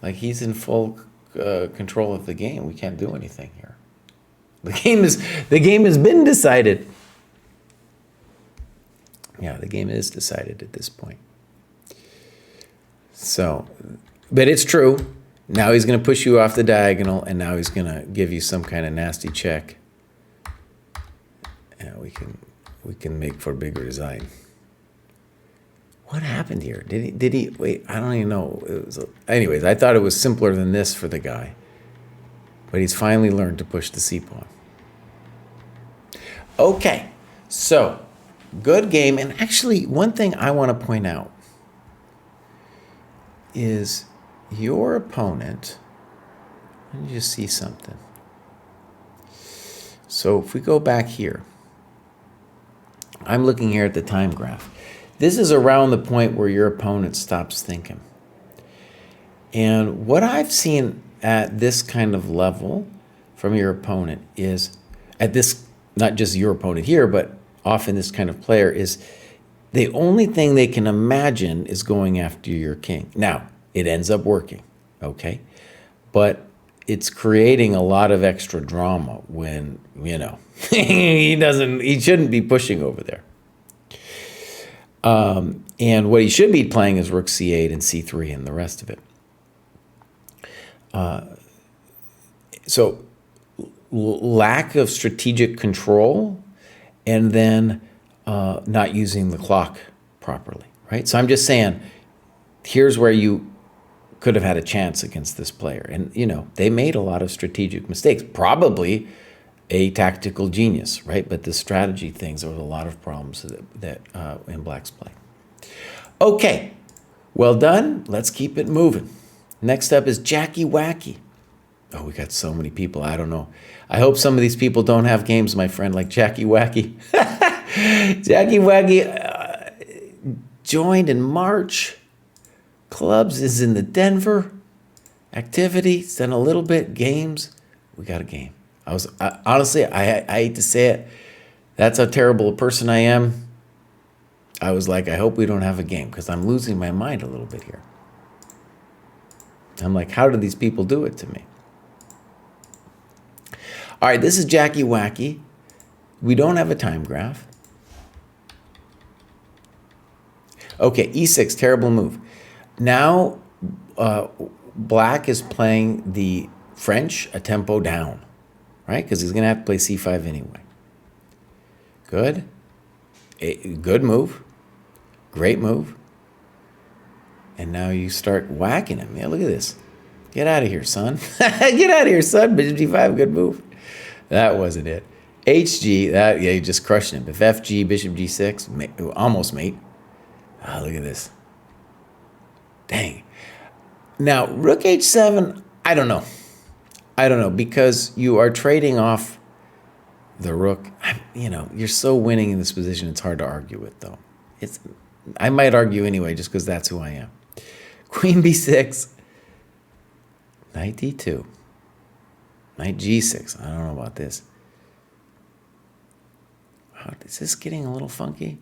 Like he's in full control of the game. We can't do anything here. The game has been decided. Yeah, the game is decided at this point. So, but it's true. Now he's going to push you off the diagonal, and now he's going to give you some kind of nasty check. Yeah, we can make for bigger design. What happened here? Did he wait? I don't even know. Anyways, I thought it was simpler than this for the guy, but he's finally learned to push the c-pawn. Okay, so good game. And actually, one thing I want to point out is your opponent. Let me just see something. So if we go back here, I'm looking here at the time graph. This is around the point where your opponent stops thinking. And what I've seen at this kind of level from your opponent is, at this, not just your opponent here, but often this kind of player, is the only thing they can imagine is going after your king. Now, it ends up working, okay? But it's creating a lot of extra drama when, you know, he shouldn't be pushing over there. And what he should be playing is rook c8 and c3 and the rest of it. So lack of strategic control, and then not using the clock properly, right? So I'm just saying, here's where you could have had a chance against this player. And, you know, they made a lot of strategic mistakes, probably a tactical genius, right? But the strategy things, there was a lot of problems that in Black's play. Okay, well done. Let's keep it moving. Next up is Jackie Wacky. Oh, we got so many people. I don't know. I hope some of these people don't have games, my friend, like Jackie Wacky. Jackie Wacky joined in March. Clubs is in the Denver. Activity, it's done a little bit. Games, we got a game. Honestly, I hate to say it. That's how terrible a person I am. I was like, I hope we don't have a game, because I'm losing my mind a little bit here. I'm like, how do these people do it to me? All right, this is Jackie Wacky. We don't have a time graph. Okay, e6, terrible move. Now, Black is playing the French a tempo down, right? Because he's going to have to play c5 anyway. Good. Good move. Great move. And now you start whacking him. Yeah, look at this. Get out of here, son. Get out of here, son. Bishop d5, good move. That wasn't it. HG, yeah, you just crushing him. If FG, bishop g6, almost mate. Oh, look at this. Dang. Now, rook h7, I don't know. I don't know, because you are trading off the rook. You know, you're so winning in this position, it's hard to argue with, though. I might argue anyway, just because that's who I am. Queen b6. Knight d2. Knight g6. I don't know about this. Wow, is this getting a little funky?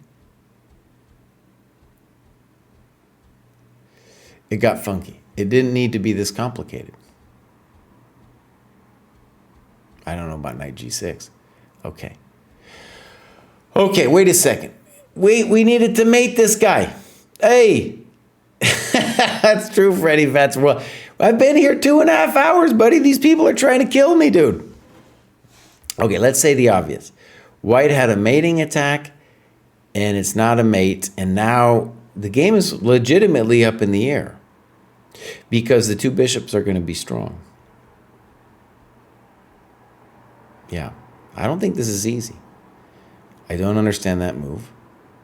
It got funky. It didn't need to be this complicated. I don't know about knight g6. Okay. Okay, wait a second. We needed to mate this guy. Hey. That's true, Freddie Fats. Well, I've been here 2.5 hours, buddy. These people are trying to kill me, dude. Okay, let's say the obvious. White had a mating attack, and it's not a mate, and now the game is legitimately up in the air because the two bishops are going to be strong. Yeah, I don't think this is easy. I don't understand that move.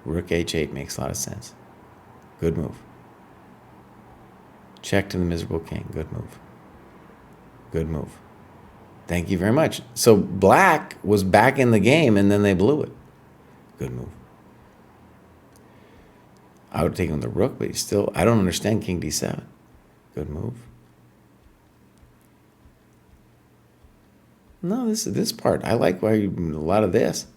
Rook h8 makes a lot of sense. Good move. Check to the miserable king. Good move. Good move. Thank you very much. So black was back in the game, and then they blew it. Good move. I would have taken the rook, but he's still... I don't understand king d7. Good move. No, this part. I like why you a lot of this.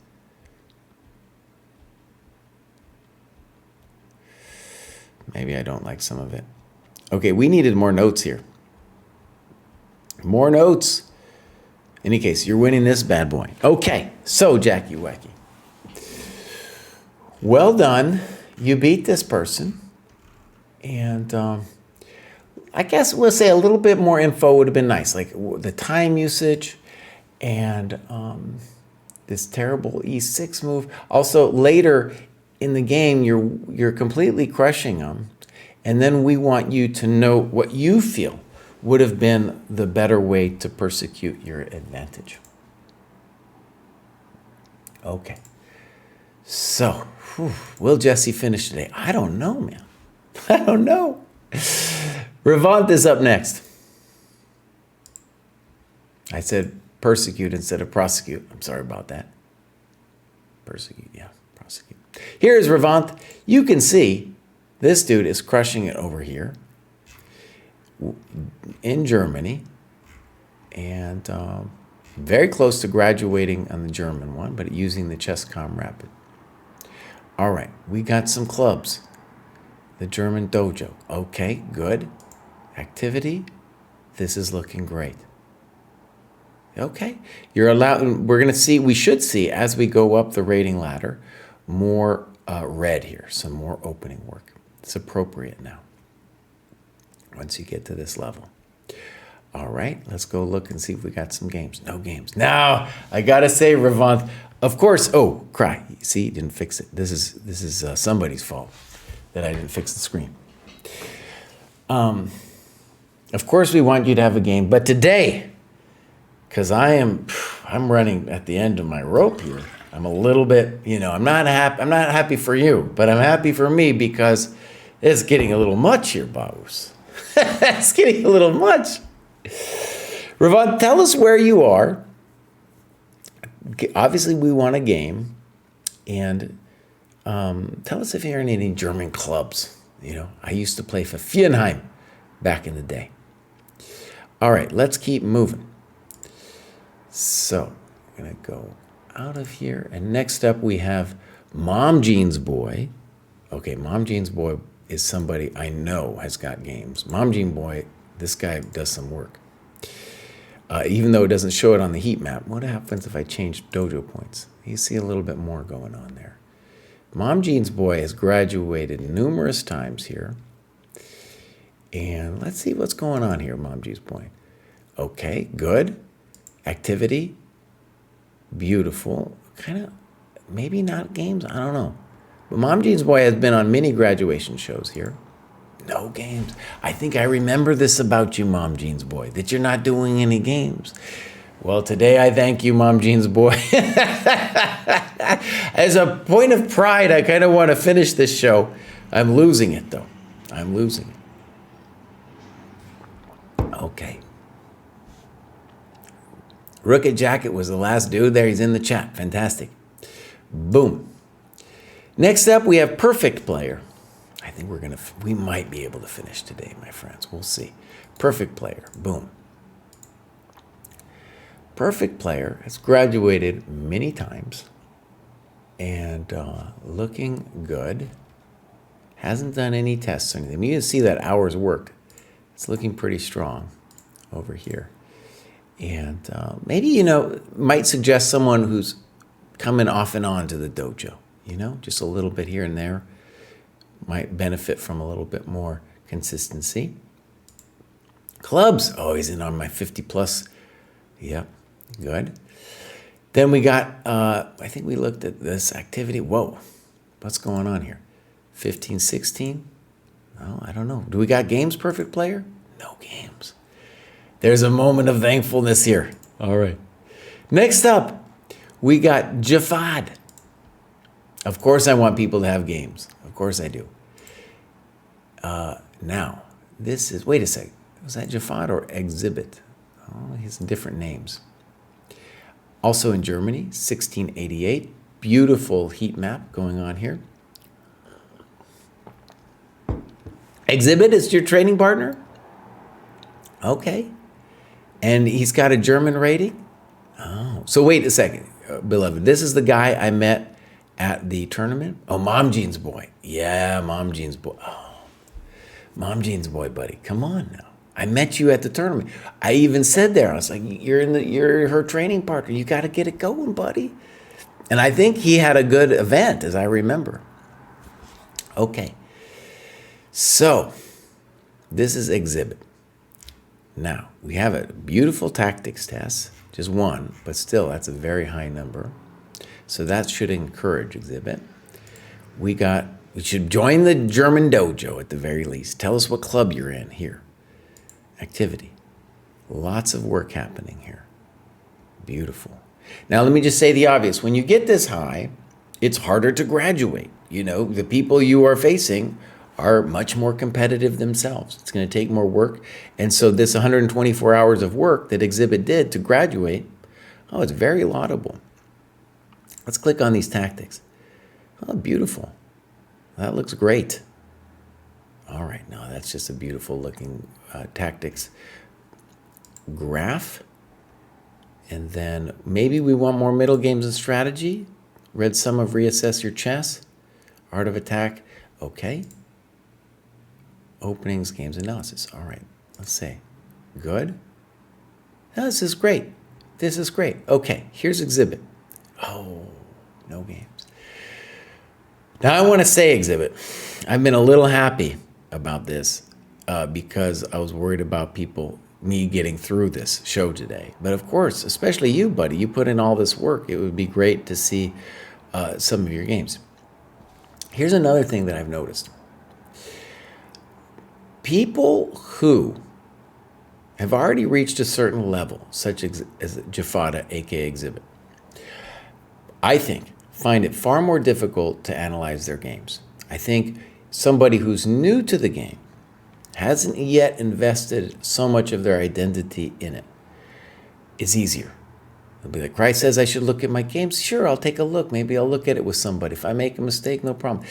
Maybe I don't like some of it. Okay, we needed more notes here. More notes. In any case, you're winning this bad boy. Okay, so Jackie Wacky. Well done. You beat this person. And I guess we'll say a little bit more info would have been nice. Like the time usage and this terrible e6 move. Also, later in the game, you're completely crushing them. And then we want you to know what you feel would have been the better way to persecute your advantage. Okay. So, will Jesse finish today? I don't know, man. I don't know. Revant is up next. I said persecute instead of prosecute. I'm sorry about that. Persecute, yeah, prosecute. Here's Revant. You can see this dude is crushing it over here in Germany, and very close to graduating on the German one, but using the ChessCom Rapid. All right, we got some clubs. The German dojo. Okay, good. Activity. This is looking great. Okay, you're allowed. We're gonna see. We should see as we go up the rating ladder more red here, some more opening work. It's appropriate now. Once you get to this level. All right, let's go look and see if we got some games. No games. Now, I gotta say, Revant, of course, oh, Kraai. See, didn't fix it. This is somebody's fault that I didn't fix the screen. Of course, we want you to have a game, but today, because I'm running at the end of my rope here. I'm a little bit, I'm not happy for you, but I'm happy for me because it's getting a little much here, Babus. It's getting a little much. Revant, tell us where you are. Obviously, we want a game. And tell us if you're in any German clubs. I used to play for Pfannenheim back in the day. All right, let's keep moving. So, I'm going to go out of here. And next up, we have Mom Jean's Boy. Okay, Mom Jean's Boy is somebody I know has got games. Mom Jean Boy, this guy does some work. Even though it doesn't show it on the heat map, what happens if I change dojo points? You see a little bit more going on there. Mom Jean's Boy has graduated numerous times here. And let's see what's going on here, Mom Jean's Boy. Okay, good. Activity. Beautiful. Kind of, maybe not games, I don't know. But Mom Jean's Boy has been on many graduation shows here. No games. I think I remember this about you, Mom Jean's Boy, that you're not doing any games. Well, today I thank you, Mom Jean's Boy. As a point of pride, I kind of want to finish this show. I'm losing it, though. I'm losing it. Okay. Rook Jacket was the last dude there. He's in the chat. Fantastic. Boom. Next up, we have Perfect Player. I think we might be able to finish today, my friends. We'll see. Perfect Player. Boom. Perfect Player has graduated many times and looking good. Hasn't done any tests or anything. You can see that hours worked. It's looking pretty strong over here. And maybe, might suggest someone who's coming off and on to the dojo, just a little bit here and there. Might benefit from a little bit more consistency. Clubs. Oh, he's in on my 50 plus. Yep, good. Then we got, I think we looked at this activity. Whoa, what's going on here? 15, 16? No, I don't know. Do we got games, Perfect Player? No games. There's a moment of thankfulness here. All right. Next up, we got Jafad. Of course I want people to have games. Of course I do. Now, this is, wait a second. Was that Jafad or Exhibit? Oh, he has different names. Also in Germany, 1688. Beautiful heat map going on here. Exhibit is your training partner? Okay. And he's got a German rating? Oh, so wait a second, beloved. This is the guy I met at the tournament? Oh, Mom Jean's boy. Yeah, Mom Jean's boy. Oh, Mom Jean's boy, buddy. Come on now. I met you at the tournament. I even said there, I was like, you're her training partner. You got to get it going, buddy. And I think he had a good event, as I remember. Okay. So, this is Exhibit. Now, we have a beautiful tactics test, just one, but still, that's a very high number. So that should encourage Exhibit. We should join the German dojo at the very least. Tell us what club you're in here. Activity. Lots of work happening here. Beautiful. Now, let me just say the obvious. When you get this high, it's harder to graduate. You know, the people you are facing are much more competitive themselves. It's going to take more work. And so this 124 hours of work that Exhibit did to graduate, oh, it's very laudable. Let's click on these tactics. Oh, beautiful. That looks great. All right, now that's just a beautiful looking tactics graph. And then maybe we want more middle games and strategy. Read some of Reassess Your Chess. Art of Attack. Okay. Openings, games, analysis. All right, let's see. Good. No, this is great. This is great. Okay, here's Exhibit. Oh, no games. Now I want to say, Exhibit, I've been a little happy about this because I was worried about me getting through this show today. But of course, especially you, buddy, you put in all this work. It would be great to see some of your games. Here's another thing that I've noticed. People who have already reached a certain level, such as Jafada, aka Exhibit, I think find it far more difficult to analyze their games. I think somebody who's new to the game hasn't yet invested so much of their identity in it is easier. They'll be like, Kraai says I should look at my games. Sure, I'll take a look. Maybe I'll look at it with somebody. If I make a mistake, no problem.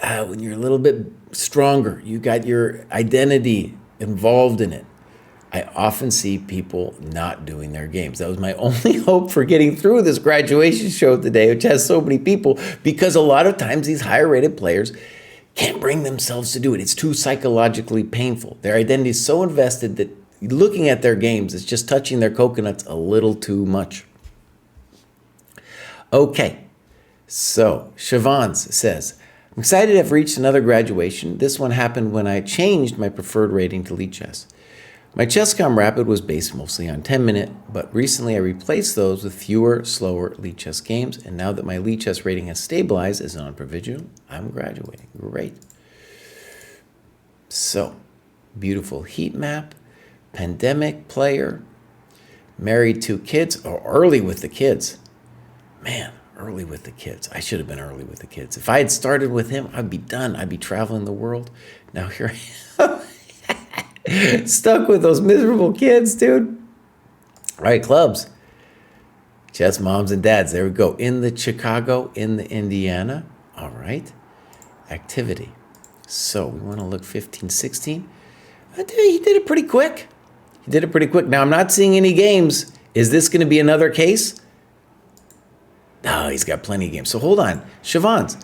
When you're a little bit stronger, you got your identity involved in it. I often see people not doing their games. That was my only hope for getting through this graduation show today, which has so many people, because a lot of times these higher rated players can't bring themselves to do it. It's too psychologically painful. Their identity is so invested that looking at their games is just touching their coconuts a little too much. Okay, so Shavans says, I'm excited to have reached another graduation. This one happened when I changed my preferred rating to Lead Chess. My ChessCom Rapid was based mostly on 10-minute, but recently I replaced those with fewer, slower Lead Chess games, and now that my Lead Chess rating has stabilized as non-provisional, I'm graduating. Great. So, beautiful heat map, pandemic player, married 2 kids, or early with the kids. Man, early with the kids. I should have been early with the kids. If I had started with him, I'd be done. I'd be traveling the world. Now here I am. Stuck with those miserable kids, dude. All right, clubs. Chess moms and dads. There we go. In the Chicago, in the Indiana. All right. Activity. So we want to look 15, 16. He did it pretty quick. He did it pretty quick. Now, I'm not seeing any games. Is this going to be another case? No, he's got plenty of games. So hold on. Shavans.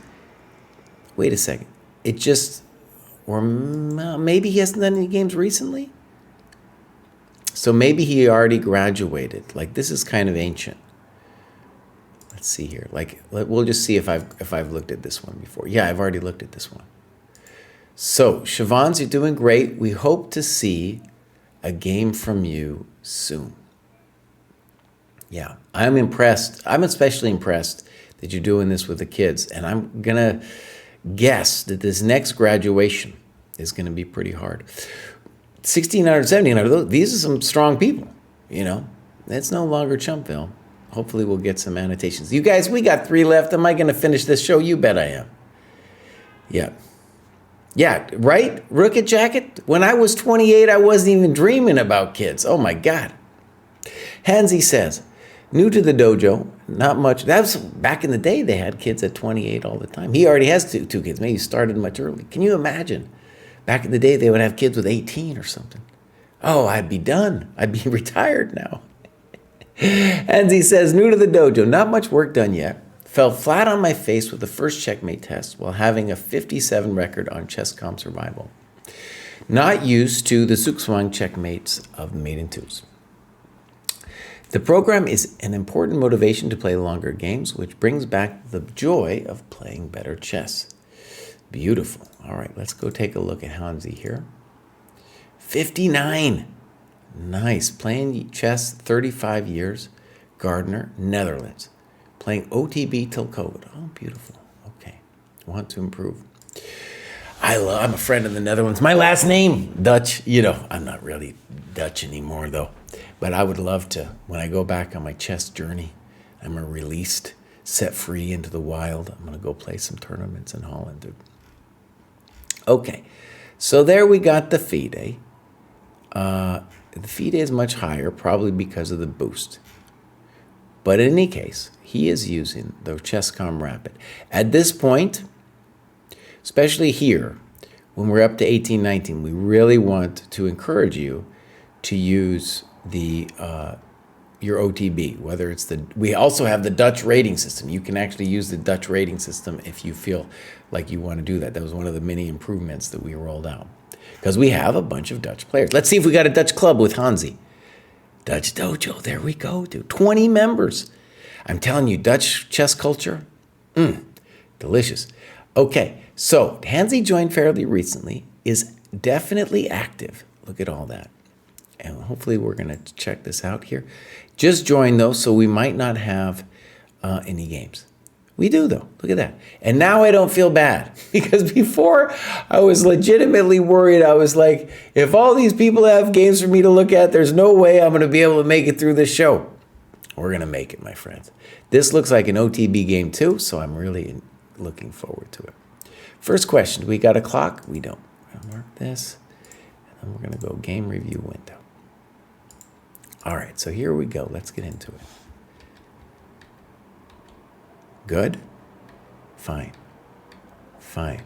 Wait a second. It just, or maybe he hasn't done any games recently? So maybe he already graduated. Like, this is kind of ancient. Let's see here. Like, we'll just see if I've looked at this one before. Yeah, I've already looked at this one. So, Shavans, you're doing great. We hope to see a game from you soon. Yeah, I'm impressed. I'm especially impressed that you're doing this with the kids. And I'm going to guess that this next graduation is going to be pretty hard. 1,600, 1,700, these are some strong people, you know. It's no longer Chumpville. Hopefully we'll get some annotations. You guys, we got 3 left. Am I going to finish this show? You bet I am. Yeah. Yeah, right? Rocket Jacket? When I was 28, I wasn't even dreaming about kids. Oh, my God. Hansy says, new to the dojo, not much. That's back in the day, they had kids at 28 all the time. He already has two kids. Maybe he started much early. Can you imagine? Back in the day, they would have kids with 18 or something. Oh, I'd be done. I'd be retired now. Hansy says, new to the dojo, not much work done yet. Fell flat on my face with the first checkmate test while having a 57 record on Chess.com Survival. Not used to the Zugzwang checkmates of maiden twos. The program is an important motivation to play longer games, which brings back the joy of playing better chess. Beautiful. All right, let's go take a look at Hansi here. 59. Nice. Playing chess 35 years. Gardner, Netherlands. Playing OTB till COVID. Oh, beautiful. Okay. Want to improve. I'm a friend in the Netherlands. My last name, Dutch. You know, I'm not really Dutch anymore, though. But I would love to, when I go back on my chess journey, I'm released, set free into the wild. I'm going to go play some tournaments in Holland, dude. Okay. So there we got the FIDE. The FIDE is much higher, probably because of the boost. But in any case, he is using the Chess.com Rapid. At this point, especially here, when we're up to 18, 19, we really want to encourage you to use the your OTB, whether it's we also have the Dutch rating system. You can actually use the Dutch rating system if you feel like you want to do that. That was one of the many improvements that we rolled out. Because we have a bunch of Dutch players. Let's see if we got a Dutch club with Hansi. Dutch Dojo, there we go, dude. 20 members. I'm telling you, Dutch chess culture, delicious. Okay, so Hansi joined fairly recently, is definitely active. Look at all that. And hopefully we're going to check this out here. Just joined, though, so we might not have any games. We do, though. Look at that. And now I don't feel bad. Because before, I was legitimately worried. I was like, if all these people have games for me to look at, there's no way I'm going to be able to make it through this show. We're going to make it, my friends. This looks like an OTB game, too, so I'm really looking forward to it. First question, do we got a clock? We don't. We're going to mark this. And then we're going to go game review window. All right, so here we go. Let's get into it. Good? Fine. Fine.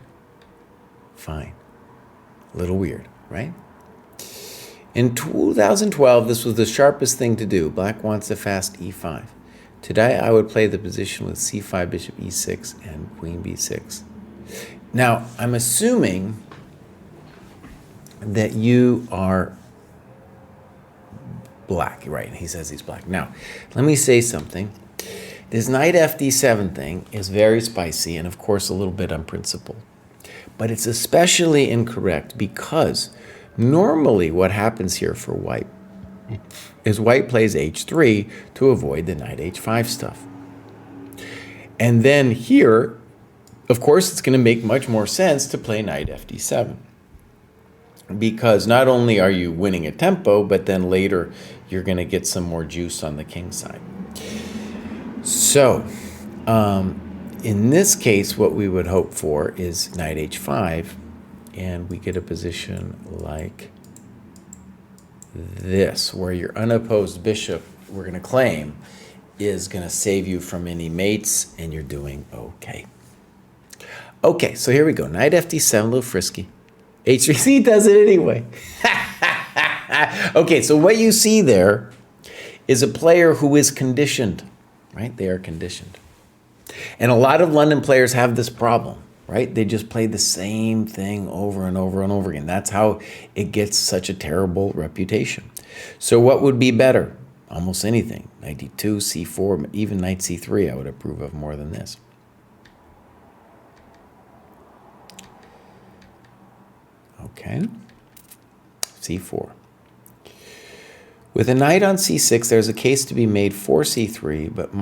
Fine. A little weird, right? In 2012, this was the sharpest thing to do. Black wants a fast e5. Today, I would play the position with c5, bishop e6, and queen b6. Now, I'm assuming that you are black, right? He says he's black. Now, let me say something. This knight fd7 thing is very spicy and, of course, a little bit unprincipled. But it's especially incorrect because normally what happens here for white is white plays h3 to avoid the knight h5 stuff. And then here, of course, it's going to make much more sense to play knight fd7. Because not only are you winning a tempo, but then later you're going to get some more juice on the king side. So, in this case, what we would hope for is knight h5, and we get a position like this, where your unopposed bishop, we're going to claim, is going to save you from any mates, and you're doing okay. Okay, so here we go. Knight fd7, a little frisky. H3C does it anyway. Okay, so what you see there is a player who is conditioned, right? They are conditioned. And a lot of London players have this problem, right? They just play the same thing over and over and over again. That's how it gets such a terrible reputation. So what would be better? Almost anything. Knight d2, c4, even knight c3 I would approve of more than this. Okay, c4. With a knight on c6, there's a case to be made for c3, but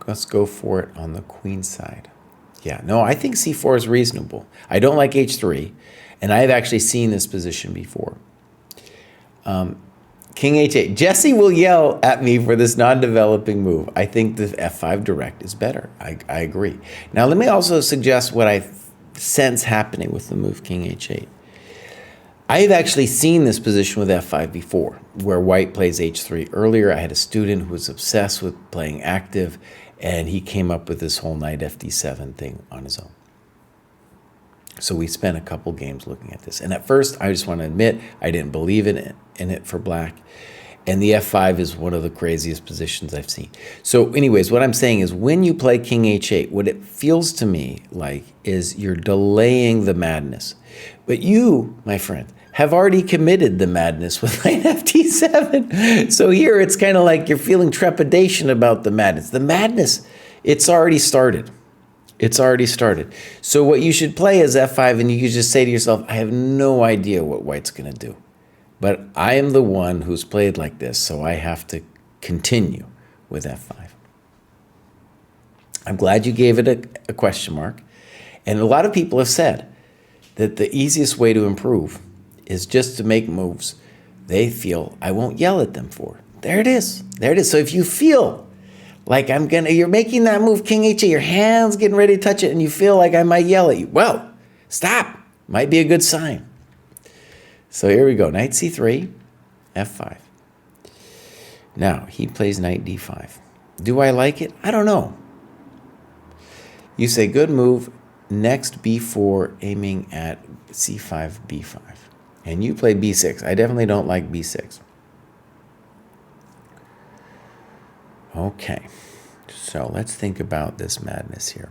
let's go for it on the queen side. Yeah, no, I think c4 is reasonable. I don't like h3, and I've actually seen this position before. King h8. Jesse will yell at me for this non-developing move. I think the f5 direct is better. I agree. Now, let me also suggest what I sense happening with the move King h8. I've actually seen this position with f5 before, where white plays h3. Earlier, I had a student who was obsessed with playing active, and he came up with this whole knight fd7 thing on his own. So we spent a couple games looking at this. And at first, I just want to admit, I didn't believe in it for black. And the f5 is one of the craziest positions I've seen. So anyways, what I'm saying is when you play King h8, what it feels to me like is you're delaying the madness. But you, my friend, have already committed the madness with knight fd7. So here it's kind of like you're feeling trepidation about the madness. The madness, it's already started. It's already started. So what you should play is f5, and you can just say to yourself, I have no idea what white's going to do. But I am the one who's played like this, so I have to continue with f5. I'm glad you gave it a question mark. And a lot of people have said that the easiest way to improve is just to make moves they feel I won't yell at them for. There it is. There it is. So if you feel like you're making that move, King h8, your hand's getting ready to touch it, and you feel like I might yell at you, well, stop. Might be a good sign. So here we go, knight c3, f5. Now, he plays knight d5. Do I like it? I don't know. You say, good move, next b4, aiming at c5, b5. And you play b6. I definitely don't like b6. Okay, so let's think about this madness here.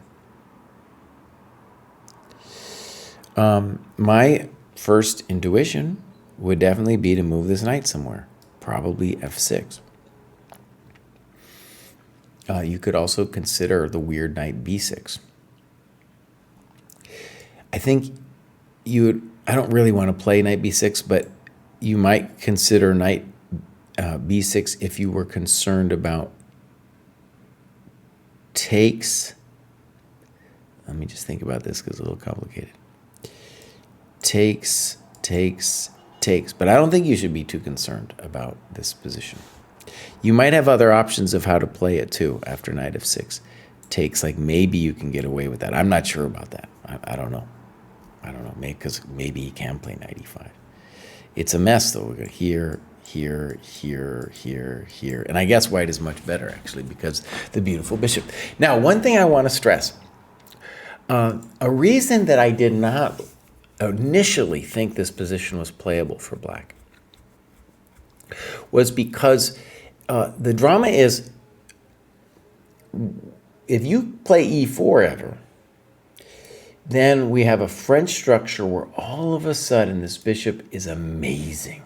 My first intuition would definitely be to move this knight somewhere, probably f6. You could also consider the weird knight b6. I think I don't really want to play knight b6, but you might consider knight b6 if you were concerned about takes. Let me just think about this because it's a little complicated. Takes. But I don't think you should be too concerned about this position. You might have other options of how to play it too after knight f6. Takes, like maybe you can get away with that. I'm not sure about that. I don't know. Because maybe he can play knight e5. It's a mess though. We're going here. And I guess white is much better actually because the beautiful bishop. Now, one thing I want to stress. A reason that I did not initially think this position was playable for black was because the drama is if you play e4 ever, then we have a French structure where all of a sudden this bishop is amazing.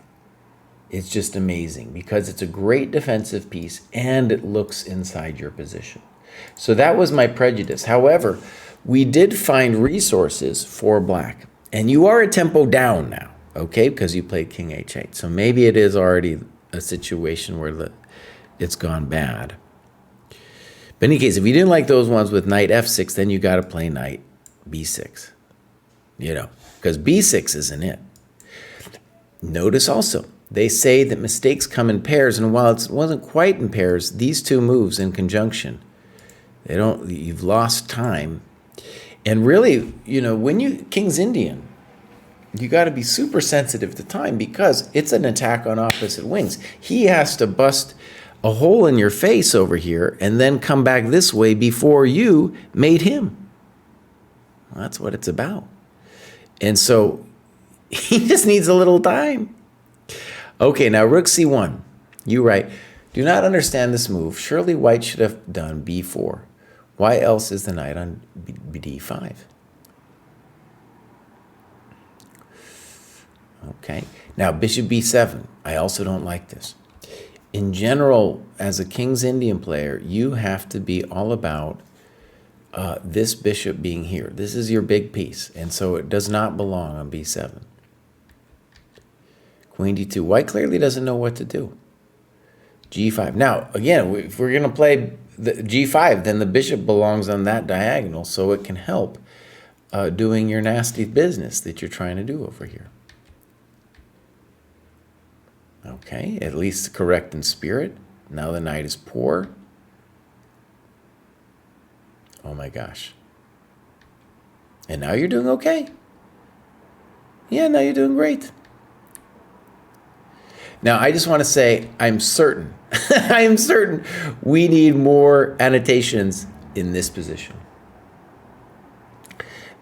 It's just amazing because it's a great defensive piece and it looks inside your position. So that was my prejudice. However, we did find resources for black. And you are a tempo down now, okay, because you played King h8. So maybe it is already a situation where it's gone bad. But in any case, if you didn't like those ones with knight f6, then you got to play knight b6, because b6 isn't it. Notice also, they say that mistakes come in pairs, and while it wasn't quite in pairs, these two moves in conjunction, you've lost time. And really, when King's Indian, you got to be super sensitive to time because it's an attack on opposite wings. He has to bust a hole in your face over here and then come back this way before you mate him. Well, that's what it's about. And so he just needs a little time. Okay, now rook c1. You write, do not understand this move. Surely white should have done b4. Why else is the knight on d5? Okay, now bishop b7. I also don't like this. In general, as a King's Indian player, you have to be all about this bishop being here. This is your big piece, and so it does not belong on b7. Queen d2. White clearly doesn't know what to do. g5. Now, again, if we're going to play the g5, then the bishop belongs on that diagonal, so it can help doing your nasty business that you're trying to do over here. Okay, at least correct in spirit. Now the knight is poor. Oh my gosh. And now you're doing okay. Yeah, now you're doing great. Now, I just want to say, I'm certain, I am certain we need more annotations in this position.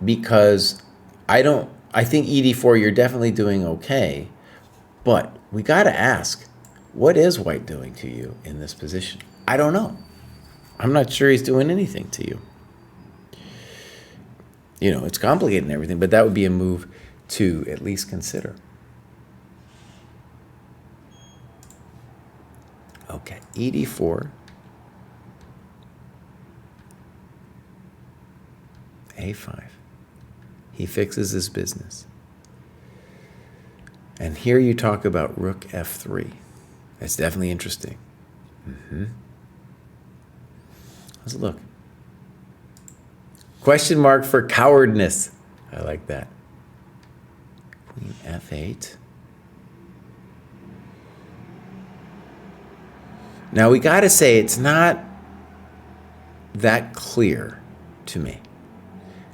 Because I think ED4, you're definitely doing okay, but we got to ask, what is white doing to you in this position? I don't know. I'm not sure he's doing anything to you. You know, it's complicated and everything, but that would be a move to at least consider. Okay, ED4. A5. He fixes his business. And here you talk about rook F3. That's definitely interesting. Let's look. Question mark for cowardness. I like that. Queen F8. Now we got to say it's not that clear to me.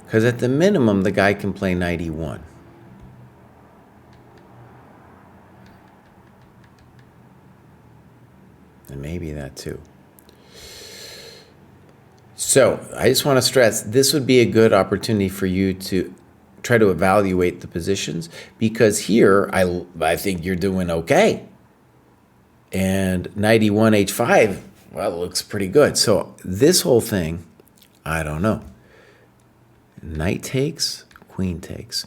Because at the minimum, the guy can play knight E1. And maybe that too. So I just want to stress, this would be a good opportunity for you to try to evaluate the positions, because here I think you're doing okay. And knight E1, H5, well, it looks pretty good. So this whole thing, I don't know. Knight takes, queen takes.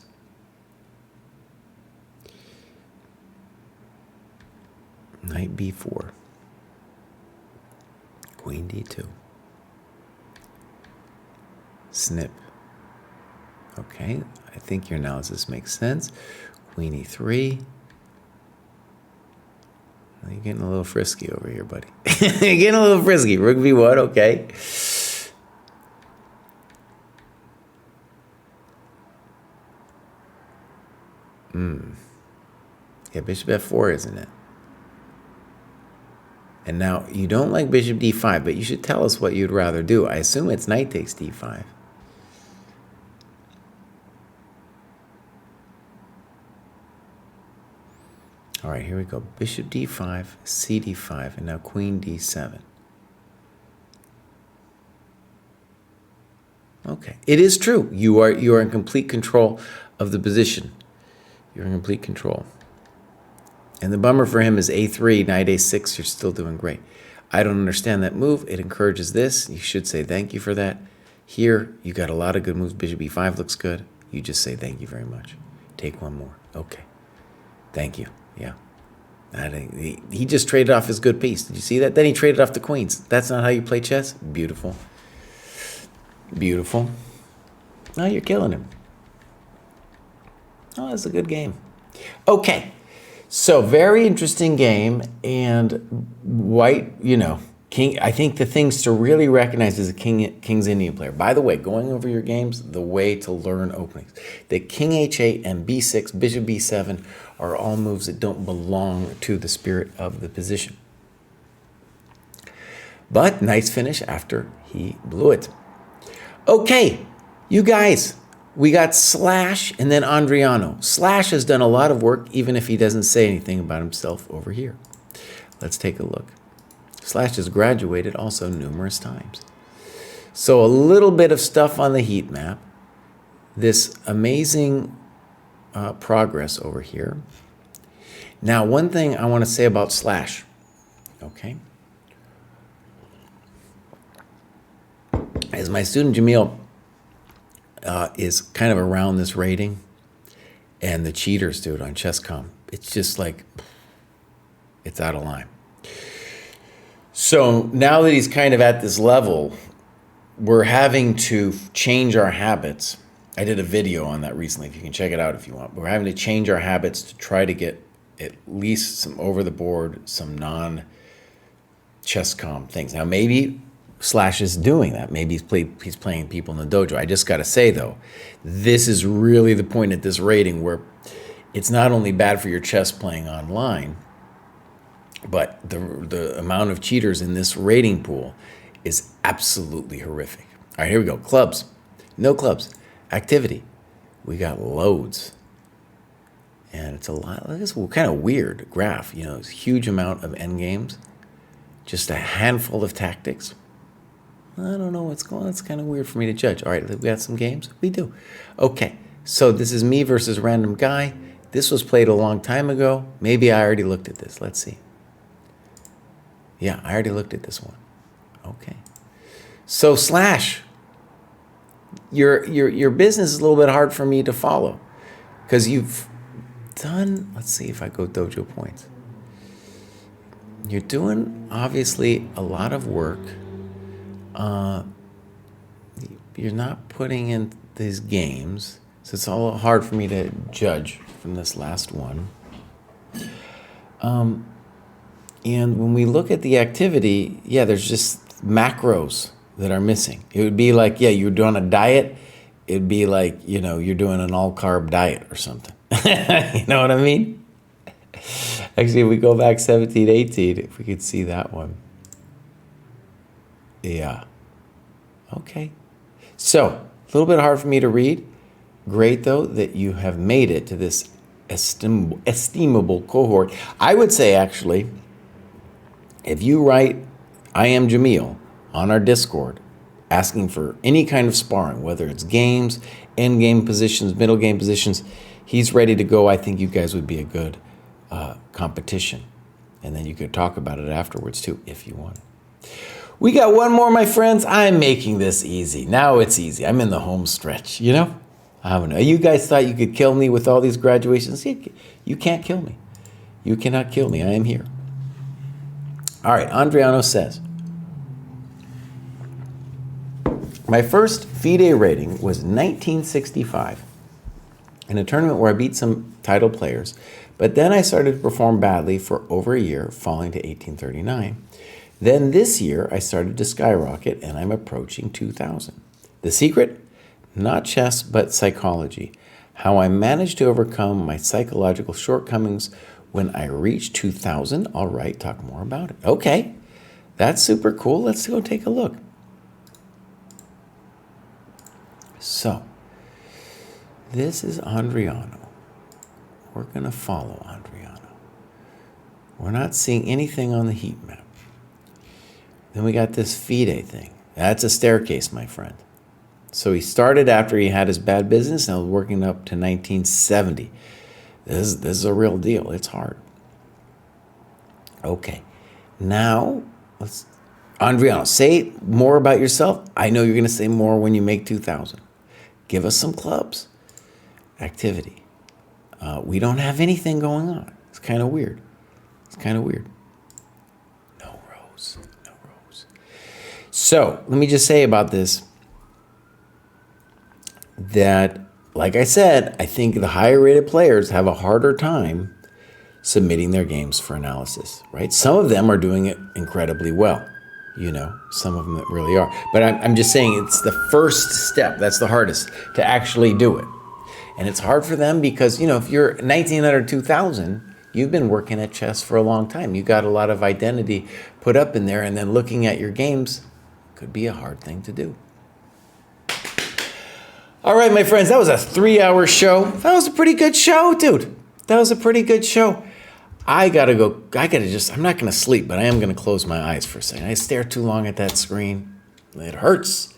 Knight B4. Queen D2. Snip. Okay, I think your analysis makes sense. Queen E3. Well, you're getting a little frisky over here, buddy. You're getting a little frisky. Rook B1, okay. Yeah, bishop F4, isn't it? And now, you don't like bishop D5, but you should tell us what you'd rather do. I assume it's knight takes D5. All right, here we go. Bishop D5, CD5, and now queen D7. Okay, it is true. You are in complete control of the position. You're in complete control. And the bummer for him is A3, knight A6, you're still doing great. I don't understand that move. It encourages this. You should say thank you for that. Here, you got a lot of good moves. Bishop E5 looks good. You just say thank you very much. Take one more. Okay. Thank you. Yeah. He just traded off his good piece. Did you see that? Then he traded off the queens. That's not how you play chess? Beautiful. Beautiful. Now you're killing him. Oh, that's a good game. Okay. So very interesting game, and white, you know, king. I think the things to really recognize is a king's Indian player. By the way, going over your games, the way to learn openings. The king H8 and B6, bishop B7 are all moves that don't belong to the spirit of the position. But nice finish after he blew it. Okay, you guys. We got Slash and then Andriano. Slash has done a lot of work, even if he doesn't say anything about himself over here. Let's take a look. Slash has graduated also numerous times. So a little bit of stuff on the heat map. This amazing progress over here. Now, one thing I want to say about Slash, okay? As my student Jamil is kind of around this rating, and the cheaters do it on Chess.com. It's just like, it's out of line. So now that he's kind of at this level, we're having to change our habits. I did a video on that recently, if you can check it out if you want. We're having to change our habits to try to get at least some over the board, some non-Chess.com things. Now maybe Slash is doing that. Maybe he's playing people in the dojo. I just got to say, though, this is really the point at this rating where it's not only bad for your chess playing online, But the amount of cheaters in this rating pool is absolutely horrific. All right, here we go. Clubs. No clubs. Activity. We got loads. And it's a lot. It's kind of weird graph. You know, it's a huge amount of endgames. Just a handful of tactics. I don't know what's going on. It's kind of weird for me to judge. All right, we got some games? We do. Okay, so this is me versus random guy. This was played a long time ago. Maybe I already looked at this. Let's see. Yeah, I already looked at this one. Okay. So Slash, your business is a little bit hard for me to follow because you've done, let's see if I go dojo points. You're doing obviously a lot of work. You're not putting in these games, so it's all hard for me to judge from this last one. And when we look at the activity, yeah, there's just macros that are missing. It would be like, yeah, you're doing a diet. It'd be like, you know, you're doing an all-carb diet or something. You know what I mean? Actually, if we go back 17, 18, if we could see that one. Yeah. Okay. So, a little bit hard for me to read. Great, though, that you have made it to this estimable cohort. I would say, actually, if you write, I am Jamil, on our Discord, asking for any kind of sparring, whether it's games, end game positions, middle game positions, he's ready to go. I think you guys would be a good competition. And then you could talk about it afterwards, too, if you want. We got one more, my friends. I'm making this easy. Now it's easy. I'm in the home stretch, you know? I don't know. You guys thought you could kill me with all these graduations? You can't kill me. You cannot kill me. I am here. All right, Andriano says, my first FIDE rating was 1965 in a tournament where I beat some title players, but then I started to perform badly for over a year, falling to 1839. Then this year, I started to skyrocket, and I'm approaching 2,000. The secret? Not chess, but psychology. How I managed to overcome my psychological shortcomings when I reach 2,000. All right, talk more about it. Okay, that's super cool. Let's go take a look. So, this is Andriano. We're going to follow Andriano. We're not seeing anything on the heat map. Then we got this FIDE thing. That's a staircase, my friend. So he started after he had his bad business and was working up to 1970. This is a real deal. It's hard. Okay. Now, Andriano, say more about yourself. I know you're going to say more when you make 2,000. Give us some clubs. Activity. We don't have anything going on. It's kind of weird. No rows. So, let me just say about this that, like I said, I think the higher rated players have a harder time submitting their games for analysis, right? Some of them are doing it incredibly well, you know, some of them that really are. But I'm just saying it's the first step. That's the hardest, to actually do it. And it's hard for them because, you know, if you're 1900, 2000, you've been working at chess for a long time. You got a lot of identity put up in there, and then looking at your games could be a hard thing to do. All right, my friends, that was a 3-hour show. That was a pretty good show, dude. That was a pretty good show. I'm not going to sleep, but I am going to close my eyes for a second. I stare too long at that screen. It hurts.